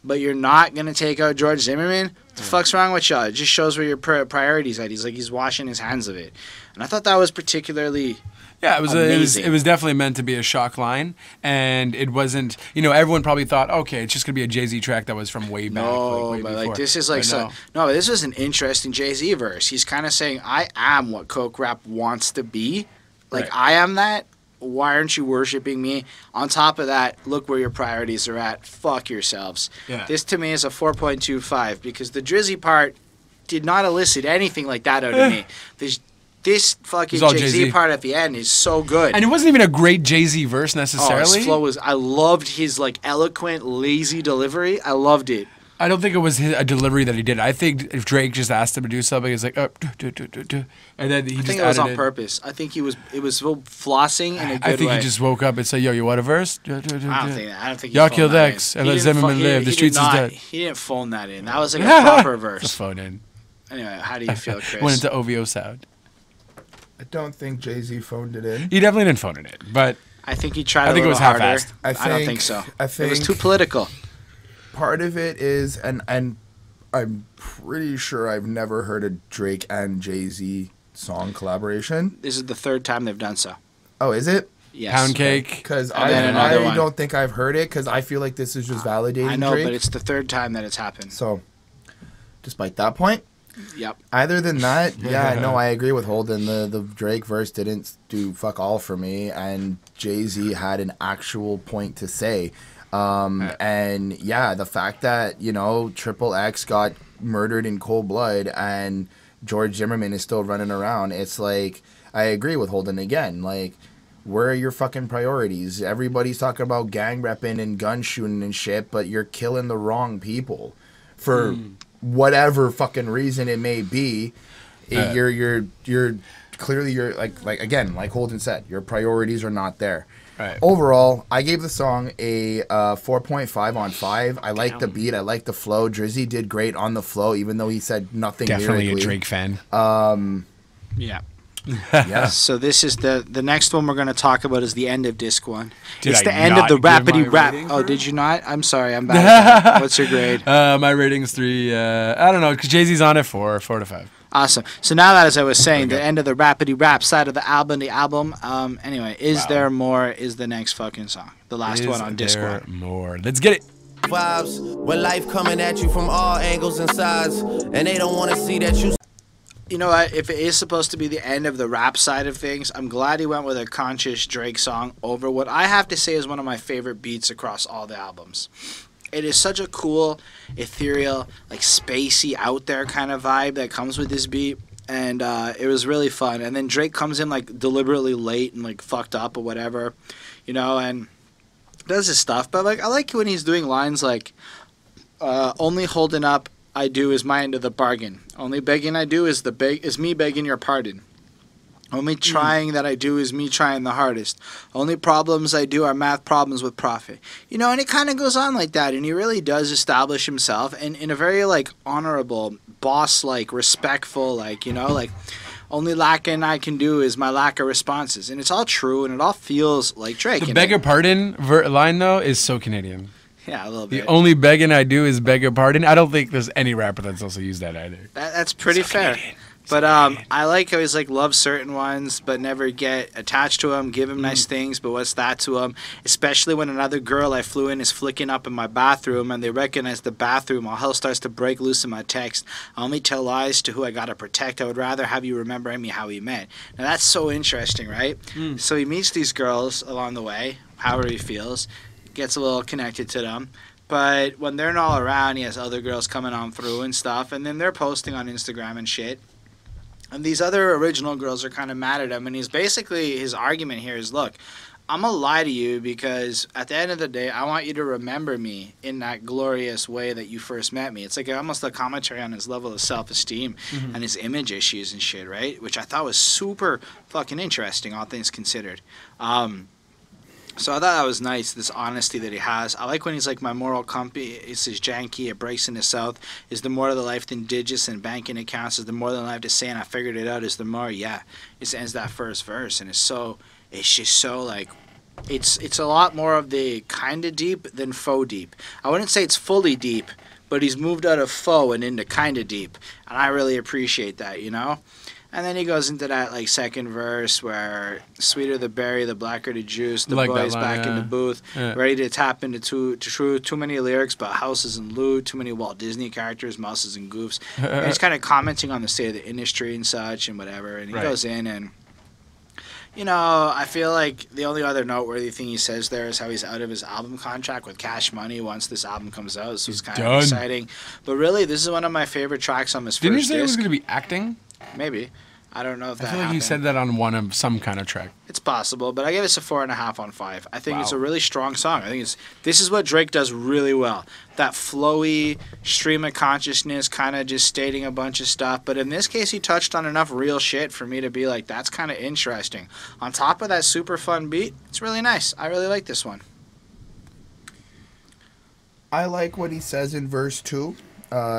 But you're not gonna take out George Zimmerman. What the fuck's wrong with y'all? It just shows where your priorities at. He's washing his hands of it, and I thought that was particularly. Yeah, it was definitely meant to be a shock line, and it wasn't. You know, everyone probably thought, okay, it's just gonna be a Jay-Z track that was from way back. No, but this is like no, this is an interesting Jay-Z verse. He's kind of saying, I am what coke rap wants to be. Like I am that. Why aren't you worshiping me? On top of that, look where your priorities are at. Fuck yourselves. Yeah. This to me is a 4.25 because the Drizzy part did not elicit anything like that out of me. This fucking Jay-Z part at the end is so good. And it wasn't even a great Jay-Z verse necessarily. Oh, his flow was. I loved his like eloquent, lazy delivery. I loved it. I don't think it was a delivery that he did. I think if Drake just asked him to do something, it's like, and then he just think it was on purpose. I think it was so flossing in a good way. I think he just woke up and said, "Yo, you want a verse?" I don't think that. I don't think y'all killed X and let Zimmerman live. The streets is dead. He didn't phone that in. That was like a proper verse. It's a phone in. Anyway, how do you feel, Chris? Went into OVO sound. I don't think Jay-Z phoned it in. He definitely didn't phone it in, but I think he tried. I think it was harder. half-assed. I don't think so. I think it was too political. Part of it is, and I'm pretty sure I've never heard a Drake and Jay-Z song collaboration. This is the third time they've done so. Oh, is it? Yes. Pound Cake. Because I don't think I've heard it because I feel like this is just validating I know, Drake. but it's the third time that it's happened. So, despite that point, yep. Other than that, no, I agree with Holden. The Drake verse didn't do fuck all for me, and Jay-Z had an actual point to say. And the fact that, Triple X got murdered in cold blood and George Zimmerman is still running around, it's like, I agree with Holden again. Like, where are your fucking priorities? Everybody's talking about gang repping and gun shooting and shit, but you're killing the wrong people for whatever fucking reason it may be. You're clearly like Holden said, your priorities are not there. Right. Overall, I gave the song a 4.5 on 5. I like the beat. I like the flow. Drizzy did great on the flow, even though he said nothing Definitely lyrically. a Drake fan. Yeah. Yeah. So this is the next one we're going to talk about is the end of disc one. It's the I end of the not give rapidy my rap. rating Oh, for did it? you not? I'm sorry. I'm bad at that. What's your grade? My rating's 3. I don't know, because Jay-Z's on it 4 to 5. Awesome. So now that, as I was saying, the end of the rapidy rap side of the album. Anyway, There More is the next fucking song. The last one on disc one. More. Let's get it. Vibes when life coming at you from all angles and sides, and they don't want to see that you. You know what? If it is supposed to be the end of the rap side of things, I'm glad he went with a conscious Drake song over what I have to say is one of my favorite beats across all the albums. it is such a cool, ethereal, like spacey, out there kind of vibe that comes with this beat. And it was really fun. And then Drake comes in like deliberately late and like fucked up or whatever, you know, and does his stuff. But like I like when he's doing lines like, only holding up I do is my end of the bargain. Only begging I do is me begging your pardon. Only trying that I do is me trying the hardest. Only problems I do are math problems with profit. You know, and it kind of goes on like that. And he really does establish himself and in a very, like, honorable, boss-like, respectful, like, you know, like, only lacking I can do is my lack of responses. And it's all true, and it all feels like Drake. The beg your pardon line, though, is so Canadian. Yeah, a little bit. The only begging I do is beg your pardon. I don't think there's any rapper that's also used that either. That's pretty fair. Canadian. But I like how he's like loves certain ones, but never get attached to them. Give him nice things, but what's that to him? Especially when another girl I flew in is flicking up in my bathroom, and they recognize the bathroom. All hell starts to break loose in my text. I only tell lies to who I gotta protect. I would rather have you remember me how we met. Now that's so interesting, right? So he meets these girls along the way, however he feels, gets a little connected to them. But when they're not around, he has other girls coming on through and stuff, and then they're posting on Instagram and shit. And these other original girls are kind of mad at him. And he's basically, his argument here is, look, I'm going to lie to you because at the end of the day, I want you to remember me in that glorious way that you first met me. It's like almost a commentary on his level of self-esteem and his image issues and shit, right? Which I thought was super fucking interesting, all things considered. So I thought that was nice, this honesty that he has. I like when he's like, my moral compass is janky, it breaks in the south. Is there more to the life than digits and banking accounts? Is there more than I have to say and I figured it out? Is there more? Yeah. It ends that first verse and it's just so like, it's a lot more of the kind of deep than faux deep. I wouldn't say it's fully deep, but he's moved out of faux and into kind of deep. And I really appreciate that, you know? And then he goes into that like second verse where sweeter the berry, the blacker the juice. The like boys line, back in the booth, ready to tap into too many lyrics about houses and loot, too many Walt Disney characters, mouses and goofs. And he's kind of commenting on the state of the industry and such and whatever. And he goes in and, you know, I feel like the only other noteworthy thing he says there is how he's out of his album contract with Cash Money once this album comes out. So it's kind of exciting. But really, this is one of my favorite tracks on his Didn't first disc. you say he was going to be acting? Maybe. I don't know if that I feel like happened. you said that on one of some kind of track. It's possible, but I give this a 4.5 on 5. I think it's a really strong song. I think this is what Drake does really well. That flowy stream of consciousness, kind of just stating a bunch of stuff. But in this case, he touched on enough real shit for me to be like, that's kind of interesting. On top of that super fun beat, it's really nice. I really like this one. I like what he says in verse 2.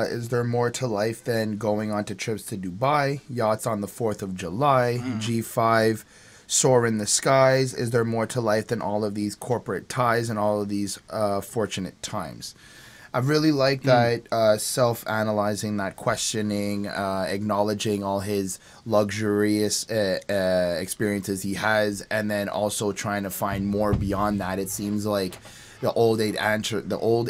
Is there more to life than going on to trips to Dubai, yachts on the 4th of July, G5, soar in the skies? Is there more to life than all of these corporate ties and all of these fortunate times? I really like that self-analyzing, that questioning, acknowledging all his luxurious experiences he has, and then also trying to find more beyond that. It seems like the old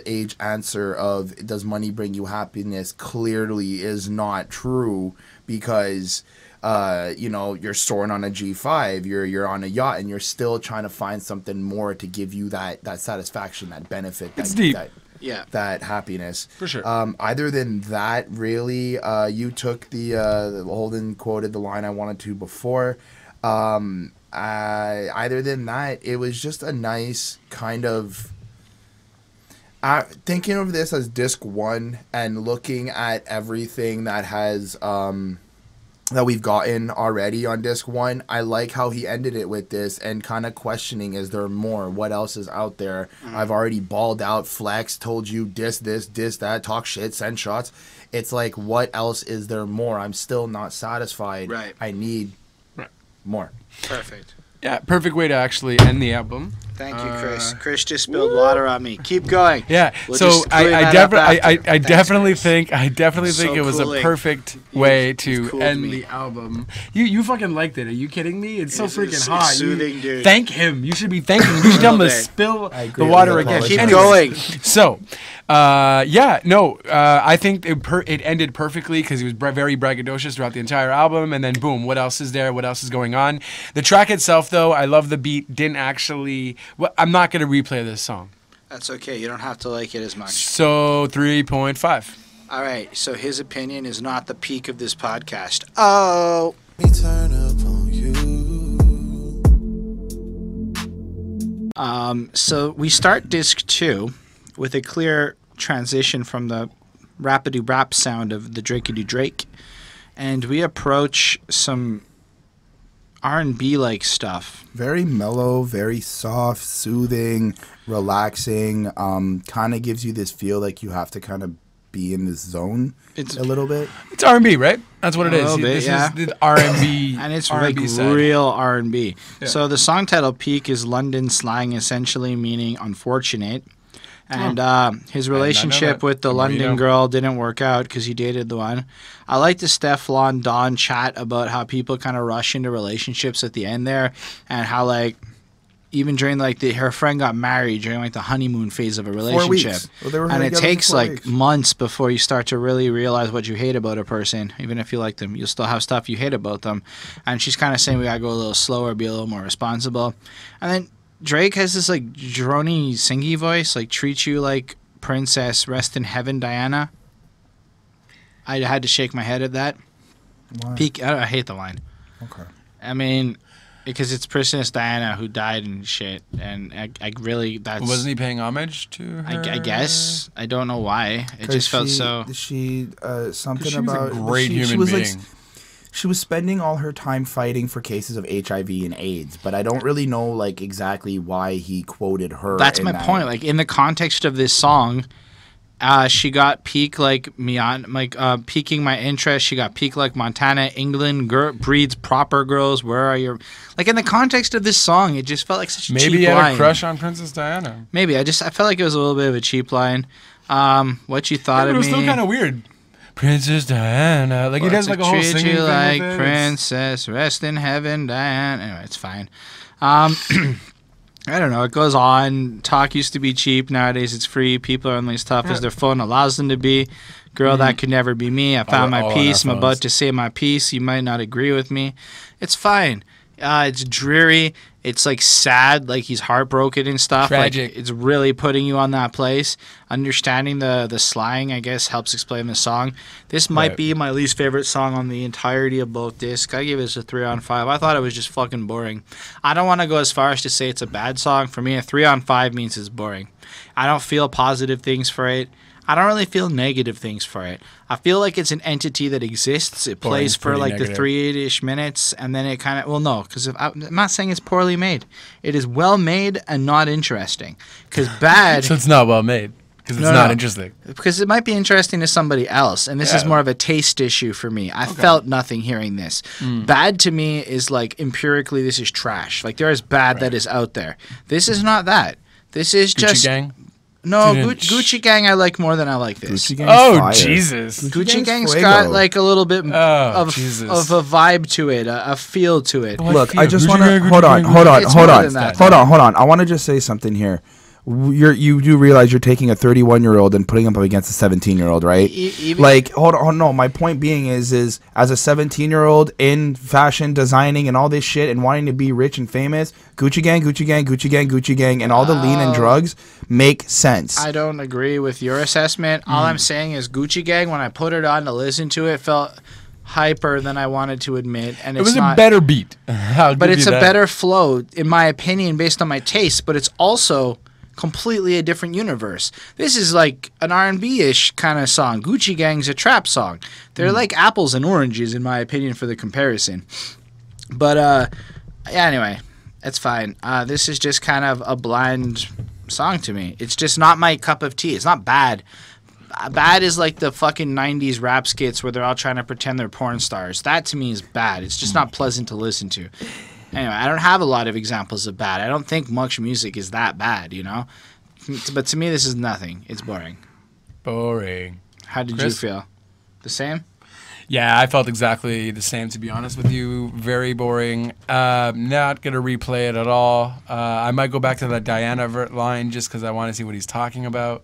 age answer of does money bring you happiness clearly is not true because you know, you're soaring on a G5, you're on a yacht, and you're still trying to find something more to give you that satisfaction, that benefit, that happiness. For sure. Other than that, really, you took the Holden quoted the line I wanted to before. Other than that, it was just a nice kind of thinking of this as disc 1 and looking at everything that has that we've gotten already on disc 1. I like how he ended it with this and kind of questioning, is there more? What else is out there? I've already balled out, flexed, told you diss this, diss that, talk shit, send shots. It's like, what else is there more? I'm still not satisfied. Right. I need more. Perfect. Yeah, perfect way to actually end the album. Thank you, Chris. Chris just spilled water on me. Keep going. Yeah. We'll so just clean that up after. I definitely Chris. think So it was cooling. a perfect way to cooled end me. the album. You fucking liked it. Are you kidding me? It's so It's freaking hot. soothing, dude. Thank him. You should be thanking him. You should tell him to Okay. spill I the greatly water again. apologize. Keep Anyways, going. So, I think it ended perfectly because he was very braggadocious throughout the entire album, and then boom, what else is there? What else is going on? The track itself, though, I love the beat. Didn't actually. Well, I'm not gonna replay this song. That's okay. You don't have to like it as much. So 3.5. All right. So his opinion is not the peak of this podcast. Oh. Me turn up on you. So we start disc 2 with a clear transition from the rapidy rap sound of the Drakey Drake, and we approach some R&B like stuff. Very mellow, very soft, soothing, relaxing. Kind of gives you this feel like you have to kind of be in this zone a little bit. It's R&B, right? That's what it A is. little bit, This yeah. is the R&B, And it's R&B like side. real R&B. Yeah. So the song title Peak is London slang, essentially meaning unfortunate. And his relationship that. with the The more you London know. girl didn't work out because he dated the one. I like the Stefflon Don chat about how people kind of rush into relationships at the end there, and how like even during like her friend got married during like the honeymoon phase of a 4 relationship. weeks. Well, they were And it together for takes 4 like weeks. months before you start to really realize what you hate about a person. Even if you like them, you'll still have stuff you hate about them. And she's kind of saying we gotta go a little slower, be a little more responsible. And then Drake has this like drony singy voice, like treat you like princess, rest in heaven, Diana. I had to shake my head at that. Why? Peak. I hate the line. Okay. I mean, because it's Princess Diana who died and shit, and I really that's. Wasn't he paying homage to her? I guess I don't know why. It just felt so. She something She was a about great she human was being. like she was spending all her time fighting for cases of HIV and AIDS, but I don't really know like exactly why he quoted her. That's in my that. point. Like in the context of this song, she got peak like piquing my interest. She got peak like Montana. England breeds proper girls. Where are your like in the context of this song? It just felt like such a Maybe cheap he had line. a crush on Princess Diana. Maybe I felt like it was a little bit of a cheap line. What you thought But it of was me? still kind of weird. Princess Diana. Like, he does like a whole treat singing you thing like with it. princess, rest in heaven, Diana. Anyway, it's fine. I don't know. It goes on. Talk used to be cheap. Nowadays, it's free. People are only as tough as their phone allows them to be. Girl, that could never be me. I found all my on peace. our I'm about phones. to say my piece. You might not agree with me. It's fine. It's dreary. It's like sad, like he's heartbroken and stuff. Tragic. Like, it's really putting you on that place. Understanding the slang, I guess, helps explain the song. This might Right. be my least favorite song on the entirety of both discs. I give this a 3 on 5. I thought it was just fucking boring. I don't want to go as far as to say it's a bad song. For me, a 3 on 5 means it's boring. I don't feel positive things for it. I don't really feel negative things for it. I feel like it's an entity that exists. It Boring's plays for pretty like negative. the 3-ish minutes, and then it kind of no, because I'm not saying it's poorly made. It is well made and not interesting. Because bad, So it's not well made. Because it's No, not no. interesting. because it might be interesting to somebody else, and this is Yeah. more of a taste issue for me. I felt nothing hearing this. Bad to me is like empirically, this is trash. Like there is bad that is out there. This is not that. This is Gucci just Gang? no Didn't- Gucci Gang. I like more than I like this. Gucci Gang's Oh, fire. Jesus. Gucci Gang's Fuego. got like a little bit Oh, Jesus. of a vibe to it, a feel to it. Look, feel. I just Gucci want to Gang, hold Gucci on, Gang, hold on, It's hold more on, than that. hold on. I want to just say something here. You do realize you're taking a 31-year-old and putting him up against a 17-year-old, right? Even- Like, hold on, no. My point being is as a 17-year-old in fashion designing and all this shit and wanting to be rich and famous, Gucci Gang, Gucci Gang, Gucci Gang, Gucci Gang, and all the lean and drugs make sense. I don't agree with your assessment. All I'm saying is Gucci Gang, when I put it on to listen to it, felt hyper than I wanted to admit. And It it's was not, a better beat. but it's a better flow, in my opinion, based on my taste. But it's also completely a different universe. This is like an R&B-ish kind of song. Gucci Gang's a trap song. They're like apples and oranges, in my opinion, for the comparison. But yeah, anyway, it's fine. This is just kind of a bland song to me. It's just not my cup of tea. It's not bad. Bad is like the fucking 90s rap skits where they're all trying to pretend they're porn stars. That to me is bad. It's just not pleasant to listen to. Anyway, I don't have a lot of examples of bad. I don't think much music is that bad, you know? But to me, this is nothing. It's boring. Boring. How did Chris? you feel? The same? Yeah, I felt exactly the same, to be honest with you. Very boring. Not going to replay it at all. I might go back to that Diana line just because I want to see what he's talking about.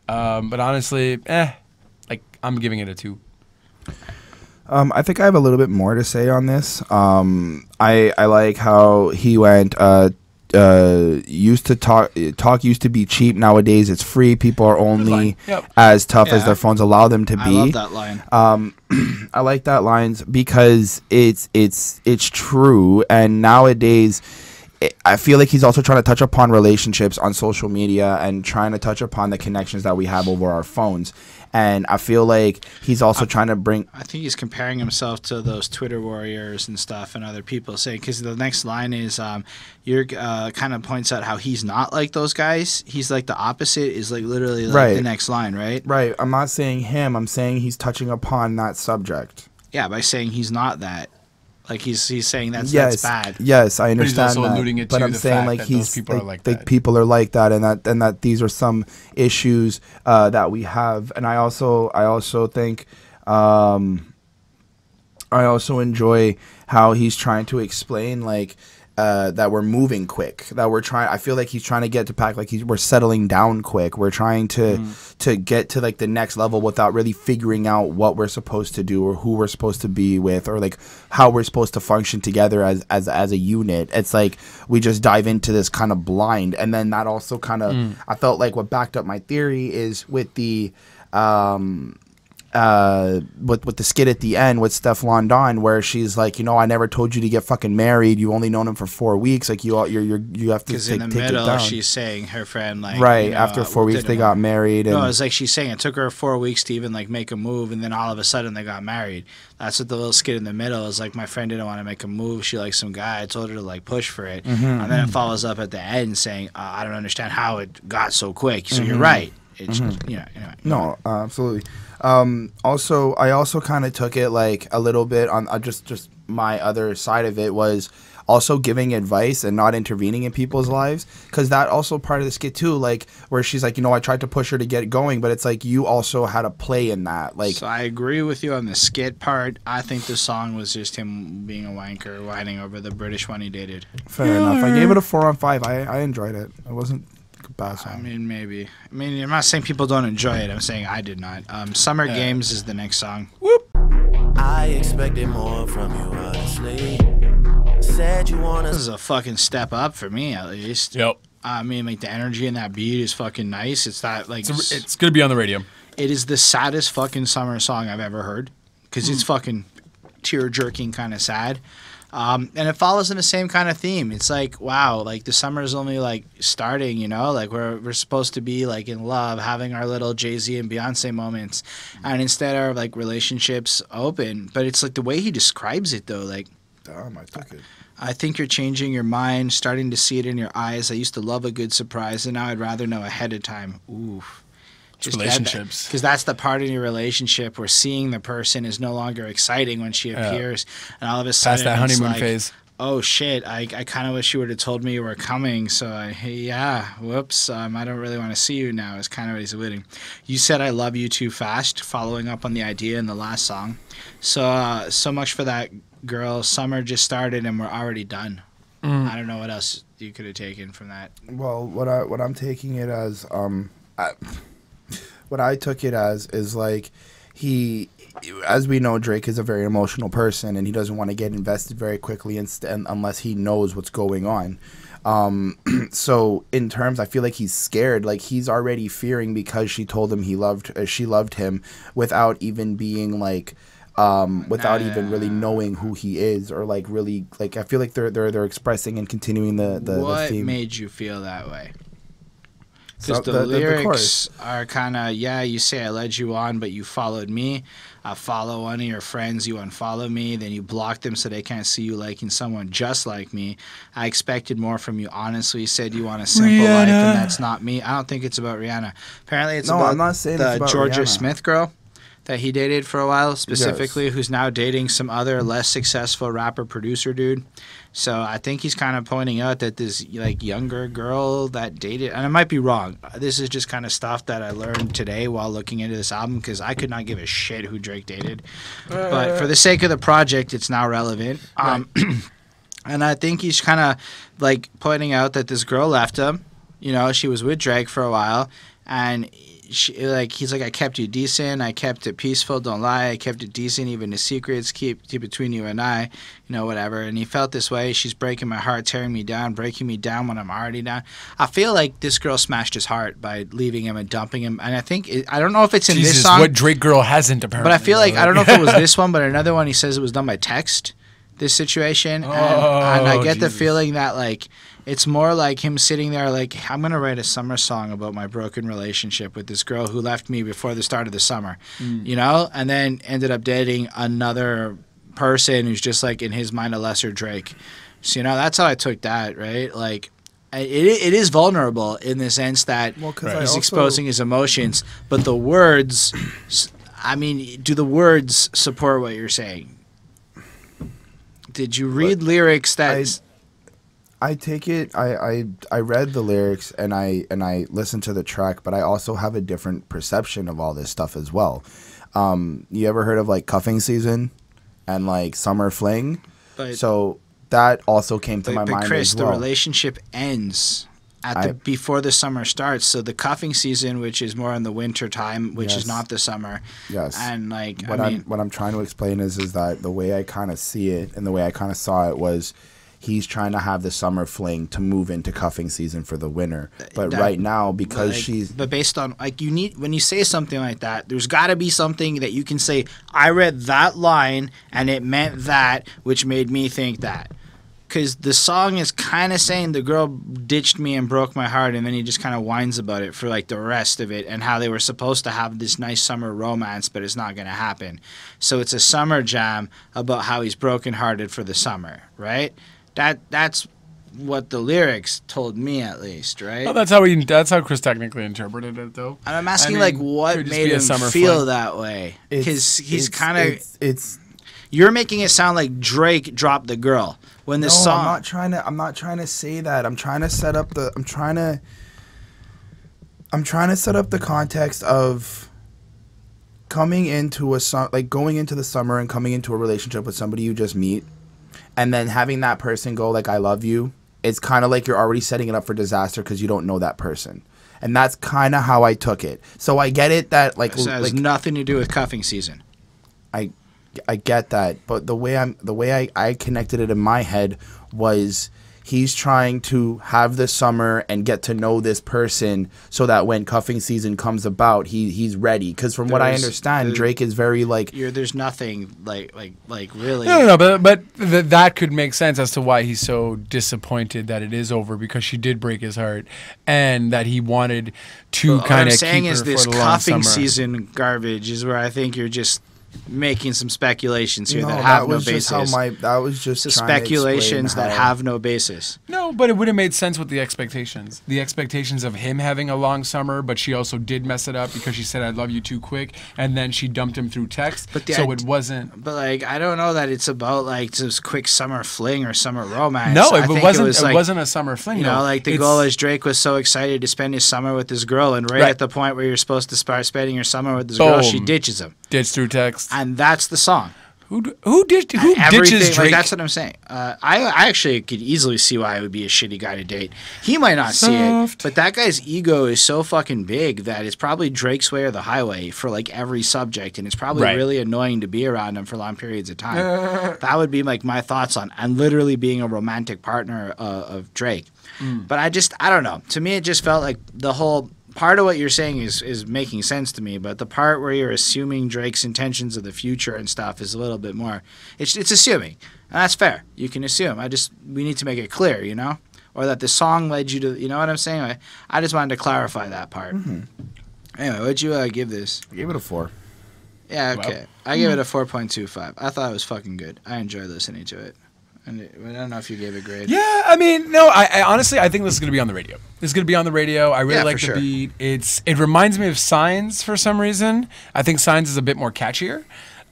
But honestly, like, I'm giving it a 2. I think I have a little bit more to say on this. I like how he went used to talk used to be cheap. Nowadays it's free. People are only as tough as their phones allow them to be. I love that line. I like that lines because it's true. And nowadays I feel like he's also trying to touch upon relationships on social media and trying to touch upon the connections that we have over our phones. And I feel like he's also trying to bring... I think he's comparing himself to those Twitter warriors and stuff and other people saying... Because the next line is... kind of points out how he's not like those guys. He's like the opposite is like literally like the next line, right? Right. I'm not saying him. I'm saying he's touching upon that subject. Yeah, by saying he's not that. Like he's saying that's bad. Yes, I understand but he's also that. alluding it but to I'm the saying fact like that he's those people are like that. People are like that, and that these are some issues that we have. And I also think I also enjoy how he's trying to explain like that we're moving quick. That we're trying. I feel like he's trying to get to pack like we're settling down quick. We're trying to get to like the next level without really figuring out what we're supposed to do or who we're supposed to be with or like how we're supposed to function together as a unit. It's like we just dive into this kind of blind, and then that also kind of I felt like what backed up my theory is with the with the skit at the end with Stefflon Don, where she's like, I never told you to get fucking married. You only known him for 4 weeks. Like you have to because in the middle she's saying her friend like after 4 weeks they got married. No, it's like she's saying it took her 4 weeks to even like make a move, and then all of a sudden they got married. That's what the little skit in the middle is like. My friend didn't want to make a move. She liked some guy. I told her to like push for it, and then it follows up at the end saying, I don't understand how it got so quick. So you're right. It's anyway. No, absolutely. Also, I also kind of took it like a little bit on just my other side of it was also giving advice and not intervening in people's lives, because that also part of the skit too, like where she's like, I tried to push her to get going, but it's like you also had a play in that. Like, so I agree with you on the skit part. I think the song was just him being a wanker, whining over the British one he dated. Fair enough. I gave it a 4 on 5. I enjoyed it. It wasn't. I mean, maybe. I mean, I'm not saying people don't enjoy it. I'm saying I did not. Summer Games is the next song. Whoop. I expected more from you, honestly. Said you wanna. This is a fucking step up for me, at least. Yep. I mean, like the energy in that beat is fucking nice. It's that like. It's gonna be on the radio. It is the saddest fucking summer song I've ever heard, because it's fucking tear jerking kind of sad. And it follows in the same kind of theme. It's like, wow, like the summer is only like starting, like we're supposed to be like in love, having our little Jay-Z and Beyonce moments, and instead our like relationships open. But it's like the way he describes it though, like, damn, I took it. I think you're changing your mind, starting to see it in your eyes. I used to love a good surprise, and now I'd rather know ahead of time. Ooh. Just relationships, because that's the part in your relationship where seeing the person is no longer exciting when she appears, and all of a sudden past that honeymoon like, phase. Oh shit! I kind of wish you would have told me you were coming. So whoops. I don't really want to see you now. Is kind of what he's alluding. You said I love you too fast, following up on the idea in the last song. So so much for that, girl. Summer just started and we're already done. I don't know what else you could have taken from that. Well, what I'm taking it as what I took it as is like as we know, Drake is a very emotional person, and he doesn't want to get invested very quickly unless he knows what's going on. So in terms, I feel like he's scared. Like he's already fearing because she told him she loved him without even being like, without even really knowing who he is, or like really like I feel like they're expressing and continuing the what theme. Made you feel that way? Because the lyrics are kind of, you say I led you on, but you followed me. I follow one of your friends, you unfollow me, then you block them so they can't see you liking someone just like me. I expected more from you, honestly. Said you want a simple life, and that's not me. I don't think it's about Rihanna. Apparently it's about I'm not saying the it's about Georgia Rihanna. Smith girl that he dated for a while, specifically, who's now dating some other less successful rapper producer dude. So I think he's kind of pointing out that this like younger girl that dated, and I might be wrong. This is just kind of stuff that I learned today while looking into this album, because I could not give a shit who Drake dated. But for the sake of the project, it's now relevant. And I think he's kind of like pointing out that this girl left him. She was with Drake for a while, and he's like, I kept you decent, I kept it peaceful, don't lie, I kept it decent, even the secrets keep between you and I, whatever. And he felt this way. She's breaking my heart, tearing me down, breaking me down when I'm already down. I feel like this girl smashed his heart by leaving him and dumping him. And I think I don't know if it's in this song. What Drake girl hasn't apparently? But I feel like I don't know if it was this one, but another one he says it was done by text. This situation, and I get the feeling that like it's more like him sitting there like, I'm gonna write a summer song about my broken relationship with this girl who left me before the start of the summer, and then ended up dating another person who's just like in his mind a lesser Drake. So that's how I took that, right? Like it is vulnerable in the sense that he's exposing his emotions, but the words, I mean, do the words support what you're saying? Did you read lyrics that I take it I read the lyrics and I listened to the track, but I also have a different perception of all this stuff as well. You ever heard of like cuffing season and like summer fling? So that also came to my mind Chris, as well. The relationship ends before the summer starts. So the cuffing season, which is more in the winter time, which is not the summer. Yes. And like what I'm trying to explain is that the way I kind of see it and the way I kind of saw it was he's trying to have the summer fling to move into cuffing season for the winter. But right now, because But based on like when you say something like that, there's got to be something that you can say. I read that line and it meant that, which made me think that. Because the song is kind of saying the girl ditched me and broke my heart, and then he just kind of whines about it for like the rest of it and how they were supposed to have this nice summer romance, but it's not going to happen. So it's a summer jam about how he's brokenhearted for the summer, right? That's what the lyrics told me, at least, right? Well, that's how Chris technically interpreted it, though. And I'm asking, like, what made him feel that way? Because he's kind of... You're making it sound like Drake dropped the girl when the song. I'm not trying to say that. I'm trying to set up the. I'm trying to set up the context of coming into going into the summer and coming into a relationship with somebody you just meet, and then having that person go like, "I love you." It's kind of like you're already setting it up for disaster because you don't know that person. And that's kind of how I took it. So I get it that like, so it has nothing to do with cuffing season. I get that, but the way I connected it in my head was he's trying to have this summer and get to know this person so that when cuffing season comes about, he's ready. Because from what I understand, Drake is very like there's nothing like really. No, but that could make sense as to why he's so disappointed that it is over, because she did break his heart and that he wanted to kind of keep her for the long summer. What I'm saying is this cuffing season garbage is where I think you're just making some speculations here that have no basis. That was just speculations that have no basis. No, but it would have made sense with the expectations. The expectations of him having a long summer, but she also did mess it up because she said, "I love you" too quick, and then she dumped him through text. So it wasn't. But like, I don't know that it's about like this quick summer fling or summer romance. No, it wasn't a summer fling. Like the goal is Drake was so excited to spend his summer with this girl, and right at the point where you're supposed to start spending your summer with this girl, she ditches him. Ditched through text. And that's the song. Who ditches Drake? Like, that's what I'm saying. I actually could easily see why it would be a shitty guy to date. He might not see it, but that guy's ego is so fucking big that it's probably Drake's way or the highway for like every subject, and it's probably really annoying to be around him for long periods of time. That would be like my thoughts on and literally being a romantic partner of Drake. But I don't know. To me, it just felt like the whole. Part of what you're saying is making sense to me, but the part where you're assuming Drake's intentions of the future and stuff is a little bit more. It's assuming, and that's fair. You can assume. We need to make it clear, or that the song led you to. You know what I'm saying? I just wanted to clarify that part. Anyway, what'd you give this? I gave it a 4. Yeah, okay. I gave it a 4.25. I thought it was fucking good. I enjoyed listening to it. And I don't know if you gave a grade. Yeah, I mean, no, I honestly, I think this is going to be on the radio. This is going to be on the radio. I really like the beat. It reminds me of Signs for some reason. I think Signs is a bit more catchier.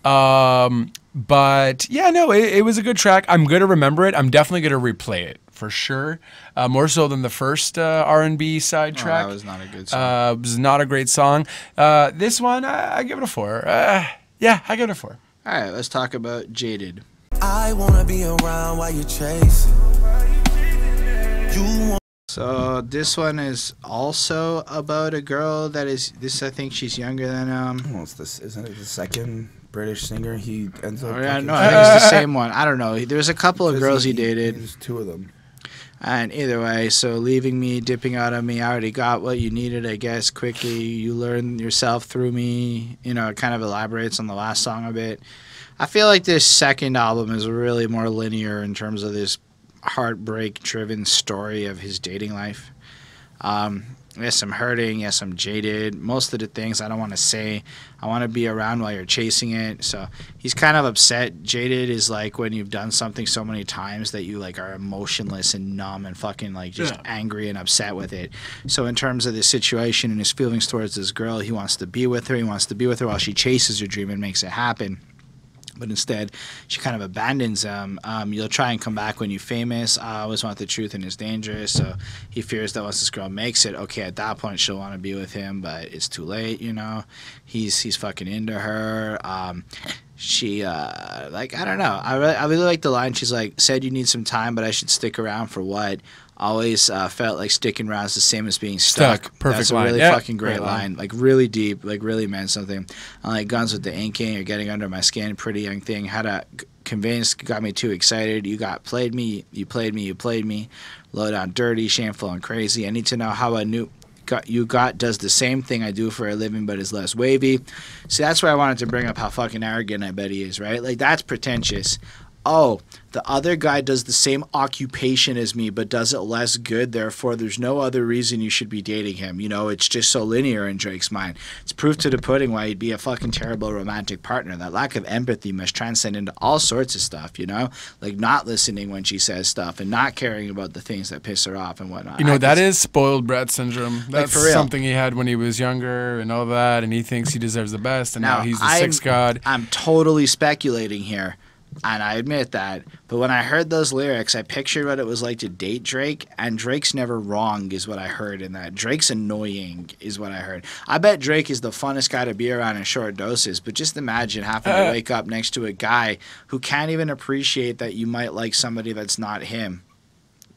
But, yeah, no, it was a good track. I'm going to remember it. I'm definitely going to replay it for sure. More so than the first R&B side track. That was not a good song. It was not a great song. This one, I give it a 4. Yeah, I give it a 4. All right, let's talk about Jaded. I wanna be around while you're chasing. So this one is also about a girl that is this. I think she's younger than Almost this isn't it the second British singer he ends up? Oh, yeah, fucking- no, I think it's the same one. I don't know. There's a couple of girls he dated. There's two of them. And either way, so leaving me, dipping out on me, I already got what you needed, I guess, quickly. You learn yourself through me. You know, it kind of elaborates on the last song a bit. I feel like this second album is really more linear in terms of this heartbreak-driven story of his dating life. Yes, I'm hurting. Yes, I'm jaded. Most of the things I don't want to say. I want to be around while you're chasing it. So he's kind of upset. Jaded is like when you've done something so many times that you like are emotionless and numb and fucking like just angry and upset with it. So in terms of this situation and his feelings towards this girl, he wants to be with her. He wants to be with her while she chases her dream and makes it happen. But instead, she kind of abandons him. You'll try and come back when you're famous. I always want the truth and it's dangerous. So he fears that once this girl makes it, okay, at that point she'll want to be with him, but it's too late, you know. He's fucking into her. She like I don't know. I really like the line. She's like, said you need some time, but I should stick around for what? Always felt like sticking around is the same as being stuck. Perfect That's a line. really Yeah. fucking great line. Like really deep, like really meant something. I like guns with the inking. You're getting under my skin. Pretty young thing. Had a convinced, got me too excited. You played me. You played me. Low down, dirty, shameful, and crazy. I need to know how you got does the same thing I do for a living, but is less wavy. See, that's where I wanted to bring up how fucking arrogant I bet he is, right? Like that's pretentious. Oh, the other guy does the same occupation as me, but does it less good. Therefore, there's no other reason you should be dating him. You know, it's just so linear in Drake's mind. It's proof to the pudding why he'd be a fucking terrible romantic partner. That lack of empathy must transcend into all sorts of stuff, you know? Like not listening when she says stuff and not caring about the things that piss her off and whatnot. You know, that is spoiled brat syndrome. That's for real. something he had when he was younger and all that, and he thinks he deserves the best, and now he's the sex god. I'm totally speculating here. And I admit that. But when I heard those lyrics, I pictured what it was like to date Drake. And Drake's never wrong is what I heard in that. Drake's annoying is what I heard. I bet Drake is the funnest guy to be around in short doses. But just imagine having to wake up next to a guy who can't even appreciate that you might like somebody that's not him.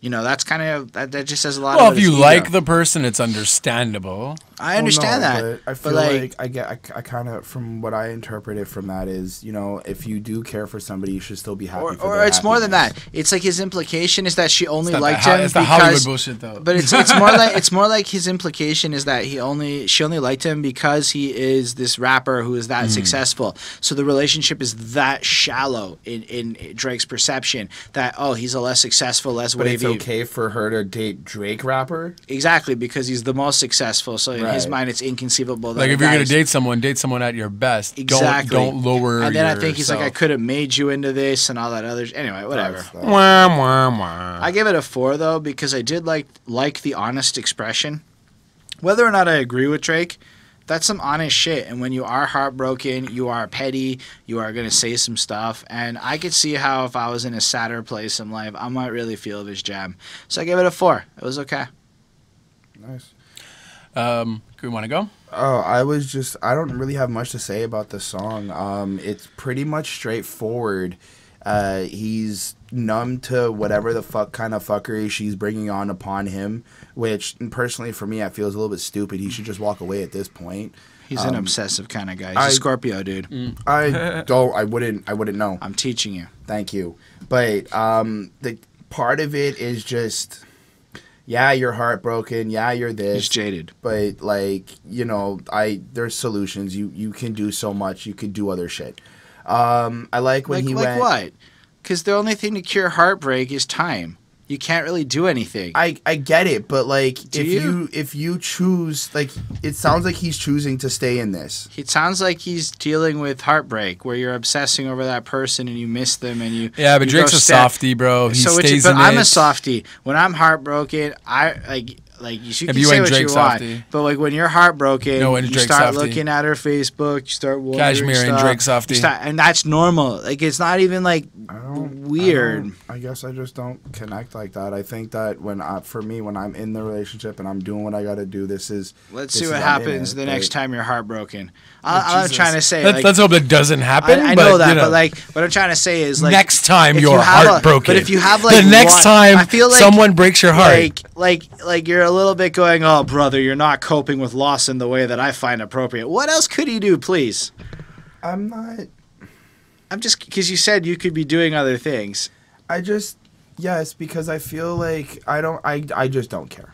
You know, that's kind of, that just says a lot Well, about if you his like ego. the person, it's understandable. I understand that. But I feel like I kind of, from what I interpreted from that is, you know, if you do care for somebody, you should still be happy for Or their it's more than happiness. that. It's like his implication is that she only It's not liked the, him it's the because Hollywood bullshit, though. But it's more like his implication is that she only liked him because he is this rapper who is that successful. So the relationship is that shallow in Drake's perception that he's a less successful, less But wavy. it's okay for her to date Drake rapper? Exactly, because he's the most successful. So in his Right. mind, it's inconceivable that Like, a if you're going guy's- to date someone at your best. Exactly. Don't lower And then I think he's like, I yourself. could have made you into this and all that other. Anyway, whatever. Wah, wah, wah. I give it a 4 though because I did like the honest expression. Whether or not I agree with Drake, that's some honest shit. And when you are heartbroken, you are petty, you are gonna say some stuff. And I could see how if I was in a sadder place in life, I might really feel this jam. So I gave it a 4. It was okay. Nice. We want to go? Oh, I don't really have much to say about the song. It's pretty much straightforward. He's numb to whatever the fuck kind of fuckery she's bringing on upon him, which personally for me, I feel is a little bit stupid. He should just walk away at this point. He's an obsessive kind of guy. He's a Scorpio, dude. I wouldn't know. I'm teaching you. Thank you. But the part of it is just, yeah, you're heartbroken. Yeah, you're this. He's jaded. But like, you know, there's solutions. You can do so much. You could do other shit. I like when he went. Like what? Because the only thing to cure heartbreak is time. You can't really do anything. I get it, but like Do if you choose, like, it sounds like he's choosing to stay in this. It sounds like he's dealing with heartbreak, where you're obsessing over that person and you miss them and you. Yeah, but you Drake's go a step- softie, bro. He stays but in I'm it. a softie. When I'm heartbroken, you can you say ain't what Drake you want, softie. but like when you're heartbroken, No, when you Drake start softie. looking at her Facebook, you start wondering Cashmere and stuff. Drake softie. And that's normal. Like it's not even like weird. I guess I just don't connect like that. I think that when I'm in the relationship and I'm doing what I got to do, Let's see this what is- I'm in happens it, the but- next time you're heartbroken. I'm Jesus. trying to say, Let's hope that doesn't happen. I but, know that, you know, but like what I'm trying to say is like next time if you're you have heartbroken. but if you have like the next one, time I feel like, someone breaks your heart, like you're a little bit going, oh brother, you're not coping with loss in the way that I find appropriate. What else could he do, please? I'm not. I'm just because you said you could be doing other things. Yes, because I feel like I just don't care.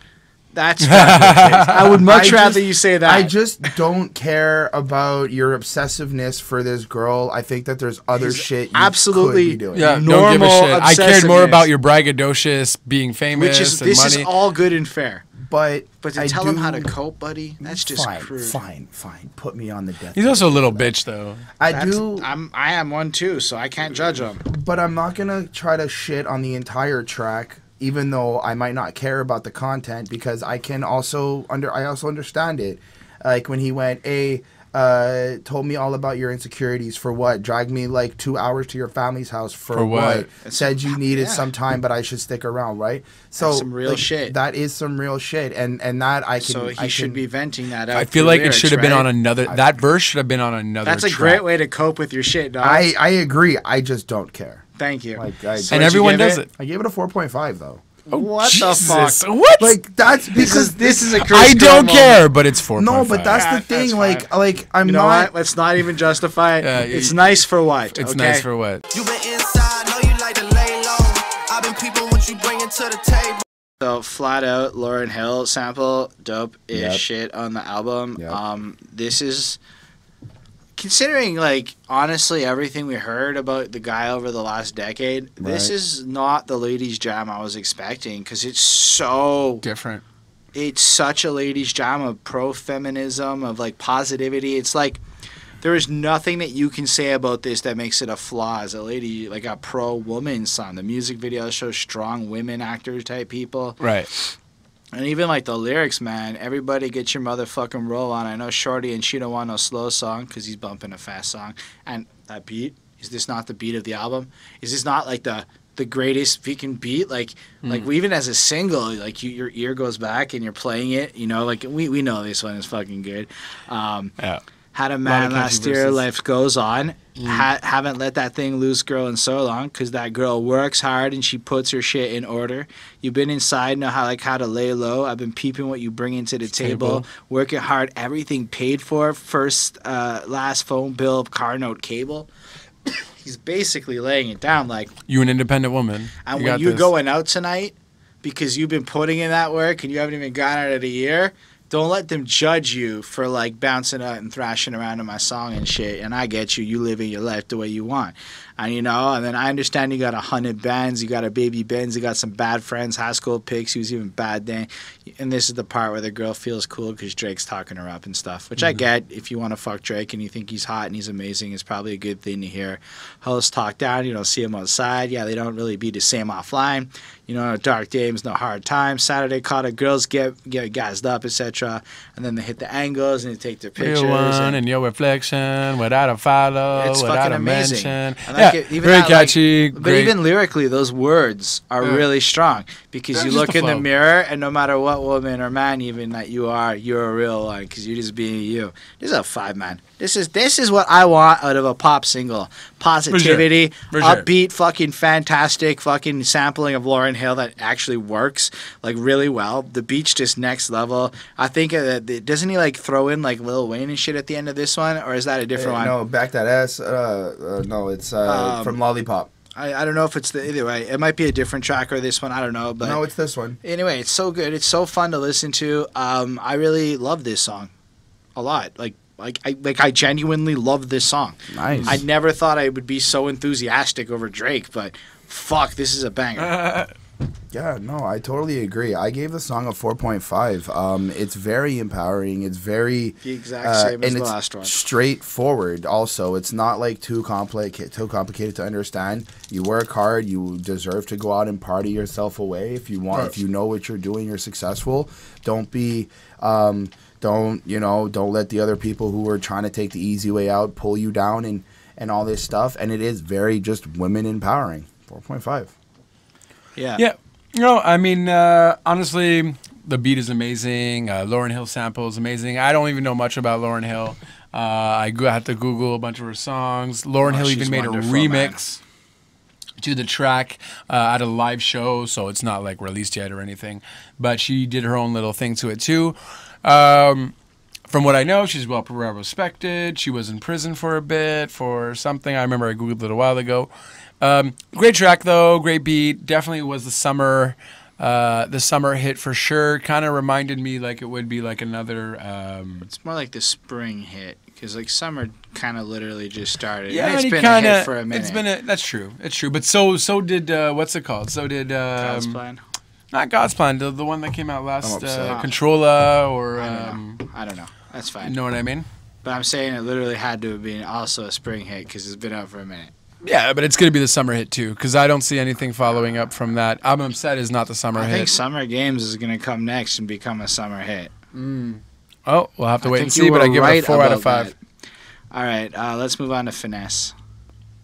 That's I would much rather you say that. I just don't care about your obsessiveness for this girl. I think that there's other shit you absolutely could be doing. Yeah, normal don't give a shit. I cared more obsessiveness. about your braggadocious being famous which is and this money. is all good and fair. But to tell him how to cope, buddy, that's just crude. Fine. Put me on the death. He's also a little bitch, though. I am one too, so I can't judge him. But I'm not gonna try to shit on the entire track, even though I might not care about the content, because I also understand it. Like when he went, told me all about your insecurities for what? Dragged me like 2 hours to your family's house for what? Said you needed some time, but I should stick around, right? So that's some real shit. That is some real shit, and that I can. So he should be venting that out. I feel like lyrics, it should have been right? on another. That verse should have been on another. That's a track. great way to cope with your shit, dog. I agree. I just don't care. Thank you. Like, So And what'd you everyone give does it? it. I gave it a 4.5 though. What Jesus. the fuck? What? Like that's because This is a Chris I don't Girl care, but it's 4.5. no, but that's Yeah, the thing. that's Like I'm You know not. what? Let's not even justify it. Yeah, It's nice for what? It's okay? nice for what? You been inside, know you like to lay low. I've been peeping what you bringing to the table. So flat out, Lauryn Hill sample, dope is Yep. shit on the album. Yep. This is considering, like, honestly, everything we heard about the guy over the last decade. This Right. is not the ladies' jam I was expecting because it's so Different. it's such a ladies' jam of pro-feminism, of like positivity. It's like there is nothing that you can say about this that makes it a flaw as a lady, like a pro-woman song. The music video shows strong women actors type people. Right. And even like the lyrics, man, everybody get your motherfucking roll on. I know Shorty and She Don't Want No Slow song because he's bumping a fast song. And that beat, is this not the beat of the album? Is this not like the greatest freaking beat? Like even as a single, like your ear goes back and you're playing it, you know, like we know this one is fucking good. Yeah. Had a Lot man of last catchy year, verses. life goes on. Haven't let that thing loose, girl, in so long, because that girl works hard and she puts her shit in order. You've been inside, know how to lay low. I've been peeping what you bring into the table. Working hard, everything paid for. First, last phone bill, car note, cable. He's basically laying it down like. You an independent woman. And You when got you're this. going out tonight, because you've been putting in that work and you haven't even gone out of the year, don't let them judge you for like bouncing out and thrashing around in my song and shit. And I get you. You living your life the way you want. And you know, and then I understand you got 100 bands, you got a baby Benz, you got some bad friends, high school pics, he was even bad then. And this is the part where the girl feels cool because Drake's talking her up and stuff, which I get. If you want to fuck Drake and you think he's hot and he's amazing, it's probably a good thing to hear. Hoes talk down, you don't see him outside. Yeah, they don't really be the same offline. You know, dark days, no hard times. Saturday caught it, girls get gassed up, etc. And then they hit the angles and they take their pictures. Real one and your reflection without a follow, It's without fucking a amazing. mention. And Yeah, like it- even very that, like- catchy. But great. even lyrically, those words are really strong because Yeah, you just look the in the flow. mirror and no matter what woman or man even that you are, you're a real one because you're just being you. This is a 5, man. This is what I want out of a pop single. Positivity, For sure. upbeat, fucking fantastic fucking sampling of Lauryn Hill that actually works like really well. The beat's just next level. I think doesn't he like throw in like Lil Wayne and shit at the end of this one, or is that a different one? No, back that ass. No, it's from Lollipop. I don't know if it's either way. It might be a different track or this one. I don't know, but No, it's this one. anyway, it's so good. It's so fun to listen to. I really love this song a lot. I genuinely love this song. Nice. I never thought I would be so enthusiastic over Drake, but fuck, this is a banger. Yeah, no, I totally agree. I gave the song a 4.5. It's very empowering. It's very The exact same as and the it's last one. straightforward. Also, it's not like too complicated to understand. You work hard. You deserve to go out and party yourself away if you want. Right. If you know what you're doing, you're successful. Don't be. Don't let the other people who are trying to take the easy way out pull you down and all this stuff. And it is very just women empowering. 4.5. Yeah. Yeah. You know, I mean, honestly, the beat is amazing. Lauryn Hill sample is amazing. I don't even know much about Lauryn Hill. I had to Google a bunch of her songs. Lauryn Hill she's even made a wonderful, remix to the track at a live show, so it's not like released yet or anything. But she did her own little thing to it too. From what I know, she's well respected. She was in prison for a bit for something. I remember I googled it a while ago. Great track though, great beat. Definitely was the summer hit for sure. Kind of reminded me like it would be like another. It's more like the spring hit because like summer kind of literally just started. Yeah, and it's and been kinda, a hit for a minute. It's been that's true. It's true. But so did what's it called? So did God's Plan. Not God's Plan. The one that came out last, upset. Controlla or. I don't know. That's fine. You know what I mean? But I'm saying it literally had to have been also a spring hit because it's been out for a minute. Yeah, but it's going to be the summer hit too because I don't see anything following up from that. I'm Upset is not the summer hit. I think Summer Games is going to come next and become a summer hit. Oh, we'll have to wait and see, you but I were give it a right 4 out of about 5. that. All right, let's move on to Finesse.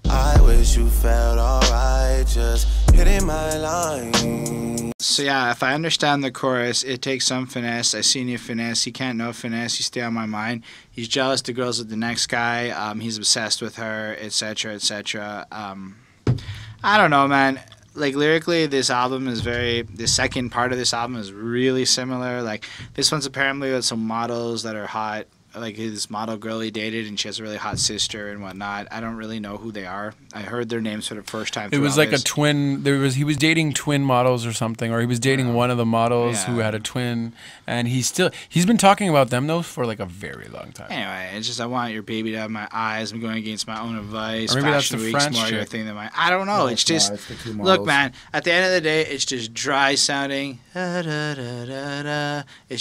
I wish you felt alright just hitting my line. So yeah, if I understand the chorus, it takes some finesse. I seen you finesse. He can't know finesse. You stay on my mind. He's jealous the girls with the next guy. He's obsessed with her, etc., etc. I don't know, man. Like lyrically, this second part of this album is really similar. Like this one's apparently with some models that are hot. Like his model girl he dated, and she has a really hot sister and whatnot. I don't really know who they are. I heard their names for the first time. It was like a twin. He was dating twin models or something, or he was dating one of the models who had a twin, and he's been talking about them though for like a very long time. Anyway, it's just I want your baby to have my eyes. I'm going against my own advice. Or maybe that's Fashion the Week's French more your chick. thing than mine. I don't know. No, it's not. just It's the two look, models. man. At the end of the day, it's just dry sounding. It's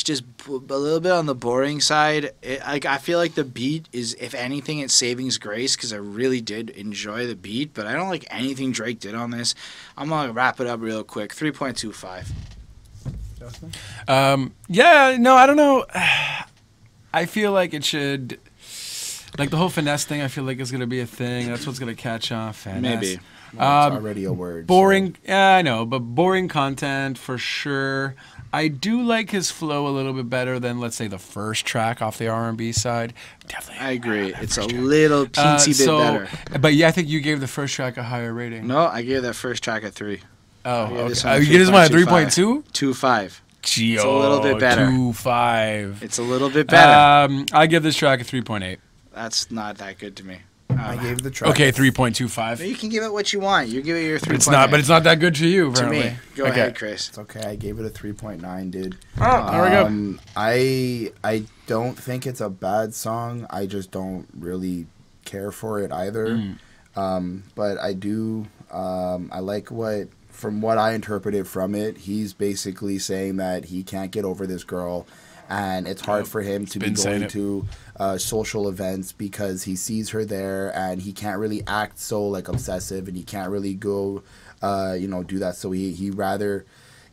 just a little bit on the boring side. I feel like the beat is, if anything, it's savings grace because I really did enjoy the beat, but I don't like anything Drake did on this. I'm gonna wrap it up real quick. 3.25. Yeah, no, I don't know. I feel like it should, like the whole finesse thing. I feel like is gonna be a thing. That's what's gonna catch on. Finesse. Maybe. Well, it's already a word. Boring. Yeah, I know, but boring content for sure. I do like his flow a little bit better than, let's say, the first track off the R&B side. Definitely. I agree. It's a little teensy bit better. But yeah, I think you gave the first track a higher rating. No, I gave that first track a 3. Oh, I gave okay. this one a You give this one a 3.2? 2.5. Gee, It's a little bit better. 2.5. It's a little bit better. I give this track a 3.8. That's not that good to me. I gave the track. Okay, 3.25. You can give it what you want. You give it your 3.8. It's not, but it's not that good to you, to apparently. me. Go Okay. ahead, Chris. It's okay. I gave it a 3.9, dude. Oh, there we go. I don't think it's a bad song. I just don't really care for it either. But I do. I like from what I interpreted from it, he's basically saying that he can't get over this girl, and it's hard for him to be going to social events because he sees her there, and he can't really act so like obsessive, and he can't really go, do that. So he rather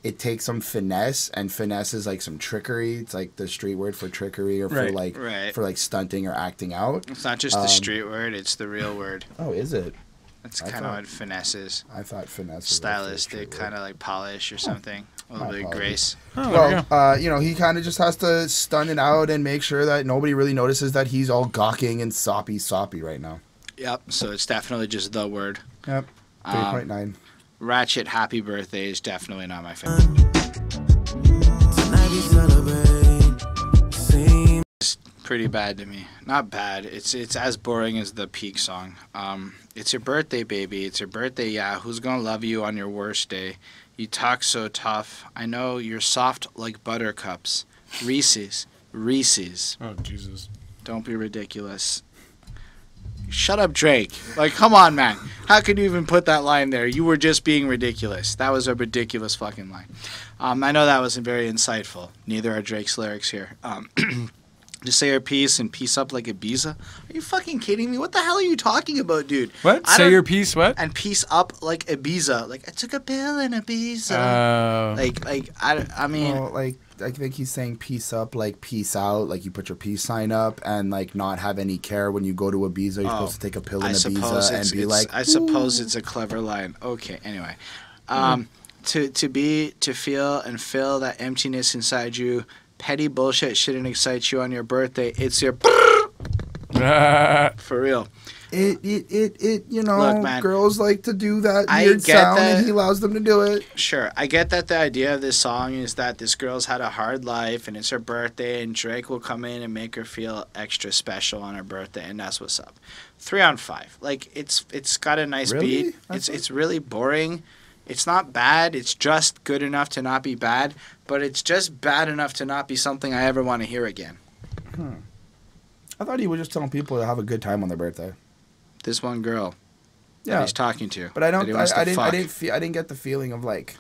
it takes some finesse, and finesse is like some trickery. It's like the street word for trickery or for like stunting or acting out. It's not just the street word; it's the real word. Oh, is it? That's kind of what finesse is. I thought finesse was Stylistic, kind of like polish or something. A little bit of grace. Well, he kind of just has to stun it out and make sure that nobody really notices that he's all gawking and soppy right now. Yep. So it's definitely just the word. Yep. 3.9. Ratchet, Happy Birthday is definitely not my favorite. Tonight we celebrate. Sing. It's pretty bad to me. Not bad. It's as boring as the Peak song. It's your birthday, baby. It's your birthday. Yeah. Who's gonna love you on your worst day? You talk so tough. I know you're soft like buttercups. Reese's. Oh, Jesus. Don't be ridiculous. Shut up, Drake. Like, come on, man. How could you even put that line there? You were just being ridiculous. That was a ridiculous fucking line. I know that wasn't very insightful. Neither are Drake's lyrics here. Just say your piece and piece up like Ibiza. Are you fucking kidding me? What the hell are you talking about, dude? What? Say your piece, what? And piece up like Ibiza. Like, I took a pill in Ibiza. I mean... Well, like, I think he's saying peace up, like peace out, like you put your peace sign up and like not have any care when you go to Ibiza. You're supposed to take a pill in Ibiza and be like, I suppose it's a clever line. Okay, anyway. To feel and fill that emptiness inside you, petty bullshit shouldn't excite you on your birthday. It's your For real. You know, Look, man, girls like to do that I weird get sound, that. and he allows them to do it. Sure, I get that the idea of this song is that this girl's had a hard life and it's her birthday, and Drake will come in and make her feel extra special on her birthday, and that's what's up. 3 on 5. Like it's got a nice Really? beat. It's really boring. It's not bad. It's just good enough to not be bad, but it's just bad enough to not be something I ever want to hear again. I thought he was just telling people to have a good time on their birthday. This one girl that Yeah, he's talking to. but I that he don't. wants to I fuck. didn't get the feeling of like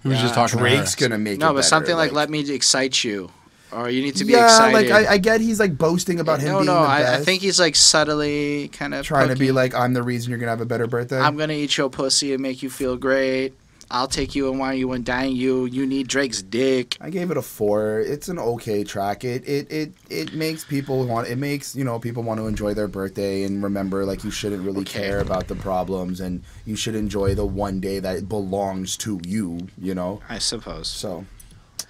He was just talking to her. Drake's gonna make it. No, but better, something like "Let me excite you," or "You need to be yeah, excited." like I get he's like boasting about him being the I best. think he's like subtly kind of trying to be like, I'm the reason you're gonna have a better birthday. I'm gonna eat your pussy and make you feel great. I'll take you and wine you and dine you. You need Drake's dick. I gave it a 4. It's an okay track. It makes people want. It makes people want to enjoy their birthday and remember like you shouldn't really care about the problems and you should enjoy the one day that it belongs to you. I suppose. So.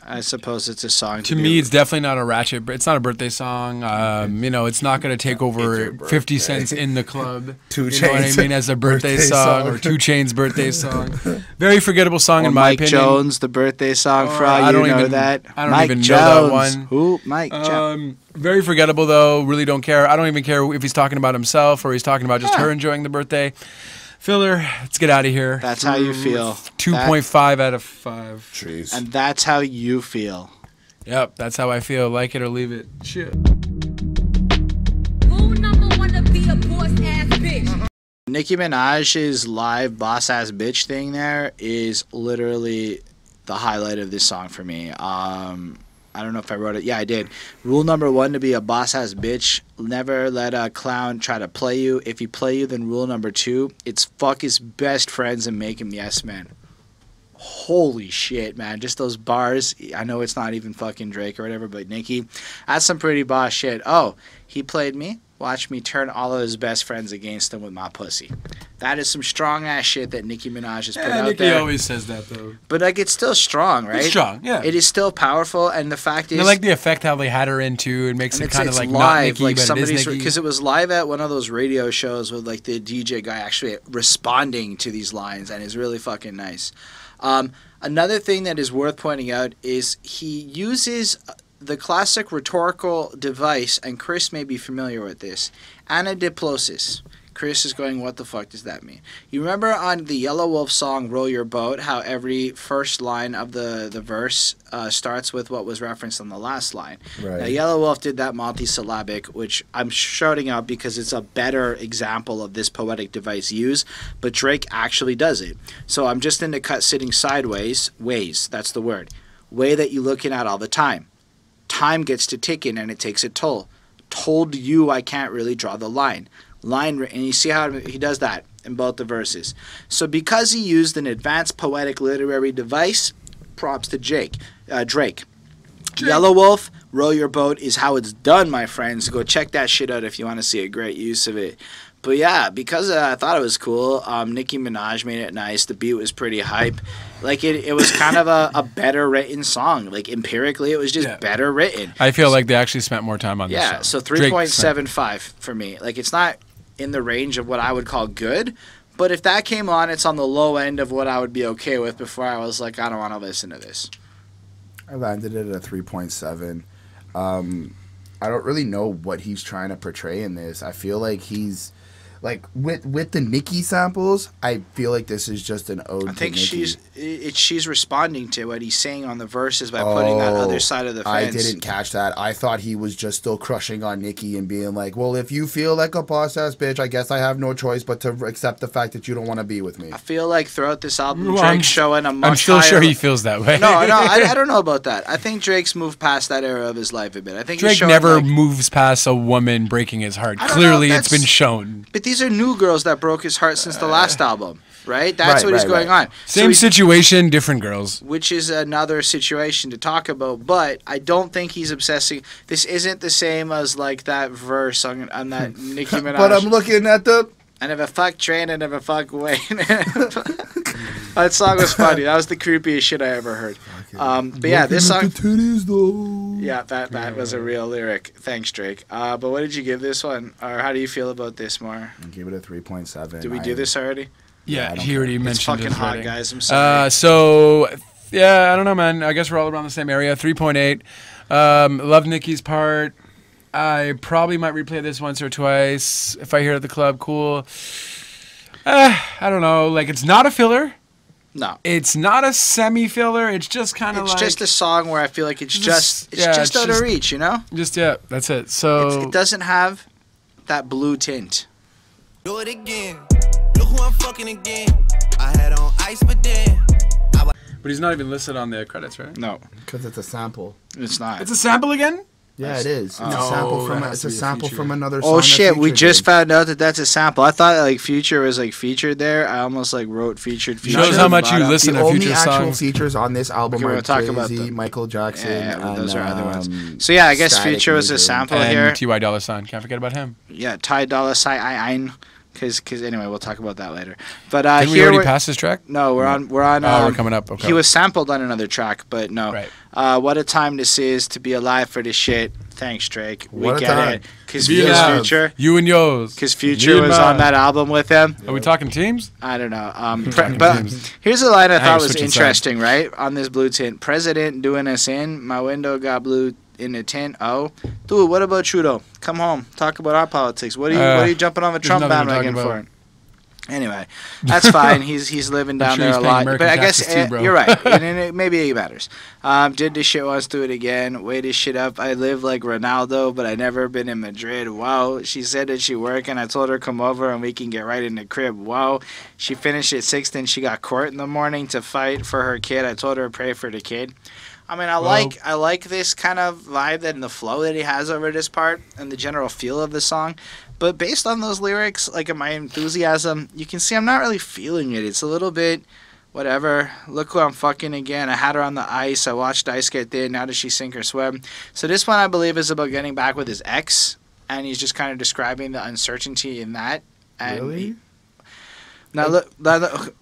I suppose it's a song. To me, it's definitely not a Ratchet. It's not a birthday song. It's not going to take over 50 cents in the club. 2 You know what I Chainz mean? As a birthday song or 2 Chainz birthday song. Very forgettable song or in my Mike opinion. Jones, the birthday song for all I you don't know even- that. I don't Mike even know Jones. that one. Who? Mike Jones. Very forgettable though. Really don't care. I don't even care if he's talking about himself or he's talking about just her enjoying the birthday. Filler, let's get out of here. That's how you feel. 2.5 out of 5. Jeez. And that's how you feel. Yep, that's how I feel. Like it or leave it. Shit. Rule number 1 to be a boss ass bitch. Nicki Minaj's live boss ass bitch thing there is literally the highlight of this song for me. I don't know if I wrote it. Yeah, I did. Rule number 1 to be a boss ass bitch: never let a clown try to play you. If he play you, then rule number 2: it's fuck his best friends and make him yes man. Holy shit, man. Just those bars. I know it's not even fucking Drake or whatever, but Nicki, that's some pretty boss shit. Oh, he played me? Watch me turn all of his best friends against him with my pussy. That is some strong ass shit that Nicki Minaj has put out Nicki there. always says that though. But like, it's still strong, right? It's strong, yeah. It is still powerful, and the fact is, I like the effect how they had her into. It makes and it kind of it's like live, not Nicki, like but it is somebody's Nicki. because it was live at one of those radio shows with like the DJ guy actually responding to these lines, and it's really fucking nice. Another thing that is worth pointing out is he uses the classic rhetorical device, and Chris may be familiar with this, anadiplosis. Chris is going, what the fuck does that mean? You remember on the Yellow Wolf song, Roll Your Boat, how every first line of the verse starts with what was referenced on the last line. Right. Now, Yellow Wolf did that multisyllabic, which I'm shouting out because it's a better example of this poetic device used, but Drake actually does it. So I'm just in the cut sitting sideways, ways, that's the word, way that you're looking at all the time. Time gets to ticking and it takes a toll. Told you I can't really draw the line. And you see how he does that in both the verses. So because he used an advanced poetic literary device, props to Drake. Yellow Wolf, Roll Your Boat is how it's done, my friends. Go check that shit out if you want to see a great use of it. But yeah, because I thought it was cool, Nicki Minaj made it nice. The beat was pretty hype. Like, it was kind of a better written song. Like, empirically, it was just better written. I feel like they actually spent more time on this song. Yeah, so 3.75 for me. Like, it's not in the range of what I would call good, but if that came on, it's on the low end of what I would be okay with before I was like, I don't want to listen to this. I landed it at a 3.7. I don't really know what he's trying to portray in this. I feel like he's like with the Nicki samples. I feel like this is just an ode. I think to Nicki. she's responding to what he's saying on the verses by putting that other side of the fence. I didn't catch that. I thought he was just still crushing on Nicki and being like, "Well, if you feel like a boss ass bitch, I guess I have no choice but to accept the fact that you don't want to be with me." I feel like throughout this album, Well, Drake's showing a much I'm still higher sure he feels that way. No, I don't know about that. I think Drake's moved past that era of his life a bit. I think he's Drake showing, never like, moves past a woman breaking his heart. I don't Clearly, know, it's been shown. But these are new girls that broke his heart since the last album, right? That's what is going on. Same So situation, different girls. which is another situation to talk about, but I don't think he's obsessing. This isn't the same as like that verse on that Nicki Minaj. But I'm looking at the. I never fuck Train, I never fuck Wayne. That song was funny. That was the creepiest shit I ever heard. But yeah, this song. Titties, though. Yeah, that was a real lyric. Thanks, Drake. But what did you give this one, or how do you feel about this more? I gave it a 3.7. Did we do this already? Yeah, I don't he already It's mentioned fucking his hot, rating. guys. I'm sorry. So, yeah, I don't know, man. I guess we're all around the same area. 3.8. Love Nicki's part. I probably might replay this once or twice. If I hear it at the club, cool. I don't know. Like, it's not a filler. No. It's not a semi-filler. It's just kind of It's like... just a song where I feel like it's just yeah, just it's out just- of reach, you know? Just, yeah, that's it. So... It doesn't have that blue tint. Do it again. Look who I'm fucking again. I had on ice, but then But he's not even listed on the credits, right? No, Because it's a sample. it's not. It's a sample again? Yeah, it is. It's No, a sample from that has it's to a be a sample feature. from another song. Oh that shit, we Future just did. found out that that's a sample. I thought like Future was like featured there. I almost like wrote featured. Shows how much you bottom. listen The to only Future actual songs. features on this album Okay, are we'll talk about Jay-Z, them. Michael Jackson, Yeah, well, those are other ones. So So yeah, I guess Future was a Major. sample And here. T.Y. Dolla $ign. Can't forget about him. Yeah, Ty Dolla $ign. Because anyway, we'll talk about that later. But Didn't we here already we're- pass this track? No, we're on. Oh, we're coming up. Okay. He was sampled on another track, but no. Right. What a time this is to be alive for this shit. Thanks, Drake. We What a get time. it. Because Be alive. Future. You and yours. Because Future Me was and on mine. that album with him. Are we talking teams? I don't know. Talking But teams. here's a line I Now thought you're was switching interesting, right? On this blue tint. President doing us in. My window got blue in the tint. Oh. Dude, what about you, though? Come home. Talk about our politics. What are you jumping on the there's Trump nothing we're bandwagon talking for? Anyway, that's fine. He's living down sure there he's a paying lot. American But I guess taxes too, bro. you're right. And maybe it matters. Did this shit once, do it again. Weigh this shit up. I live like Ronaldo, but I never been in Madrid. Wow. She said that she working. I told her come over and we can get right in the crib. Wow. She finished at 6, then she got court in the morning to fight for her kid. I told her to pray for the kid. I mean, I like this kind of vibe and the flow that he has over this part and the general feel of the song. But based on those lyrics, like in my enthusiasm, you can see I'm not really feeling it. It's a little bit whatever. Look who I'm fucking again. I had her on the ice. I watched ice get thin. Now does she sink or swim? So this one, I believe, is about getting back with his ex. And he's just kind of describing the uncertainty in that. And Really? Now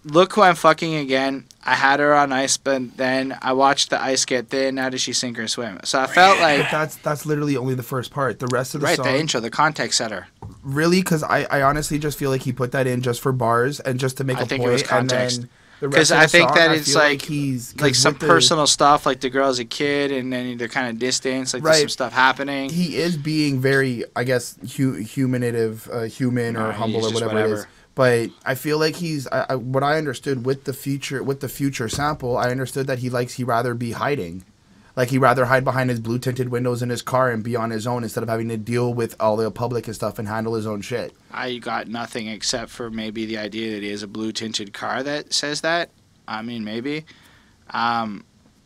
look who I'm fucking again. I had her on ice, but then I watched the ice get thin. Now does she sink or swim? So I felt like But that's literally only the first part. The rest of the right, song, the intro, the context setter. really, because I honestly just feel like he put that in just for bars and just to make I a think it point. was context. And then the Because rest of I the think song, that I it's feel like he's 'cause like some with the- personal stuff, like the girl's a kid, and then they're kind of distant. Like there's some Right. stuff happening. He is being very, I guess, human No, or humble he's or just whatever it is. whatever. But I feel like he's what I understood with the future sample. I understood that he rather be hiding, like he'd rather hide behind his blue tinted windows in his car and be on his own instead of having to deal with all the public and stuff and handle his own shit. I got nothing except for maybe the idea that he has a blue tinted car that says that. I mean, maybe.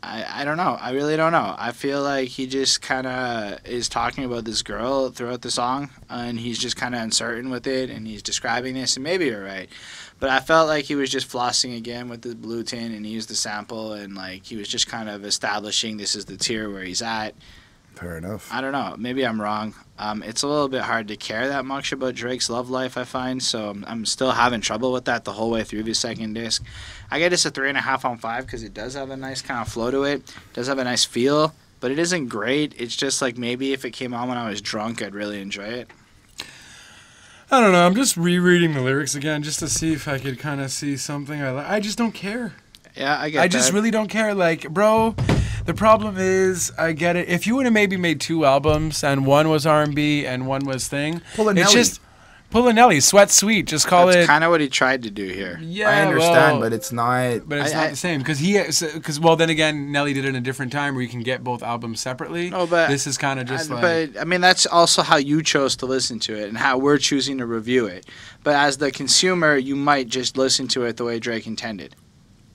I don't know. I really don't know. I feel like he just kind of is talking about this girl throughout the song, and he's just kind of uncertain with it, and he's describing this, and maybe you're right. But I felt like he was just flossing again with the blue tint, and he used the sample, and like he was just kind of establishing this is the tier where he's at. Fair enough. I don't know. Maybe I'm wrong. It's a little bit hard to care that much about Drake's love life, I find. So I'm still having trouble with that the whole way through the second disc. I get this a 3.5 on 5 because it does have a nice kind of flow to it. It does have a nice feel, but it isn't great. It's just like maybe if it came on when I was drunk, I'd really enjoy it. I don't know. I'm just rereading the lyrics again just to see if I could kind of see something I like. I just don't care. Yeah, I get I just that. really don't care. Like, bro, the problem is, I get it. If you would have maybe made 2 albums and one was R&B and one was thing, Pull a it's Nelly. just pull a Nelly, Sweat Sweet. Just call That's it. kind of what he tried to do here. Yeah, I understand, well, but it's not. But it's I- not the same because well, then again, Nelly did it in a different time where you can get both albums separately. No, but this is kind of just like. But I mean, that's also how you chose to listen to it and how we're choosing to review it. But as the consumer, you might just listen to it the way Drake intended.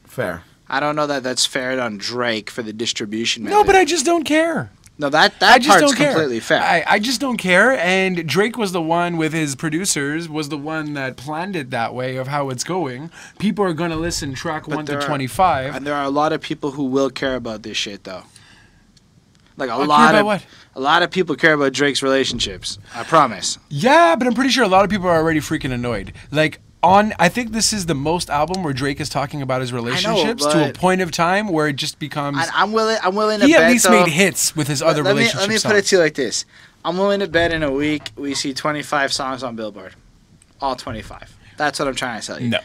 Fair. I don't know that that's fair on Drake for the distribution method. No, but I just don't care. No, that I just part's don't care. completely fair. I just don't care. And Drake was the one with his producers, was the one that planned it that way of how it's going. People are going to listen track But 1 to there are- 25. And there are a lot of people who will care about this shit, though. Like a Care lot about of what? a lot of people care about Drake's relationships. I promise. Yeah, but I'm pretty sure a lot of people are already freaking annoyed. Like, I think this is the most album where Drake is talking about his relationships to a but- point of time where it just becomes. I'm willing to He bet, at least though, made hits with his other relationships. Let me put it to you like this. I'm willing to bet in a week we see 25 songs on Billboard. All 25. That's what I'm trying to tell you. No.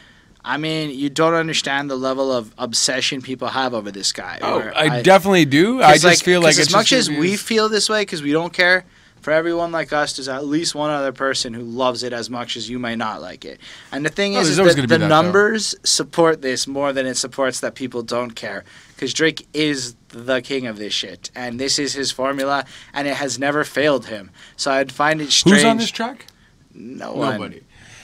I mean, you don't understand the level of obsession people have over this guy. Oh, Where I definitely do. I just feel like as it's much just as we feel this way because we don't care, for everyone like us, there's at least one other person who loves it as much as you may not like it. And the thing is there's always that gonna be the that, numbers support this more than it supports that people don't care. Because Drake is the king of this shit. And this is his formula, and it has never failed him. So I'd find it strange. Who's on this track? No one. Nobody.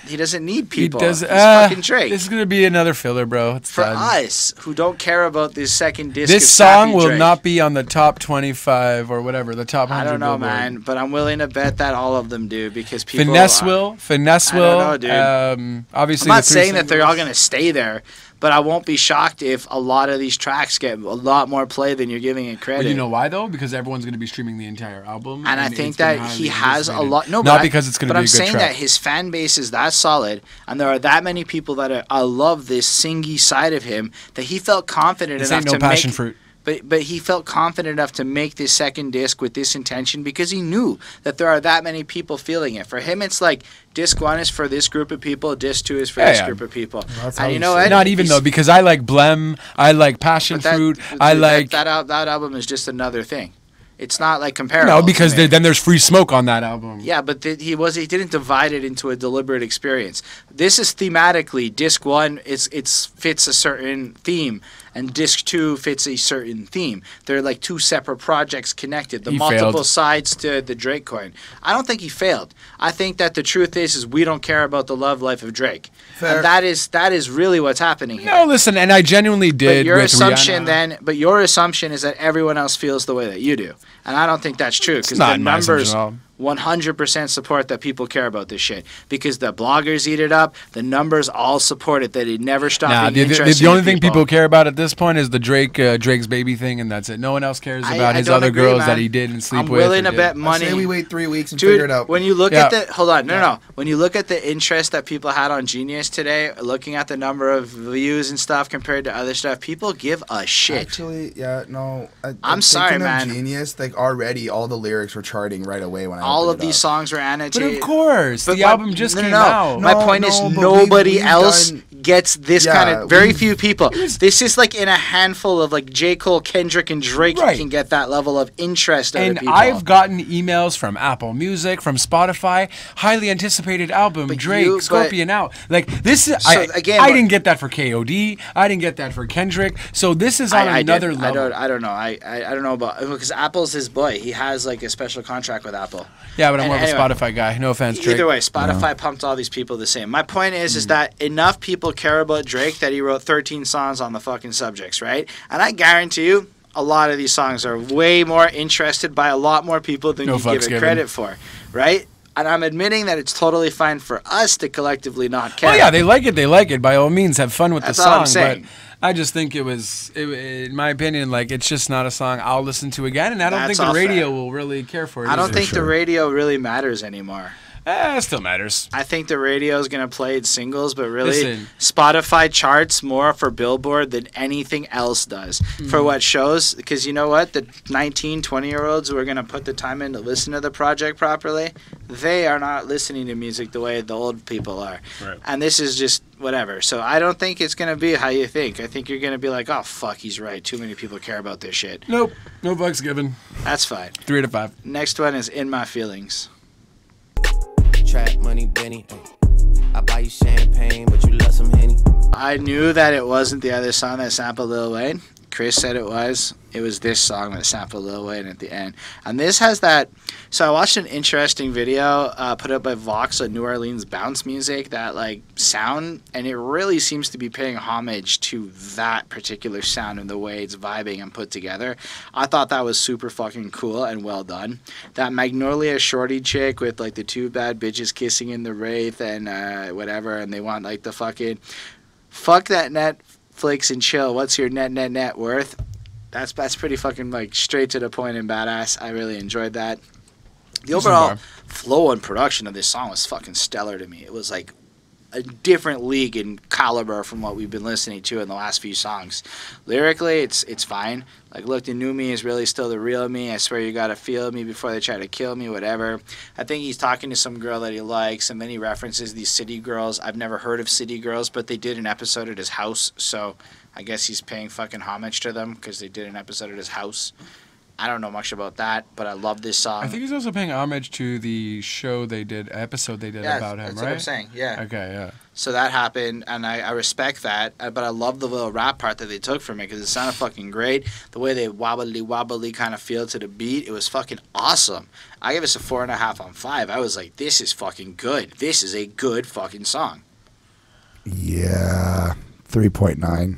He doesn't need people. He does. He's fucking Drake. This is gonna be another filler, bro. It's For done. us, who don't care about this second disc This of song Sappy will Drake. not be on the top 25 or whatever, the top 100. I don't know, Billboard. man, but I'm willing to bet that all of them do because people. Finesse will. Finesse I don't will. know, dude. Obviously, I'm not the three saying that they're all singles. going to stay there, but I won't be shocked if a lot of these tracks get a lot more play than you're giving it credit. But you know why though? Because everyone's going to be streaming the entire album, and I think it's been that highly he has a anticipated. lot. No, not but because it's going to But be I'm a good saying track. that his fan base is that solid, and there are that many people that love this singy side of him that he felt confident This enough ain't no to passion make. fruit. But he felt confident enough to make this second disc with this intention because he knew that there are that many people feeling it. For him, it's like disc 1 is for this group of people, disc 2 is for this group of people. That's how And you he know said it. what? Not even He's- though, because I like Blem, I like Passion but that- Fruit, that- I like that album is just another thing. It's not like comparable. no, because to me. then there's Free Smoke on that album. Yeah, but he didn't divide it into a deliberate experience. This is thematically disc 1. It's fits a certain theme, and disc 2 fits a certain theme. They're like two separate projects connected. The He multiple failed. sides to the Drake coin. I don't think he failed. I think that the truth is we don't care about the love life of Drake, Fair. and that is really what's happening here. No, listen, and I genuinely did. But your with assumption Rihanna. your assumption is that everyone else feels the way that you do, and I don't think that's true because not the my numbers assumption at all. 100% support that people care about this shit because the bloggers eat it up. The numbers all support it that it never stopped Nah, being the interesting. only to thing people care about at this point is the Drake's baby thing, and that's it. No one else cares about his don't other agree, girls man. that he did and sleep I'm with. willing or to did. bet I money. say we wait 3 weeks and figure it Dude, out. when you look Yeah. at the hold on, no. When you look at the interest that people had on Genius today, looking at the number of views and stuff compared to other stuff, people give a shit. Actually, yeah, no. I'm sorry, thinking of man. Genius, like already, all the lyrics were charting right away when I All opened of it these up. songs were But annotated. of course, the album just came out. My No, point is, no, but nobody we've else done- gets this Yeah, kind of. Very we've- few people. This is like in a handful of like J. Cole, Kendrick, and Drake Right. can get that level of interest out of And people. I've gotten emails from Apple Music, from Spotify, highly anticipated album, But Drake, you- Scorpion out. Like this is, So, again, I but- didn't get that for KOD. I didn't get that for Kendrick. So this is on another did. level. I don't know. I don't know about because Apple's his boy. He has like a special contract with Apple. Yeah, but I'm And more of a anyway, Spotify guy. No offense, Drake. Either way, Spotify pumped all these people the same. My point is that enough people care about Drake that he wrote 13 songs on the fucking subjects, right? And I guarantee you, a lot of these songs are way more interested by a lot more people than No you give fucks it given. credit for, right? And I'm admitting that it's totally fine for us to collectively not care. Oh yeah, they like it. They like it. By all means, have fun with That's the all song. I'm saying. But I just think in my opinion, like it's just not a song I'll listen to again, and I don't That's think the all radio fair. will really care for it. I don't either. think the radio really matters anymore. It still matters. I think the radio is going to play its singles, but really, Listen. Spotify charts more for Billboard than anything else does for what shows. Because you know what? The 19, 20-year-olds who are going to put the time in to listen to the project properly, they are not listening to music the way the old people are. Right. And this is just whatever. So I don't think it's going to be how you think. I think you're going to be like, oh, fuck, he's right. Too many people care about this shit. Nope. No fucks given. That's fine. 3 out of 5. Next one is In My Feelings. Trap money, Benny. I buy you champagne, but you love some Henny. I knew that it wasn't the other song that sampled Lil Wayne. Chris said it was. It was this song that sampled Lil Wayne at the end. And this has that... So I watched an interesting video put up by Vox on New Orleans bounce music, that like sound, and it really seems to be paying homage to that particular sound and the way it's vibing and put together. I thought that was super fucking cool and well done. That Magnolia Shorty chick with like the two bad bitches kissing in the Wraith and whatever, and they want like the fucking... Fuck that Netflix and chill. What's your net worth? That's pretty fucking like straight to the point and badass. I really enjoyed that. The overall flow and production of this song was fucking stellar to me. It was like a different league in caliber from what we've been listening to in the last few songs. Lyrically, it's fine. Like, look, the new me is really still the real me. I swear you gotta feel me before they try to kill me, whatever. I think he's talking to some girl that he likes, and then he references these city girls. I've never heard of city girls, but they did an episode at his house, so I guess he's paying fucking homage to them because they did an episode at his house. I don't know much about that, but I love this song. I think he's also paying homage to the episode they did about him, that's right? what I'm saying, yeah. Okay, yeah. So that happened, and I respect that, but I love the little rap part that they took from it because it sounded fucking great. The way they wobbly kind of feel to the beat, it was fucking awesome. I gave this a 4.5 on 5. I was like, this is fucking good. This is a good fucking song. Yeah, 3.9.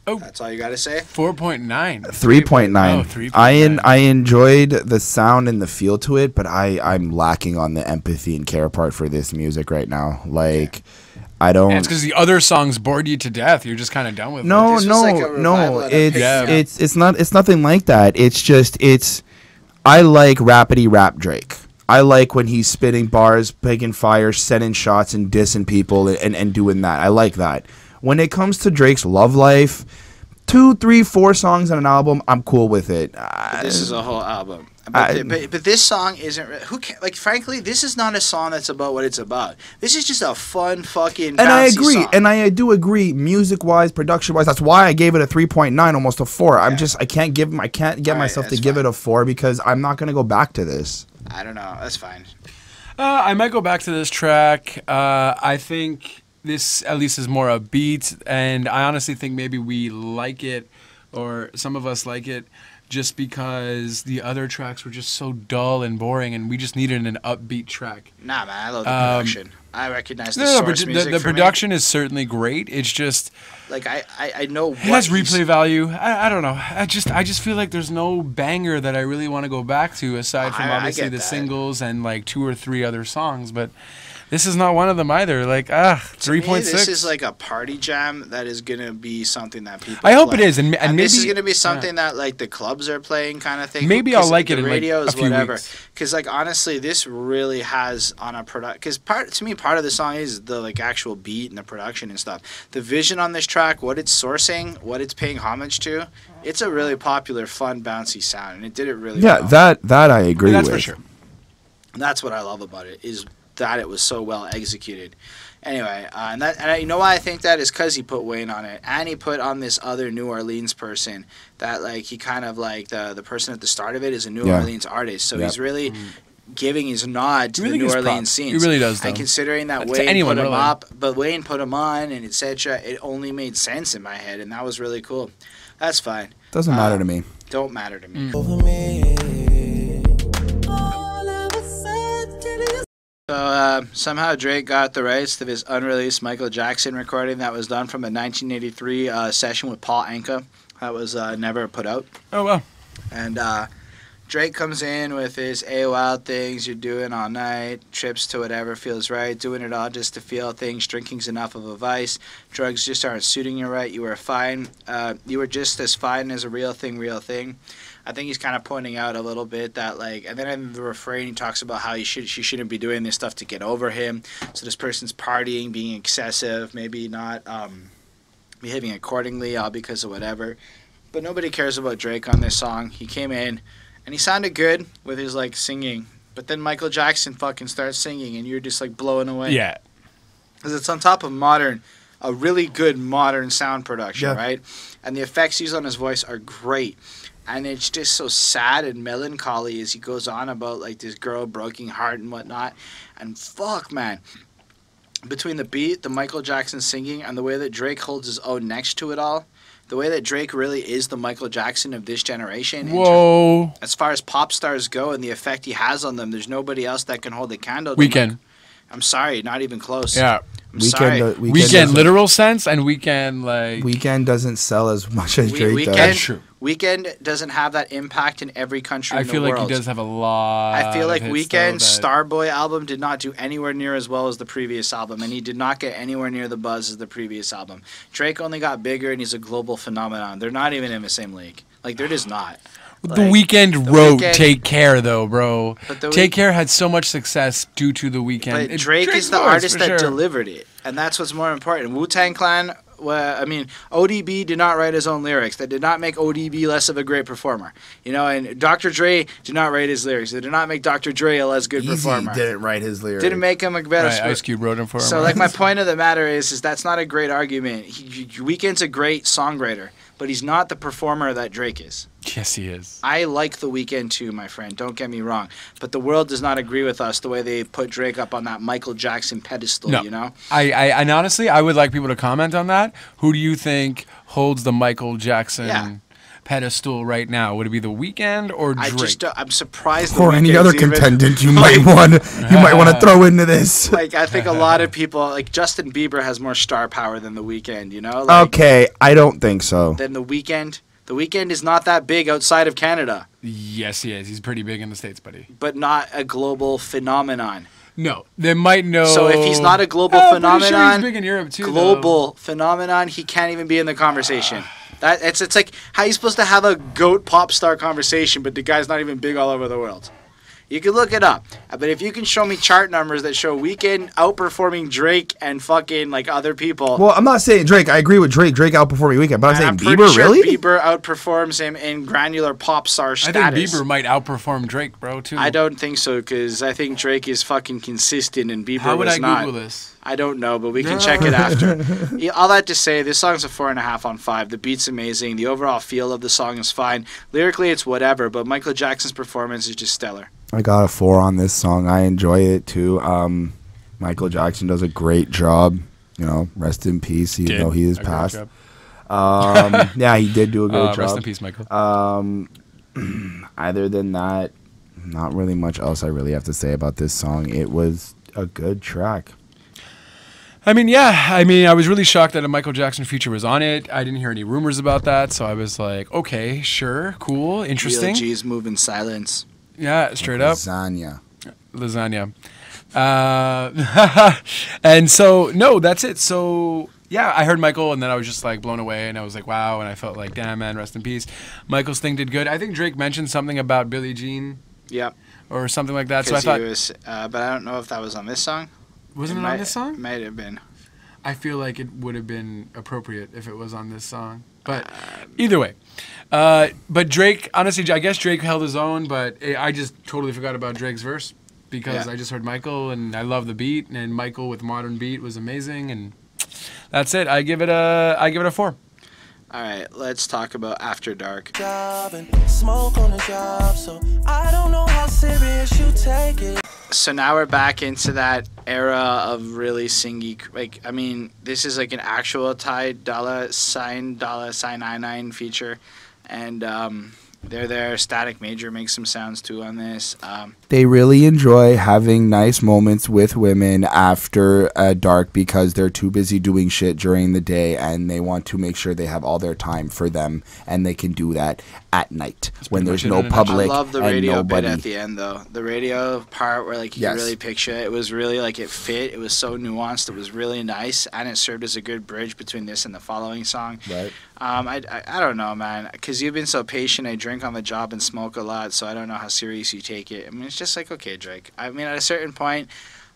Oh, That's all you got to say? 4.9. 3.9. Oh, 3.9. I enjoyed the sound and the feel to it, but I'm lacking on the empathy and care part for this music right now. Like, I don't. And it's because the other songs bored you to death. You're just kind of done with it. No, This was like a revival at a it's it's nothing like that. It's just I like rapidy rap Drake. I like when he's spitting bars, picking fire, setting shots, and dissing people and doing that. I like that. When it comes to Drake's love life, 2, 3, 4 songs on an album, I'm cool with it. This is a whole album. But this song isn't. Like, frankly, this is not a song that's about what it's about. This is just a fun fucking. And I agree, song. and I do agree, music wise, production wise. That's why I gave it a 3.9, almost a 4. I can't get myself to give it a 4 because I'm not gonna go back to this. I don't know. That's fine. I might go back to this track. I think this at least is more upbeat, and I honestly think maybe we like it, or some of us like it, just because the other tracks were just so dull and boring, and we just needed an upbeat track. Nah, man, I love the production. I recognize the No, source but music the for me. production is certainly great. It's just Like, I know what it has he's- replay value. I don't know. I just feel like there's no banger that I really want to go back to aside from I obviously get the that. singles and like 2 or 3 other songs, but this is not one of them either. Like, To me, 3.6. this is like a party jam that is gonna be something that people. I hope play. it is, and maybe this is gonna be something that like the clubs are playing, kind of thing. Maybe I'll 'Cause like the it in, like, radios, a few whatever. weeks. Because like honestly, this really has on a product. Because part of the song is the like actual beat and the production and stuff. The vision on this track, what it's sourcing, what it's paying homage to. It's a really popular, fun, bouncy sound, and it did it really well. That I agree that's with. for sure. And that's what I love about it is that it was so well executed. Anyway, you know why I think that is because he put Wayne on it, and he put on this other New Orleans person that like he kind of like the person at the start of it is a New Orleans artist, so he's really giving his nod to the New Orleans scene. He really does, though. And considering that To Wayne anyone, put him really. up, but Wayne put him on and etc., it only made sense in my head, and that was really cool. That's fine. Doesn't matter to me. Don't matter to me. Over me. So somehow Drake got the rights to this unreleased Michael Jackson recording that was done from a 1983 session with Paul Anka that was never put out. Oh well. And Drake comes in with his wild things you're doing all night, trips to whatever feels right, doing it all just to feel things, drinking's enough of a vice, drugs just aren't suiting you right, you were fine, you were just as fine as a real thing. I think he's kind of pointing out a little bit that, like, and then in the refrain he talks about how she shouldn't be doing this stuff to get over him. So this person's partying, being excessive, maybe not behaving accordingly, all because of whatever. But nobody cares about Drake on this song. He came in and he sounded good with his like singing, but then Michael Jackson fucking starts singing and you're just like blowing away. Yeah. Because it's on top of a really good modern sound production, right? And the effects used on his voice are great. And it's just so sad and melancholy as he goes on about like this girl broken heart and whatnot. And fuck, man. Between the beat, the Michael Jackson singing, and the way that Drake holds his own next to it all, the way that Drake really is the Michael Jackson of this generation. Whoa. As far as pop stars go and the effect he has on them, there's nobody else that can hold a candle to Weekend. I'm sorry, not even close. Yeah. I'm sorry. Weekend doesn't- literal sense and weekend like. Weekend doesn't sell as much as Drake does. That's true. Weekend doesn't have that impact in every country I in the feel like world. he does have a lot. I feel like of hits, Weekend's though, that- Starboy album did not do anywhere near as well as the previous album, and he did not get anywhere near the buzz as the previous album. Drake only got bigger, and he's a global phenomenon. They're not even in the same league. Like, they're just not. The Weeknd wrote Weeknd- "Take Care" though, bro. But the "Take Care" had so much success due to the Weeknd. But Drake Drake's is the voice, artist for that sure. delivered it, and that's what's more important. Wu-Tang Clan, well, I mean, ODB did not write his own lyrics. That did not make ODB less of a great performer. You know, and Dr. Dre did not write his lyrics. They did not make Dr. Dre a less good Easy performer. didn't write his lyrics. Didn't make him a better. Right, Ice Cube wrote him for him. So, right? like, my point of the matter is that's not a great argument. Weeknd's a great songwriter, but he's not the performer that Drake is. Yes, he is. I like The Weeknd too, my friend. Don't get me wrong. But the world does not agree with us the way they put Drake up on that Michael Jackson pedestal, No. you know? And honestly, I would like people to comment on that. Who do you think holds the Michael Jackson Yeah. pedestal right now? Would it be The Weeknd or Drake? I'm surprised. The Or any Weeknd's other even- contendant you might want to throw into this. Like, I think a lot of people, like Justin Bieber has more star power than The Weeknd, you know? Like, Okay, I don't think so. Than The Weeknd. The Weeknd is not that big outside of Canada, Yes, he is. He's pretty big in the States, buddy. but not a global phenomenon. No, they might know. So if he's not a global I'm pretty sure phenomenon, he's big in Europe too. global phenomenon, he can't even be in the conversation. That it's like how you supposed to have a goat pop star conversation, but the guy's not even big all over the world. You can look it up, but if you can show me chart numbers that show Weeknd outperforming Drake and fucking like other people, Well, I'm not saying Drake. I agree with Drake. Drake outperforming Weeknd, but I'm saying I'm pretty Bieber, sure really? Bieber outperforms him in granular pop star I status. think Bieber might outperform Drake, bro. Too. I don't think so because I think Drake is fucking consistent and Bieber How would was I not. Google this? I don't know, but we can check it after. Yeah, all that to say, this song's a 4.5 on 5. The beat's amazing. The overall feel of the song is fine. Lyrically, it's whatever, but Michael Jackson's performance is just stellar. I got a 4 on this song. I enjoy it too. Michael Jackson does a great job. You know, rest in peace. Even though he is A great passed. job. Yeah, he did do a great job. Rest in peace, Michael. Other than that, not really much else I really have to say about this song. It was a good track. I mean, yeah. I mean, I was really shocked that a Michael Jackson feature was on it. I didn't hear any rumors about that, so I was like, okay, sure, cool, interesting. Real G's move in silence. Yeah, straight up. Lasagna. Lasagna. And so, no, that's it. So, yeah, I heard Michael, and then I was just, like, blown away, and I was like, wow, and I felt like, damn, man, rest in peace. Michael's thing did good. I think Drake mentioned something about Billie Jean Yep. or something like that, so I Because thought, he was, but I don't know if that was on this song. wasn't it on this song? Might have been. I feel like it would have been appropriate if it was on this song. But either way. But Drake, honestly, I guess Drake held his own, but I just totally forgot about Drake's verse because Yeah. I just heard Michael and I love the beat, and Michael with modern beat was amazing, and that's it. I give it a 4. All right, let's talk about After Dark. Job and smoke on the job, so I don't know how serious you take it. So now we're back into that era of really singy. Like, I mean, this is like an actual Dolla Sign 99 feature, and they're there. Static Major makes some sounds too on this. They really enjoy having nice moments with women after dark because they're too busy doing shit during the day, and they want to make sure they have all their time for them, and they can do that at night when pretty there's much no it in a public I love the and radio bit nobody. at the end, though. The radio part where like you Yes. can really picture it. It was really like it fit. It was so nuanced. It was really nice, and it served as a good bridge between this and the following song. Right. I don't know, man, because you've been so patient. I drink on the job and smoke a lot, so I don't know how serious you take it. I mean, it's just like, okay, Drake. I mean, at a certain point,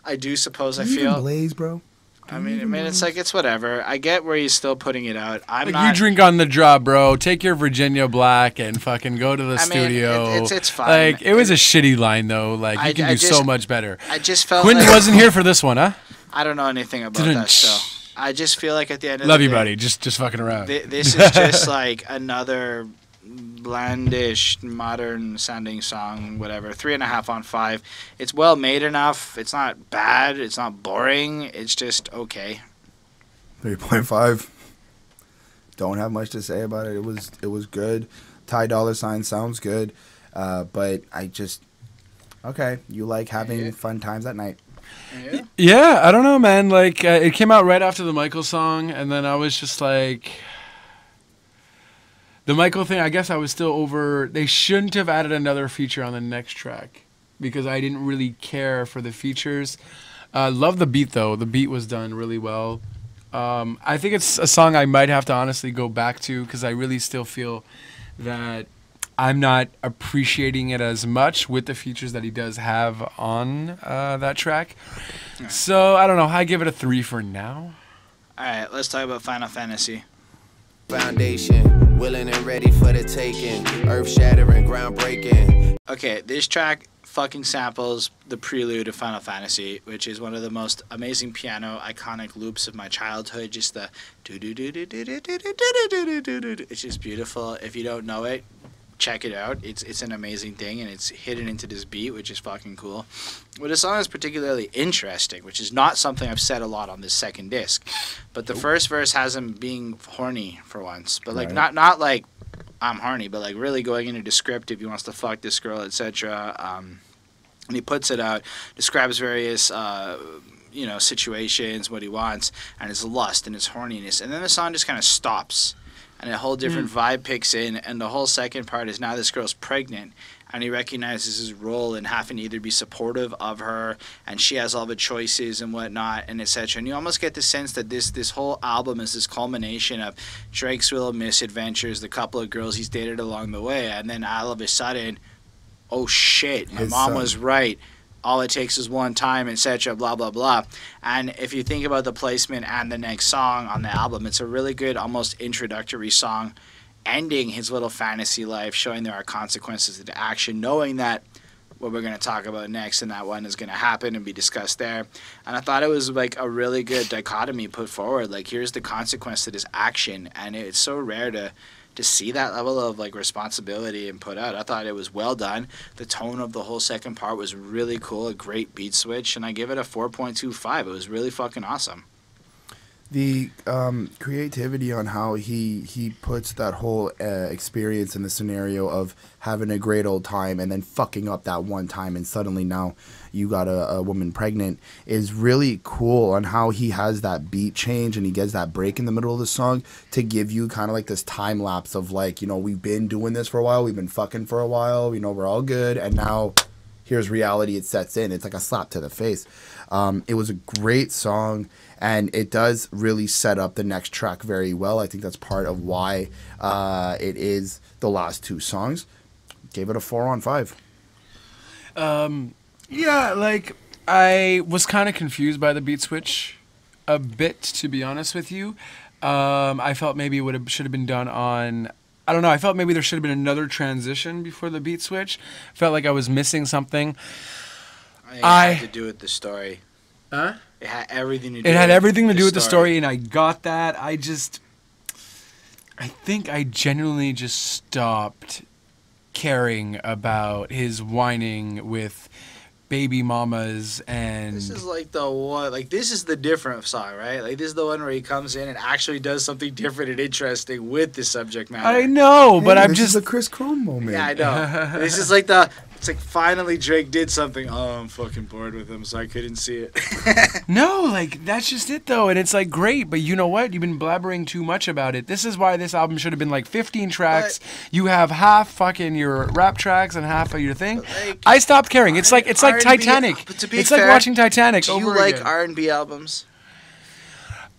I do suppose I feel. Blaze, bro. I mean, it's like it's whatever. I get where he's still putting it out. I'm Like, not. you drink on the job, bro. Take your Virginia Black and fucking go to the I mean, studio. it's fine. Like, it was a shitty line, though. Like, you can do so just- much better. I just felt. Quentin like, wasn't here for this one, huh? I don't know anything about that show. I just feel like at the end of Love the you, day, buddy. Just fucking around. This is just like another blandish, modern sounding song, whatever. 3.5 on 5. It's well made enough. It's not bad. It's not boring. It's just okay. 3.5. Don't have much to say about it. It was good. Ty Dolla Sign sounds good, but I just okay. You like having fun times at night. Yeah. Yeah, I don't know, man. Like, it came out right after the Michael song, and then I was just like, the Michael thing. I guess I was still over. They shouldn't have added another feature on the next track because I didn't really care for the features. Love the beat though. The beat was done really well. I think it's a song I might have to honestly go back to because I really still feel that I'm not appreciating it as much with the features that he does have on that track. So I don't know. I give it a 3 for now. All right, let's talk about Final Fantasy. Foundation, willing and ready for the taking. Earth shattering, groundbreaking. Okay, this track fucking samples the prelude of Final Fantasy, which is one of the most amazing piano iconic loops of my childhood. Just the do do do do do do do do do do do. It's just beautiful. If you don't know it, check it out. It's an amazing thing, and it's hidden into this beat, which is fucking cool. But the song is particularly interesting, which is not something I've said a lot on this second disc. But the first verse has him being horny for once, but like not like I'm horny, but like really going into descriptive. He wants to fuck this girl, etc. And he puts it out, describes various situations, what he wants, and his lust and his horniness, and then the song just kind of stops. And a whole different vibe picks in, and the whole second part is now this girl's pregnant, and he recognizes his role in having to either be supportive of her, and she has all the choices and whatnot, and etc. And you almost get the sense that this whole album is this culmination of Drake's little misadventures, the couple of girls he's dated along the way, and then all of a sudden, oh shit, my mom was right. All it takes is one time, etc., blah, blah, blah. And if you think about the placement and the next song on the album, it's a really good, almost introductory song, ending his little fantasy life, showing there are consequences to the action, knowing that what we're going to talk about next and that one is going to happen and be discussed there. And I thought it was like a really good dichotomy put forward. Like, here's the consequence to this action, and it's so rare to see that level of like responsibility and put out. I thought it was well done. The tone of the whole second part was really cool, a great beat switch, and I give it a 4.25. It was really fucking awesome. The creativity on how he puts that whole experience in the scenario of having a great old time and then fucking up that one time and suddenly now you got a woman pregnant is really cool, on how he has that beat change and he gets that break in the middle of the song to give you kind of like this time lapse of like, we've been doing this for a while, we've been fucking for a while, we're all good, and now here's reality, it sets in. It's like a slap to the face. It was a great song, and it does really set up the next track very well. I think that's part of why it is the last two songs. Gave it a 4 on 5. Yeah, like, I was kind of confused by the beat switch a bit, to be honest with you. I felt maybe it should have been done on... I don't know. I felt maybe there should have been another transition before the beat switch. Felt like I was missing something. It had to do with the story. Huh? It had everything to do. It had everything to do with the story, and I got that. I think I genuinely just stopped caring about his whining with baby mamas, and this is like the one, like this is the different song, right? Like this is the one where he comes in and actually does something different and interesting with the subject matter. I know, but I'm this just is a Chris Chrome moment. Yeah, I know. This is like it's like finally Drake did something. Oh, I'm fucking bored with him, so I couldn't see it. No, like that's just it though, and it's like great, but you know what? You've been blabbering too much about it. This is why this album should have been like 15 tracks. You have half fucking your rap tracks and half of your thing. Like, I stopped caring. It's like Titanic. But to be it's fair, like watching Titanic do over you like again. R&B albums?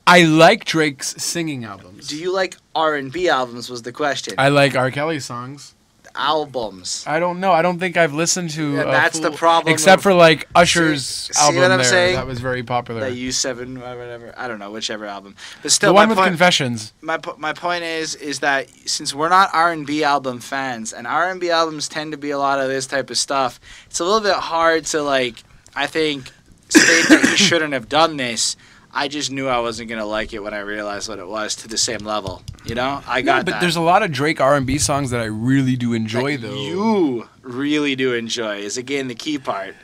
I like Drake's singing albums. Do you like R&B albums was the question. I like R. Kelly songs. Albums. I don't know. I don't think I've listened to that's the problem. Except for like Usher's See album what I'm there. saying? That was very popular. The U7 or whatever. I don't know, whichever album. But still, The one my with point, Confessions. My point is that since we're not R&B album fans, and R&B albums tend to be a lot of this type of stuff, it's a little bit hard to like, I think, state that he shouldn't have done this. I just knew I wasn't going to like it when I realized what it was to the same level. I got but that. there's a lot of Drake R&B songs that I really do enjoy, that though. You really do enjoy is, again, the key part.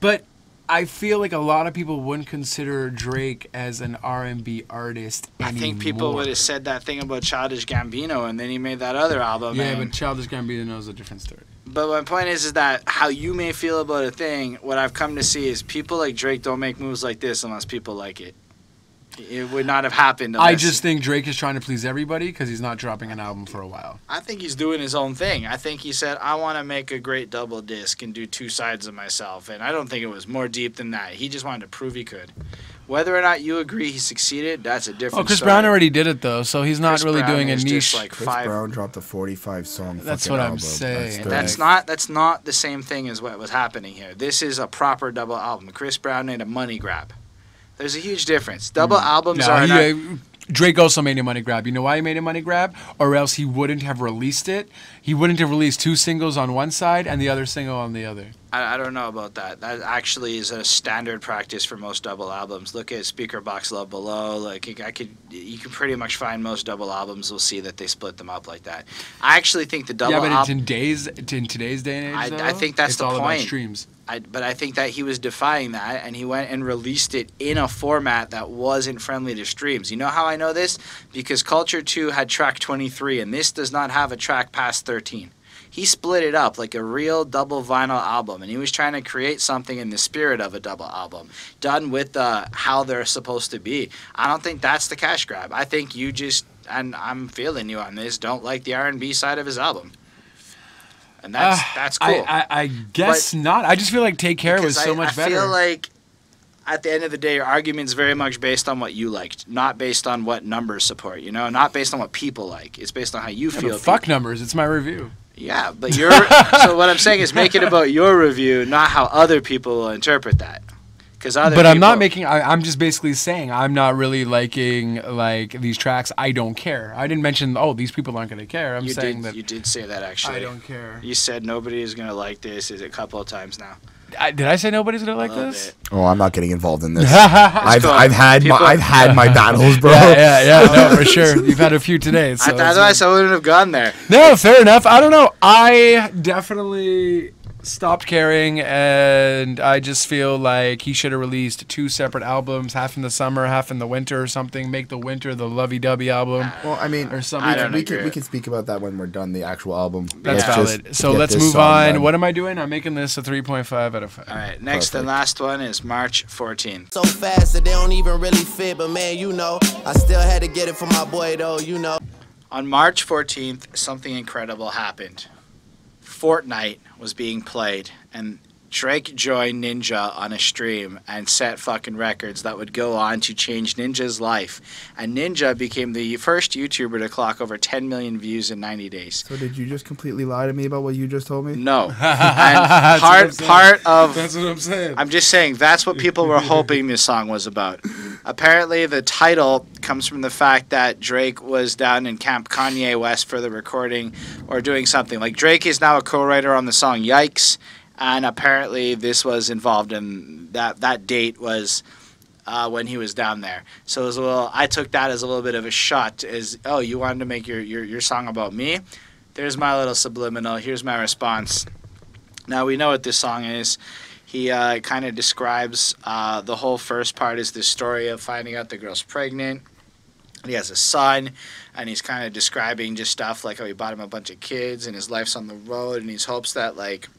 But I feel like a lot of people wouldn't consider Drake as an R&B artist anymore. I think people would have said that thing about Childish Gambino, and then he made that other album. Yeah, but Childish Gambino is a different story. But my point is that how you may feel about a thing, what I've come to see is people like Drake don't make moves like this unless people like it. It would not have happened. I just think Drake is trying to please everybody because he's not dropping an album for a while. I think he's doing his own thing. I think he said, I want to make a great double disc and do two sides of myself. And I don't think it was more deep than that. He just wanted to prove he could. Whether or not you agree he succeeded, that's a different. Oh, Chris story. Brown already did it though, so he's not Chris really Brown doing a is niche. just like Chris 5. Brown dropped a 45-song. That's fucking what I'm album. saying. That's That's not the same thing as what was happening here. This is a proper double album. Chris Brown made a money grab. There's a huge difference. Double albums No, are not. Drake also made a money grab. You know why he made a money grab? Or else he wouldn't have released it. He wouldn't have released 2 singles on one side and the other single on the other. I don't know about that. That actually is a standard practice for most double albums. Look at Speaker Box Love Below. Like you can pretty much find most double albums will see that they split them up like that. I actually think the double Yeah, but album. in today's day and age, I think that's it's the all about point. streams. But I think that he was defying that, and he went and released it in a format that wasn't friendly to streams. You know how I know this? Because Culture 2 had track 23, and this does not have a track past 13. He split it up like a real double vinyl album, and he was trying to create something in the spirit of a double album, done with how they're supposed to be. I don't think that's the cash grab. I think you just, and I'm feeling you on this, don't like the R&B side of his album. And that's cool. I guess not. I just feel like Take Care was so much better. I feel like at the end of the day, your argument's very much based on what you liked, not based on what numbers support, you know? Not based on what people like. It's based on how you feel. Fuck numbers. It's my review. Yeah, but you're... So what I'm saying is make it about your review, not how other people will interpret that. I'm not making... I'm just basically saying I'm not really liking like these tracks. I don't care. I didn't mention, these people aren't going to care. I'm saying that... You did say that, actually. I don't care. You said nobody is going to like this a couple of times now. Did I say nobody's gonna like this? Oh, I'm not getting involved in this. I've had my battles, bro. Yeah, no, for sure. You've had a few today. So Otherwise, I wouldn't have gone there. No, fair enough. I don't know. I definitely stopped caring, and I just feel like he should have released 2 separate albums, half in the summer, half in the winter or something. Make the winter the lovey-dovey album. Well, I mean, or something. we can speak about that when we're done the actual album. That's valid. So let's move on. Done. What am I doing? I'm making this a 3.5 out of 5. All right, next and last one is March 14th. So fast that they don't even really fit, but man, you know, I still had to get it for my boy though, you know. On March 14th, something incredible happened. Fortnite was being played, and Drake joined Ninja on a stream and set fucking records that would go on to change Ninja's life. And Ninja became the first YouTuber to clock over 10 million views in 90 days. So did you just completely lie to me about what you just told me? No. And part of... That's what I'm saying. I'm just saying that's what people were hoping this song was about. Apparently, the title comes from the fact that Drake was down in Camp Kanye West for the recording or doing something. Like, Drake is now a co-writer on the song Yikes, and apparently this was involved in that date was when he was down there. So it was I took that as a little bit of a shot as, oh, you wanted to make your song about me? There's my little subliminal. Here's my response. Now we know what this song is. He kind of describes the whole first part is this story of finding out the girl's pregnant. He has a son, and he's kind of describing just stuff like how he bought him a bunch of kids and his life's on the road, and he hopes that like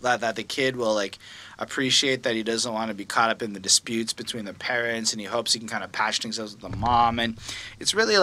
that the kid will like appreciate that he doesn't want to be caught up in the disputes between the parents, and he hopes he can kind of patch things up with the mom. And it's really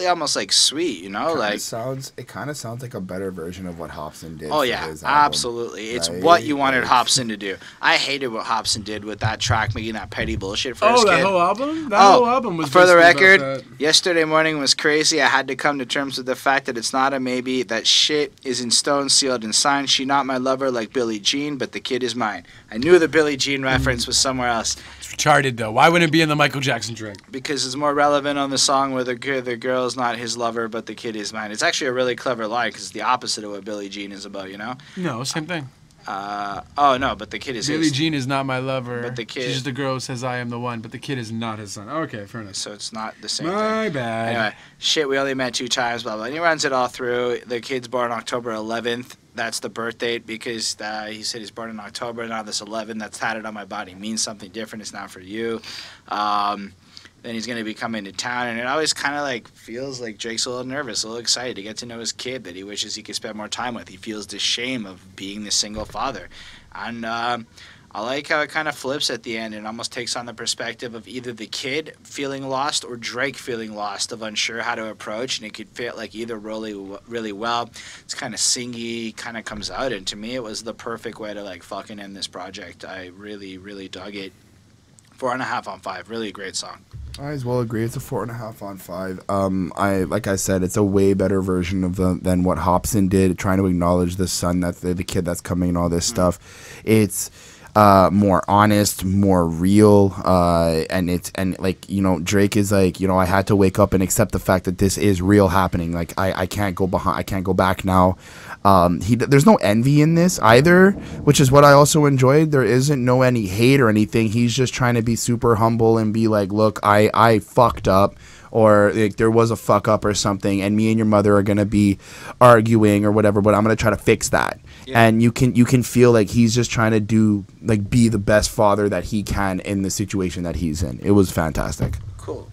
almost like sweet, you know, it kind of sounds like a better version of what Hobson did. Oh yeah, absolutely. It's what you wanted Hobson to do. I hated what Hobson did with that track, making that petty bullshit for his kid. That whole album? That whole album was for the record, about that. Yesterday morning was crazy. I had to come to terms with the fact that it's not a maybe, that shit is in stone, sealed, and signed. She not my lover like Billie Jean, but the kid is mine. I knew the Billie Jean reference was somewhere else. It's retarded, though. Why wouldn't it be in the Michael Jackson track? Because it's more relevant on the song where the girl's not his lover, but the kid is mine. It's actually a really clever line because it's the opposite of what Billie Jean is about, you know? No, same thing. Oh, no, but the kid is Billie his. Jean is not my lover. But the kid... She's the girl who says I am the one, but the kid is not his son. Okay, fair enough. So it's not the same My thing. bad. Anyway, shit, we only met 2 times, blah, blah. And he runs it all through. The kid's born October 11th. That's the birth date because he said he's born in October. Now this 11 that's tatted on my body means something different. It's not for you. Then he's going to be coming to town, and it always kind of like feels like Drake's a little nervous, a little excited to get to know his kid that he wishes he could spend more time with. He feels the shame of being the single father. And I like how it kind of flips at the end and almost takes on the perspective of either the kid feeling lost or Drake feeling lost, of unsure how to approach, and it could fit like either really well. It's kind of singy, kind of comes out, and to me it was the perfect way to like fucking end this project. I really, really dug it. 4.5 on 5. Really a great song. I as well agree. It's a 4.5 on 5. Like I said, it's a way better version of than what Hobson did, trying to acknowledge the son, that the kid that's coming, and all this stuff. It's more honest, more real, and like, you know, Drake is like, you know, I had to wake up and accept the fact that this is real happening. Like I can't go behind, I can't go back now. There's no envy in this either, which is what I also enjoyed. There isn't no any hate or anything. He's just trying to be super humble and be like, look, I fucked up, or like there was a fuck up or something, and me and your mother are gonna be arguing or whatever, but I'm gonna try to fix that. Yeah. And you can feel like he's just trying to be the best father that he can in the situation that he's in. It was fantastic. Cool.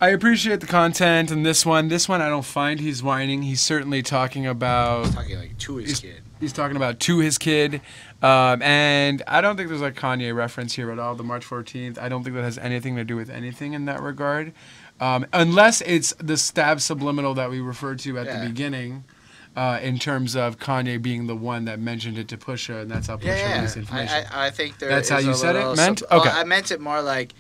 I appreciate the content in this one. This one I don't find he's whining. He's certainly talking about Like to his kid. He's talking about to his kid. And I don't think there's a Kanye reference here at all. The March 14th. I don't think that has anything to do with anything in that regard. Unless it's the stab subliminal that we referred to at the beginning. In terms of Kanye being the one that mentioned it to Pusha, and that's how Pusha released information. I think that's how you said it. Meant okay. Well, I meant it more like.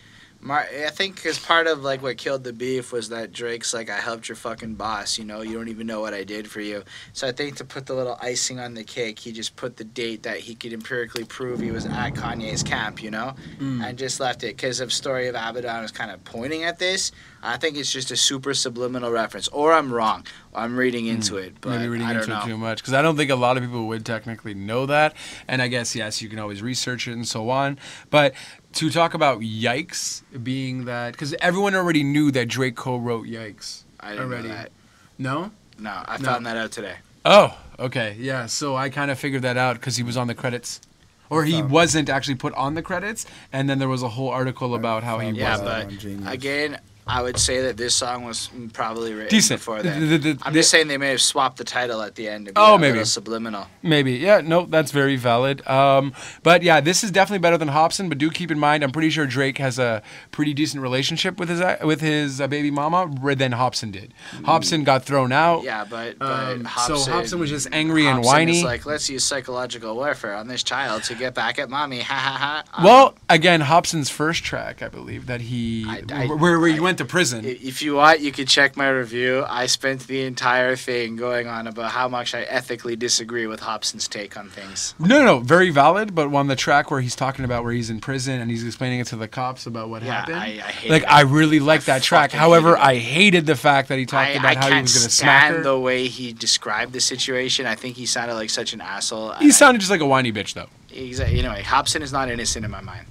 I think because part of like what killed the beef was that Drake's like, I helped your fucking boss, you know, you don't even know what I did for you. So I think to put the little icing on the cake, he just put the date that he could empirically prove he was at Kanye's camp, you know, and just left it because of Story of Abaddon was kind of pointing at this. I think it's just a super subliminal reference, or I'm wrong. I'm reading into it, but maybe reading I don't into know. it too much, because I don't think a lot of people would technically know that. And I guess yes, you can always research it and so on. But to talk about Yikes being that, because everyone already knew that Drake co-wrote Yikes. I didn't know that. No? No, I found that out today. Oh, okay, yeah. So I kind of figured that out because he was on the credits. Or he wasn't actually put on the credits, and then there was a whole article about how he was. Yeah, but again, I would say that this song was probably written decent before that. I'm just saying they may have swapped the title at the end. To be maybe subliminal. Maybe, yeah, no, that's very valid. But yeah, this is definitely better than Hobson. But do keep in mind, I'm pretty sure Drake has a pretty decent relationship with his baby mama than Hobson did. Hobson got thrown out. Yeah, but Hobson, so Hobson was just angry and whiny. Is like, let's use psychological warfare on this child to get back at mommy. Ha ha ha. Well, again, Hobson's first track, I believe, that he where he went to prison. If you want, you can check my review. I spent the entire thing going on about how much I ethically disagree with Hobson's take on things. No, very valid. But on the track where he's talking about where he's in prison and he's explaining it to the cops about what happened, I hate like it. I really liked that track. However, I hated the fact that he talked about how he was going to smack her. The way he described the situation, I think he sounded like such an asshole. He sounded just like a whiny bitch, though. Exactly. Anyway, Hobson is not innocent in my mind.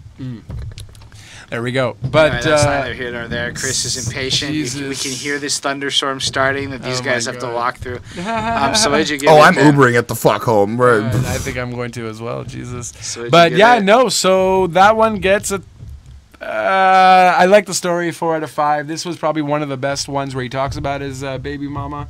There we go. But anyway, that's neither here nor there. Chris is impatient. We can hear this thunderstorm starting that these guys have to walk through. So what'd you give it? I'm Ubering at the fuck home. I think I'm going to as well. Jesus. So but yeah, no. So that one gets a. I like the story. 4 out of 5. This was probably one of the best ones where he talks about his baby mama.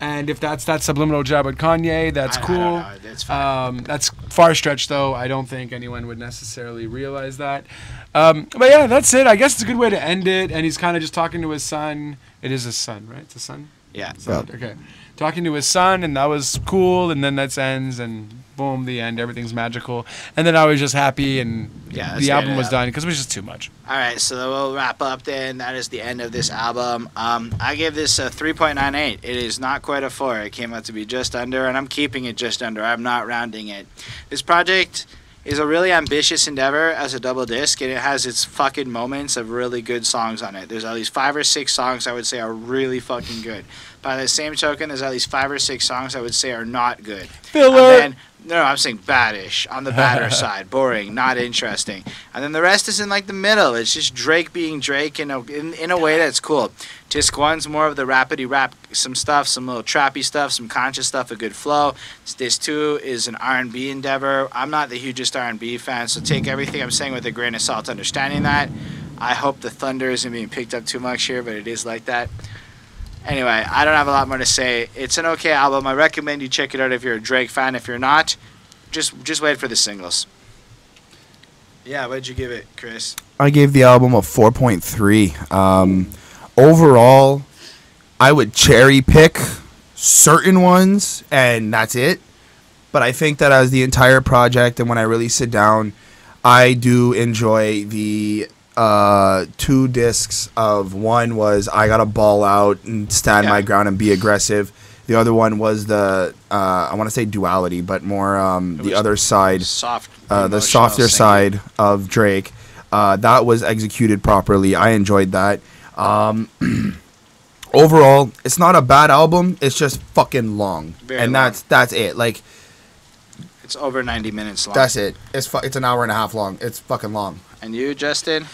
And if that's that subliminal jab at Kanye, that's cool. I don't know. That's fine. That's far stretched, though. I don't think anyone would necessarily realize that. But yeah, that's it. I guess it's a good way to end it. And he's kind of just talking to his son. It is his son, right? It's a son? Yeah. Son. Okay. Talking to his son, and that was cool. And then that ends, and boom, the end. Everything's magical. And then I was just happy, and the album was done because it was just too much. All right, so we'll wrap up then. That is the end of this album. I gave this a 3.98. It is not quite a 4. It came out to be just under, and I'm keeping it just under. I'm not rounding it. This project is a really ambitious endeavor as a double disc, and it has its fucking moments of really good songs on it. There's at least 5 or 6 songs I would say are really fucking good. By the same token, there's at least 5 or 6 songs I would say are not good. Filler. No, I'm saying baddish, on the badder side. Boring, not interesting. And then the rest is in like the middle. It's just Drake being Drake in a way that's cool. Disc 1's more of the rapidy rap, some stuff, some little trappy stuff, some conscious stuff, a good flow. Disc 2 is an R&B endeavor. I'm not the hugest R&B fan, so take everything I'm saying with a grain of salt, understanding that. I hope the thunder isn't being picked up too much here, but it is like that. Anyway, I don't have a lot more to say. It's an okay album. I recommend you check it out if you're a Drake fan. If you're not, just wait for the singles. Yeah, what did you give it, Chris? I gave the album a 4.3. Overall, I would cherry pick certain ones, and that's it. But I think that as the entire project, and when I really sit down, I do enjoy the 2 discs of one was I Gotta Ball Out and Stand My Ground and Be Aggressive. The other one was the, I want to say duality, but more the other side, the softer side of Drake. That was executed properly. I enjoyed that. Overall, it's not a bad album. It's just fucking long. Very long. That's it. Like, it's over 90 minutes long. That's it. It's an hour and a half long. It's fucking long. And you, Justin?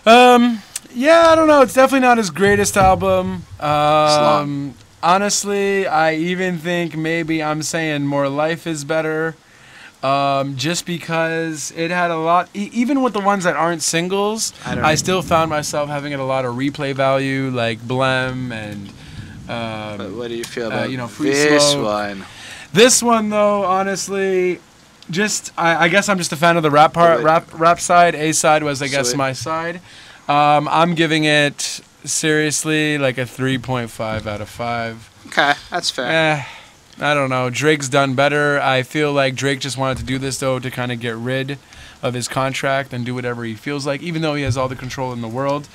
Yeah, I don't know. It's definitely not his greatest album. It's long. Honestly, I even think maybe I'm saying More Life is better. Just because it had a lot, even with the ones that aren't singles, I still found myself having a lot of replay value, like Blem and. But what do you feel about Free this Smoke. one? This one, though, honestly, I guess I'm just a fan of the rap part, rap side. A side was, I guess, my side. I'm giving it seriously like a 3.5 out of 5. Okay, that's fair. I don't know. Drake's done better. I feel like Drake just wanted to do this, though, to kind of get rid of his contract and do whatever he feels like, even though he has all the control in the world.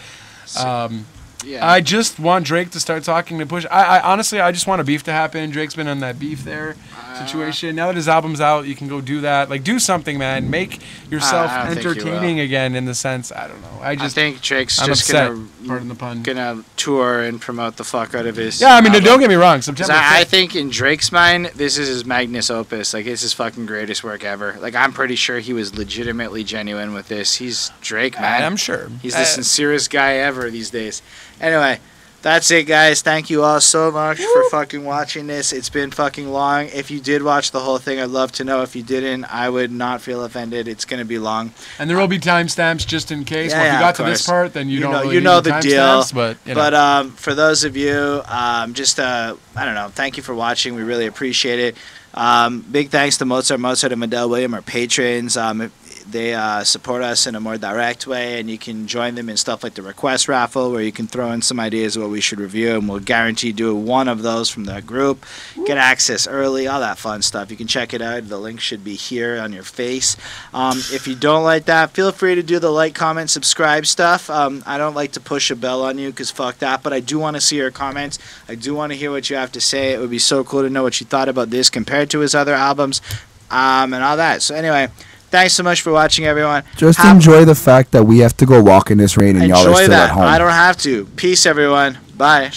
I just want Drake to start talking to Pusha. I honestly, I just want a beef to happen. Drake's been on that beef there situation. Now that his album's out, you can go do that. Like, do something, man. Make yourself entertaining again in the sense, I don't know. I think Drake's pardon the pun, gonna tour and promote the fuck out of his album. Don't get me wrong. September 5th. I think in Drake's mind, this is his magnus opus. Like, it's his fucking greatest work ever. Like, I'm pretty sure he was legitimately genuine with this. He's Drake, man. I'm sure. He's the sincerest guy ever these days. Anyway, that's it, guys. Thank you all so much for fucking watching this. It's been fucking long. If you did watch the whole thing, I'd love to know. If you didn't, I would not feel offended. It's going to be long. And there will be timestamps just in case. Well, if you got to this part, then you don't really know need the deal. But for those of you, I don't know, thank you for watching. We really appreciate it. Big thanks to Mozart and Mendel William, our patrons. They support us in a more direct way, and you can join them in stuff like the request raffle, where you can throw in some ideas of what we should review, and we'll guarantee do one of those from that group. Get access early, all that fun stuff. You can check it out. The link should be here on your face. If you don't like that, feel free to do the like, comment, subscribe stuff. I don't like to push a bell on you because fuck that, but I do want to see your comments. I do want to hear what you have to say. It would be so cool to know what you thought about this compared to his other albums, and all that. So anyway, thanks so much for watching, everyone. Just enjoy the fact that we have to go walk in this rain and y'all are still at home. I don't have to. Peace, everyone. Bye.